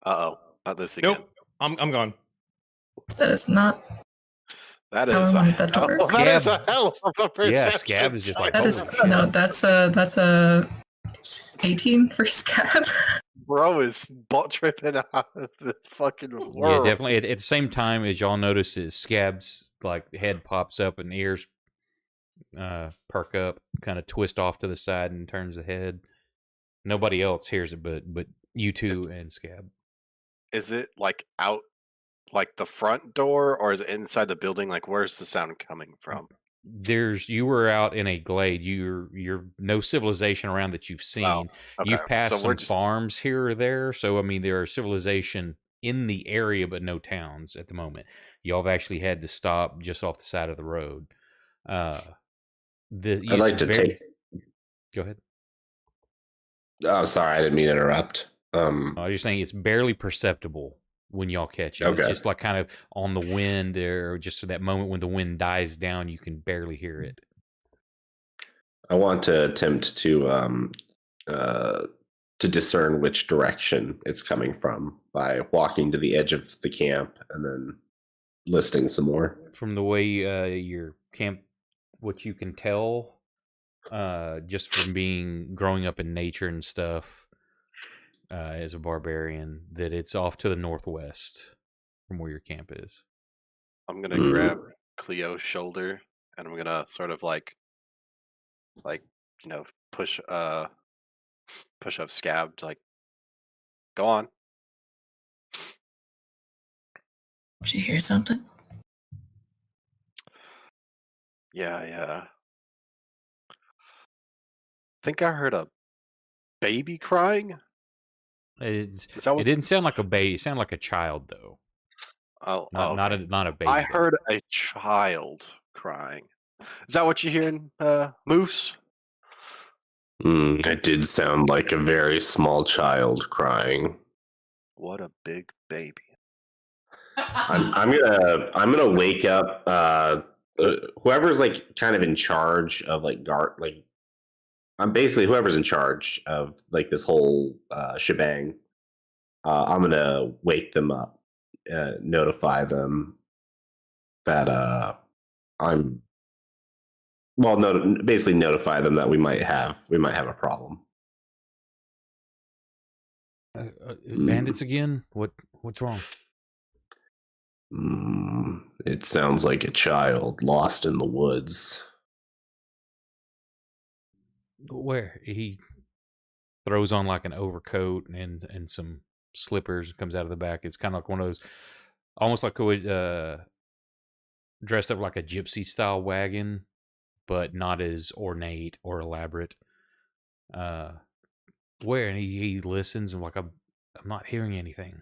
Uh-oh. Not this again. Nope. I'm gone. That is not. That How is I a wanted that to hell, work. that is a Scab. hell of a perception. Yeah, Scab is just like, That is holy shit. no. That's a 18 for Scab. Bro is butt tripping out of the fucking Yeah, world. definitely. At the same time, as y'all notice, is Scab's like head pops up and ears perk up, kind of twist off to the side and turns the head. Nobody else hears it, but you two and Scab. Is it like out, like the front door, or is it inside the building? Like, where's the sound coming from? You were out in a glade. You're no civilization around that you've seen. Oh, okay. You've passed So some we're just- farms here or there. So I mean, there are civilization in the area, but no towns at the moment. Y'all have actually had to stop just off the side of the road. I'd like to take. Go ahead. Oh, sorry, I didn't mean to interrupt. I was just saying it's barely perceptible when y'all catch it. Okay. It's just like kind of on the wind, or just for that moment when the wind dies down, you can barely hear it. I want to attempt to discern which direction it's coming from by walking to the edge of the camp and then listening some more. From the way your camp, what you can tell, just from growing up in nature and stuff, as a barbarian, that it's off to the northwest from where your camp is. I'm gonna grab Cleo's shoulder and I'm gonna sort of like push up Scab to like go on. Did you hear something? Yeah. Think I heard a baby crying. It Is that what? didn't sound like a baby. It sounded like a child, though. Oh, Not okay. a baby. I though. heard a child crying. Is that what you're hearing, Moose? It did sound like a very small child crying. What a big baby. I'm gonna wake up whoever's like kind of in charge of like guard, like I'm basically whoever's in charge of like this whole shebang. I'm gonna wake them up, notify them that basically notify them that we might have a problem. Bandits again? What's wrong? It sounds like a child lost in the woods. Where? He throws on like an overcoat and some slippers, comes out of the back. It's kind of like one of those, almost like dressed up like a gypsy style wagon, but not as ornate or elaborate. Where? And he listens and like I'm not hearing anything.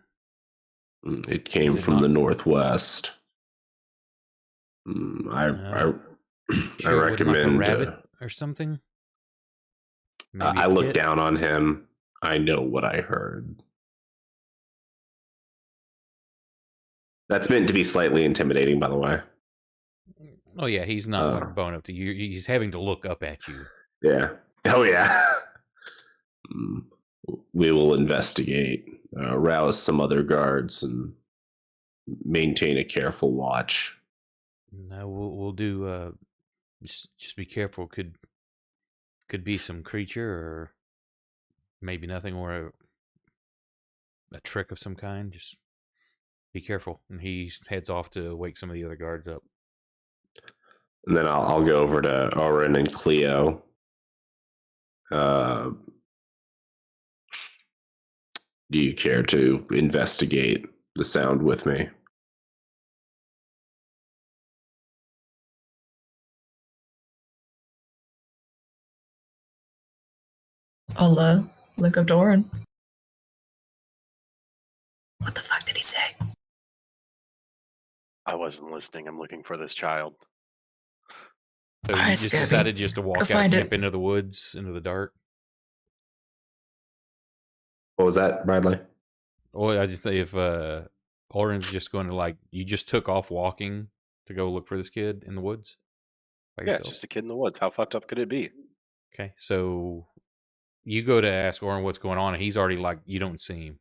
It came from the northwest. Sure, it wasn't like a recommend. rabbit or something. Maybe I a look kit? down on him. I know what I heard. That's meant to be slightly intimidating, by the way. Oh yeah, he's not like bone up to you. He's having to look up at you. Yeah. Oh yeah. We will investigate, rouse some other guards, and maintain a careful watch. No, we'll do. Just be careful. Could be some creature, or maybe nothing, or a trick of some kind. Just be careful. And he heads off to wake some of the other guards up. And then I'll go over to Oren and Cleo. Do you care to investigate the sound with me? I'll look up Doran. What the fuck did he say? I wasn't listening. I'm looking for this child. So you Alright, just Scabby. decided just to walk Go out find camp it. into the woods, into the dark. What was that, Bradley? Or I just say if Oren's just going to like, you just took off walking to go look for this kid in the woods by Yeah, yourself. it's just a kid in the woods. How fucked up could it be? Okay, so you go to ask Oren what's going on, and he's already like, you don't see him.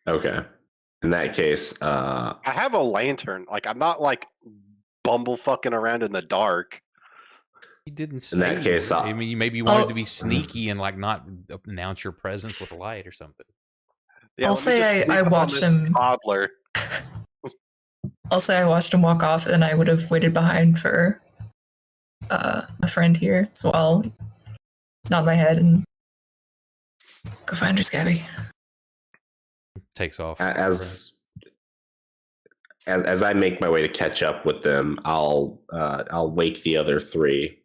Okay. In that case, I have a lantern. Like, I'm not like bumble fucking around in the dark. He didn't say. In that case, I mean, maybe you wanted to be sneaky and like not announce your presence with a light or something. Yeah, I'll let me say just I sneak up on watched this him. toddler. I'll say I watched him walk off, and I would have waited behind for a friend here. So I'll nod my head and go find her, Scabby. Takes off. as I make my way to catch up with them, I'll wake the other three.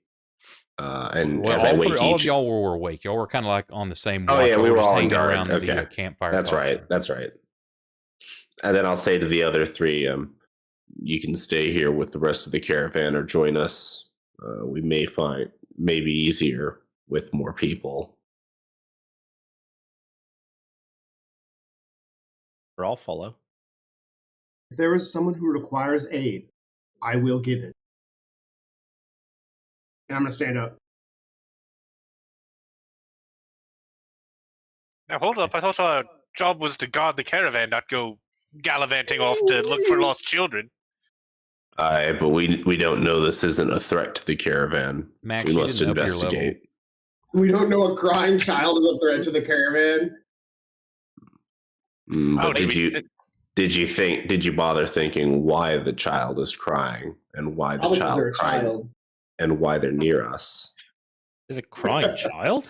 And Well, as I wake all each, of y'all were awake. Y'all were kind of like on the same watch. oh yeah, Y'all we were just all on hanging guard. around Okay, the campfire. that's talking. right. That's right. And then I'll say to the other three, you can stay here with the rest of the caravan or join us. We may be easier with more people. Or I'll follow. If there is someone who requires aid, I will give it. And I'm going to stand up. Now hold up, I thought our job was to guard the caravan, not go gallivanting off to look for lost children. But we don't know this isn't a threat to the caravan. Max, We you must didn't up your level. investigate. We don't know a crying child is a threat to the caravan. Oh, But did you bother thinking why the child is crying and why the Probably 'cause child they're a crying child. and why they're near us? There's a crying child?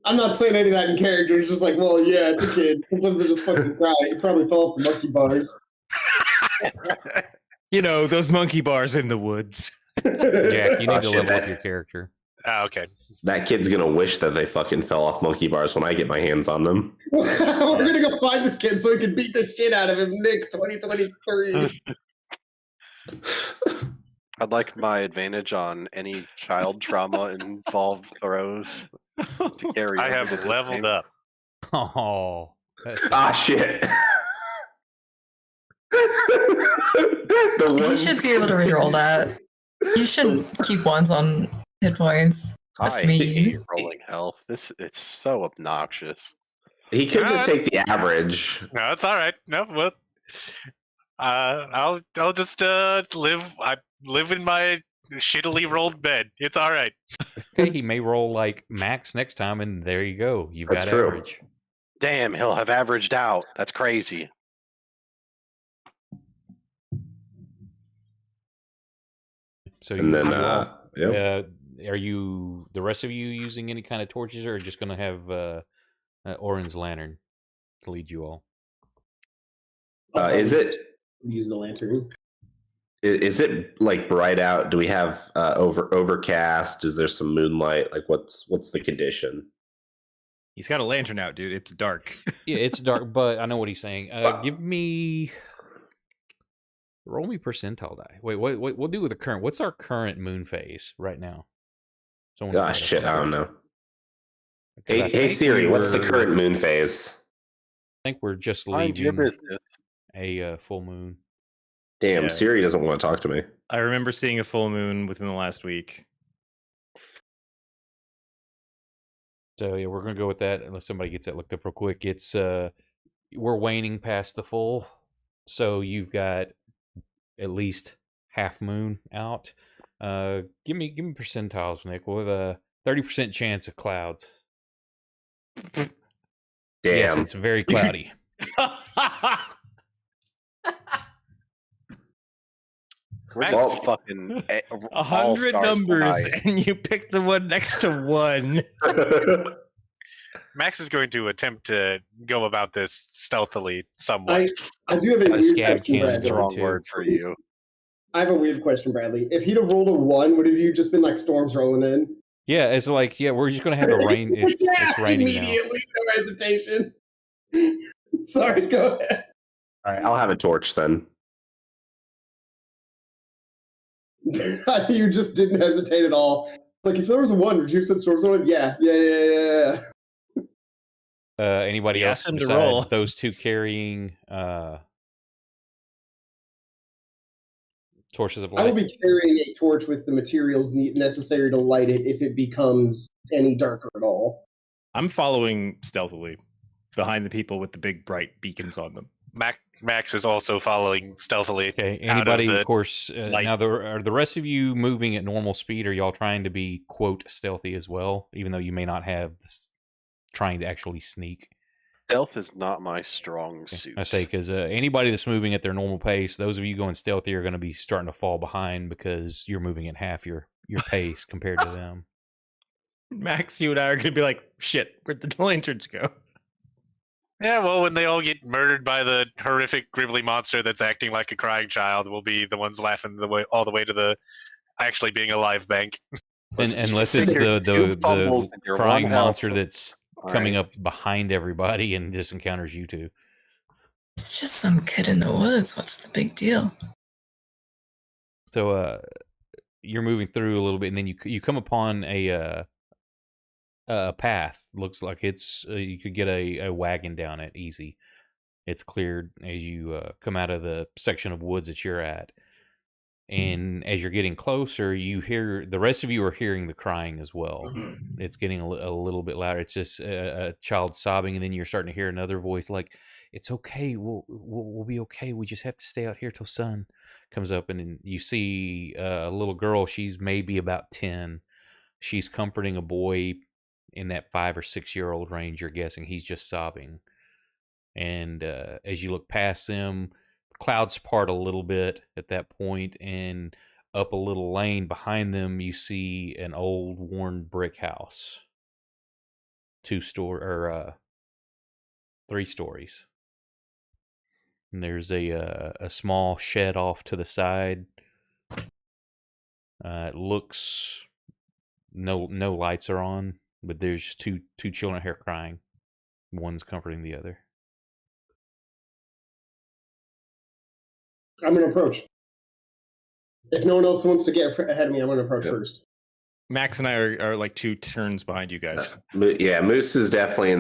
I'm not saying any of that in character. It's just like, well, yeah, it's a kid. Sometimes they just fucking cry. He probably fell off the monkey bars. You know, those monkey bars in the woods. Jack, you need to shit, level that- up your character. Ah, okay. That kid's gonna wish that they fucking fell off monkey bars when I get my hands on them. We're gonna go find this kid so we can beat the shit out of him, Nick 2023. I'd like my advantage on any child trauma involved throws to carry. I over have to this leveled game. up. Oh, that's Shit. You should be able to reroll that. You should keep ones on hit points. That's I me. hate rolling health. It's so obnoxious. He could just take the average. No, it's all right. No, well, I'll just live in my shittily rolled bed. It's all right. okay. He may roll like Max next time, and there you go. You've That's got true. average. Damn, he'll have averaged out. That's crazy. So And then, yep. Are you the rest of you using any kind of torches, or just going to have Oren's lantern to lead you all? Is it Use the lantern. is it like bright out? Do we have overcast? Is there some moonlight? Like what's the condition? He's got a lantern out, dude. It's dark. Yeah, it's dark, but I know what he's saying. Give me Roll me percentile die. Wait, what we'll do with the current. What's our current moon phase right now? Someone Ah, try that shit, real I quick. don't know. 'Cause I Hey think Siri, what's the we're- current moon phase? I think we're just Mind your leaving business. a full moon. Damn, Yeah. Siri doesn't want to talk to me. I remember seeing a full moon within the last week. So yeah, we're gonna go with that unless somebody gets that looked up real quick. It's we're waning past the full, so you've got at least half moon out. Give me percentiles, Nick. We'll have a 30% chance of clouds. Damn. Yes, it's very cloudy. We're Well, just fucking 100 all-stars numbers, tonight. and you pick the one next to one. Max is going to attempt to go about this stealthily somewhat. I do have a The weird scab question, can's That's the Bradley. wrong too. word for you. I have a weird question, Bradley. If he'd have rolled a 1, would have you just been like storms rolling in? Yeah, it's like we're just gonna have the rain. It's raining now. Immediately, no hesitation. Sorry, go ahead. All right, I'll have a torch then. You just didn't hesitate at all. Like, if there was a 1, would you have said storms rolling? Yeah. Anybody We else asked him to roll. besides those two carrying torches of I will light? be carrying a torch with the materials necessary to light it if it becomes any darker at all. I'm following stealthily behind the people with the big bright beacons on them. Max is also following stealthily. Okay. out Anybody, of of the course. light. Now, are the rest of you moving at normal speed? Or are y'all trying to be quote stealthy as well, even though you may not have trying to actually sneak? Stealth is not my strong suit. I say because anybody that's moving at their normal pace, those of you going stealthy are going to be starting to fall behind because you're moving at half your pace compared to them. Max, you and I are going to be like, shit, where'd the lanterns go? Yeah, well, when they all get murdered by the horrific gribbly monster that's acting like a crying child, we'll be the ones laughing all the way to the actually being a live bank. Unless it's the fumbles and you're crying one health. monster that's coming Right. up behind everybody and just encounters you two. It's just some kid in the woods. What's the big deal? So you're moving through a little bit, and then you come upon a path. Looks like it's you could get a wagon down it easy. It's cleared as you come out of the section of woods that you're at. And as you're getting closer, you hear the rest of you are hearing the crying as well. It's getting a little bit louder. It's just a child sobbing, and then you're starting to hear another voice like, "It's okay. We'll be okay. We just have to stay out here till sun comes up." And then you see a little girl. She's maybe about 10. She's comforting a boy in that 5 or 6 year old range. You're guessing he's just sobbing. And as you look past them, clouds part a little bit at that point, and up a little lane behind them, you see an old worn brick house, 3 stories. And there's a small shed off to the side. It looks no lights are on, but there's just two children here crying. One's comforting the other. I'm going to approach. If no one else wants to get ahead of me, I'm going to approach first. Max and I are like 2 turns behind you guys. Yeah, Moose is definitely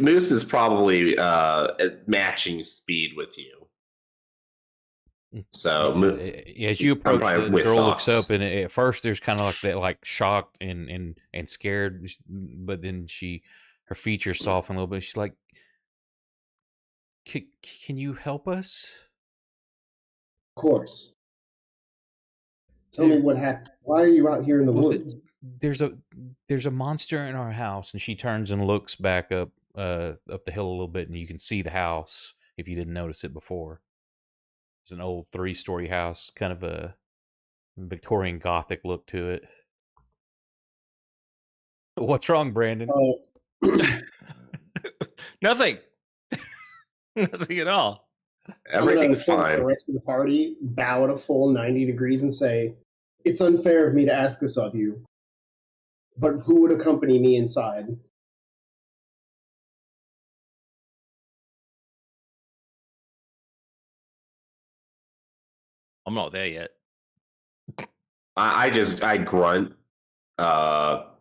Moose is probably at matching speed with you. So as you approach, the girl looks socks. up, and at first there's kind of like that, like shocked and scared, but then her features soften a little bit. She's like, "Can you help us?" Of course. Tell me what happened. Why are you out here in the woods? There's a monster in our house, and she turns and looks back up the hill a little bit, and you can see the house if you didn't notice it before. It's an old 3-story house, kind of a Victorian Gothic look to it. What's wrong, Brandon? Nothing. Nothing at all. Everything's I'm gonna fine. The rest of the party bow at a full 90 degrees and say, "It's unfair of me to ask this of you, but who would accompany me inside?" I'm not there yet. I grunt.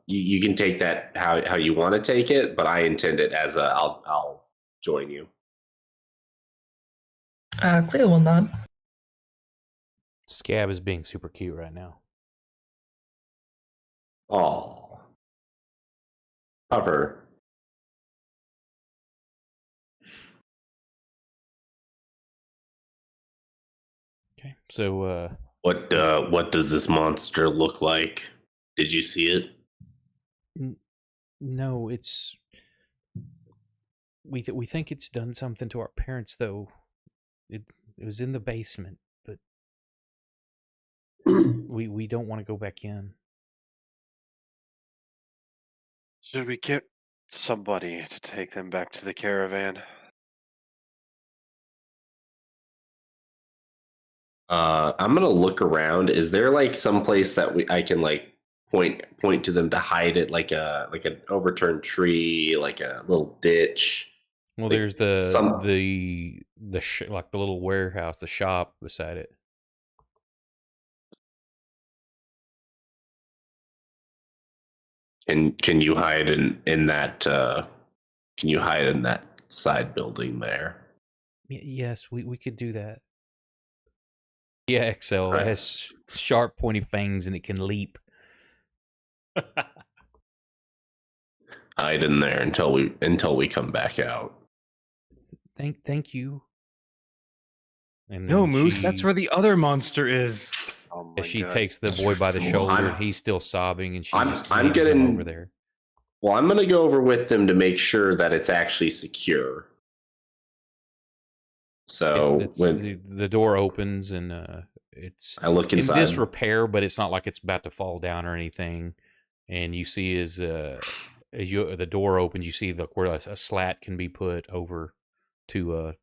You can take that how you want to take it, but I intend it as a I'll join you. Cleo will nod. Scab is being super cute right now. Oh, Pupper. Okay, so What does this monster look like? Did you see it? no, it's we think it's done something to our parents though. It was in the basement, but we don't want to go back in. Should we get somebody to take them back to the caravan? I'm gonna look around. Is there like some place that I can like point to them to hide it, like an overturned tree, like a little ditch? Well, Like there's the some- like the little warehouse, the shop beside it. Can you hide in that? Can you hide in that side building there? Yes, we could do that. Yeah, Excel. It Right. has sharp, pointy fangs, and it can leap. Hide in there until we come back out. Thank you. And No, then Moose, that's where the other monster is. Oh my she God. takes the boy by the Well, shoulder. I'm- He's still sobbing, and she I'm- just I'm leads him getting- over there. Well, I'm gonna go over with them to make sure that it's actually secure. So when the door opens and it's I look in inside, disrepair, but it's not like it's about to fall down or anything. And you see as the door opens, you see where a slat can be put over to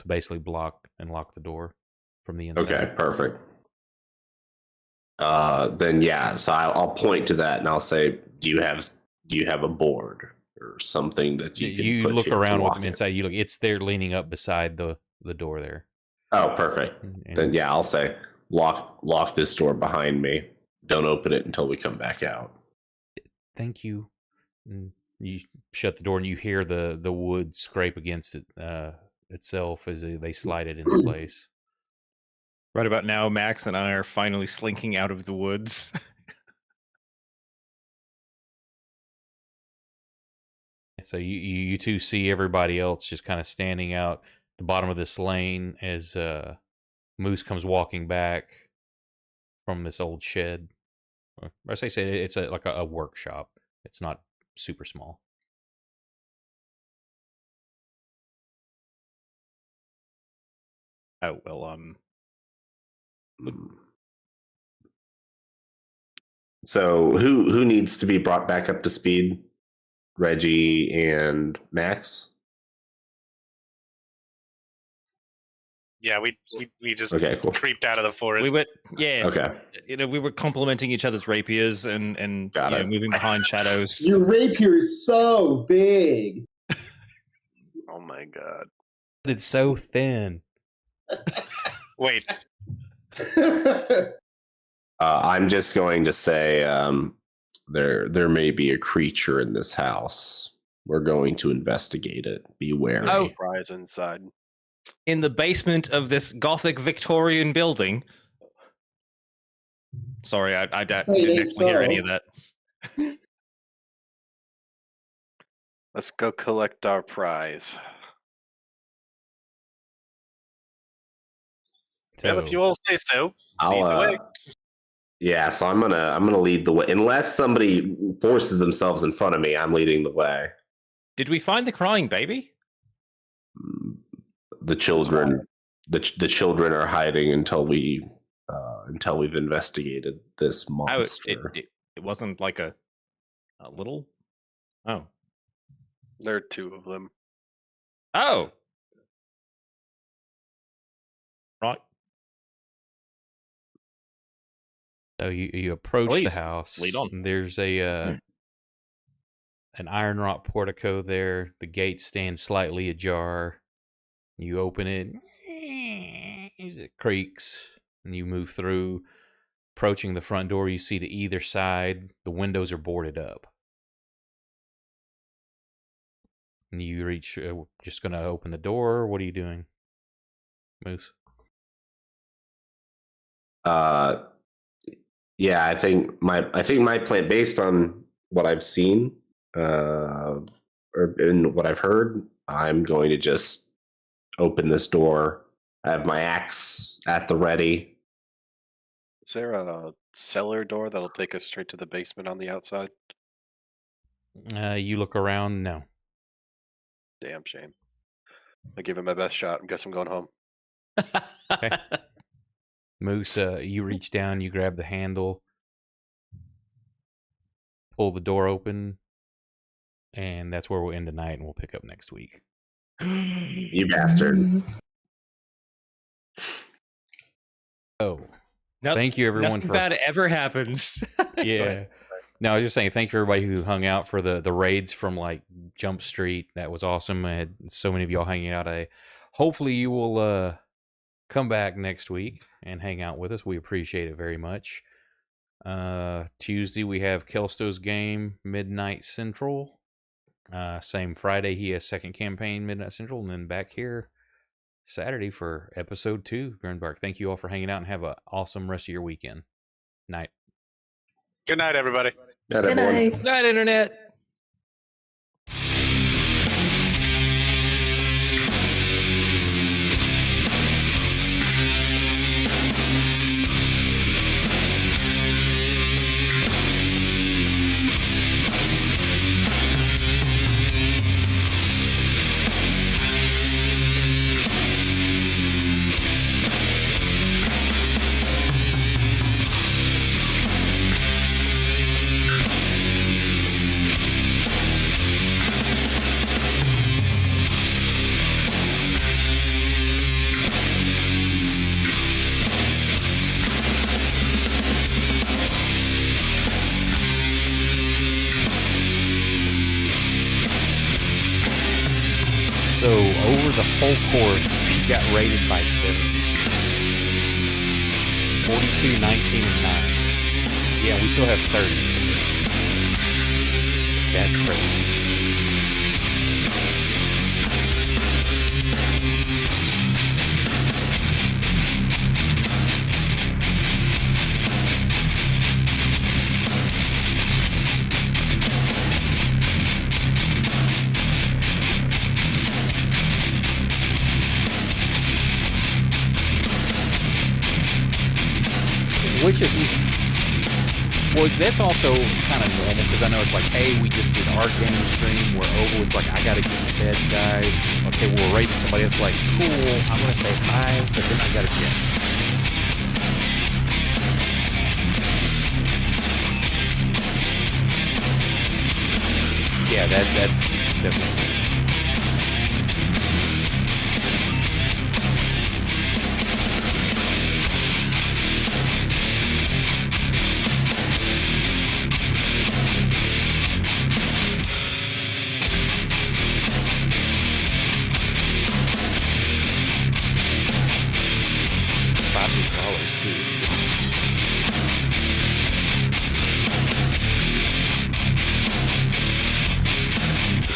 basically block and lock the door from the inside. okay, perfect. Then yeah, so I'll point to that and I'll say, do you have a board or something that you can put look here to around with lock them it? inside. You look; it's there, leaning up beside the door there. Oh, perfect. And Then yeah, I'll say lock this door behind me. Don't open it until we come back out. Thank you. And you shut the door, and you hear the wood scrape against it itself as they slide it into place. Right about now, Max and I are finally slinking out of the woods. So you two see everybody else just kind of standing out the bottom of this lane as Moose comes walking back from this old shed. Or as I say, it's like a workshop. It's not super small. Oh well, So who needs to be brought back up to speed? Reggie and Max. Yeah, we just Okay, cool. creeped out of the forest. we were Okay, we were complimenting each other's rapiers and Got it. moving behind shadows. Your rapier is so big. Oh my God. It's so thin. Wait, I'm just going to say there may be a creature in this house. We're going to investigate it. Be wary. Oh. Surprise inside. In the basement of this Gothic Victorian building. Sorry, I didn't ain't actually hear any so. of that. Let's go collect our prize. well, if you all say so, lead the way. Yeah, so I'm gonna lead the way. Unless somebody forces themselves in front of me, I'm leading the way. Did we find the crying baby? The children, the children are hiding until we've investigated this Oh, monster. it wasn't like a little. Oh, There are two of them. oh, right. So you approach Please, the house. lead on. And there's an iron wrought portico there. The gate stands slightly ajar. You open it. It creaks. and you move through. Approaching the front door, you see to either side, the windows are boarded up. And you reach, just going to open the door. What are you doing, Moose? Yeah, I think my plan, based on what I've seen, or in what I've heard, I'm going to just open this door. I have my axe at the ready. Is there a cellar door that'll take us straight to the basement on the outside? You look around. No. Damn shame. I give it my best shot. I guess I'm going home. Okay. Moose, you reach down, you grab the handle, pull the door open, and that's where we'll end tonight, and we'll pick up next week. You bastard. Oh, thank you everyone nothing for bad ever happens. yeah. No, I was just saying thank you everybody who hung out for the raids from like Jump Street. That was awesome. I had so many of y'all hanging out. Hopefully you will come back next week and hang out with us. We appreciate it very much. Tuesday we have Kelsto's game, Midnight Central. Same Friday he has second campaign, Midnight Central, and then back here Saturday for episode 2, GrimDark. Thank you all for hanging out and have an awesome rest of your weekend. Night. Good night, everybody. Night, Good everyone. night. Night, Internet. So over the whole course, she got rated by 7. 42, 19, and 9. Yeah, we still have 30. That's crazy. Which is, well, that's also kind of normal because I know it's like, hey, we just did our game stream, we're over. It's like, I gotta get to bed, guys. Okay, we're rating somebody else. Like, cool, I'm gonna say hi, but then I gotta get. Yeah, that's definitely.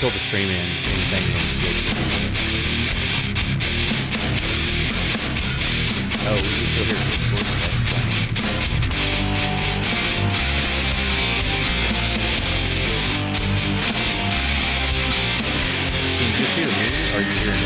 Until the stream ends, anything oh, you still hear can you just hear me? Or are you hearing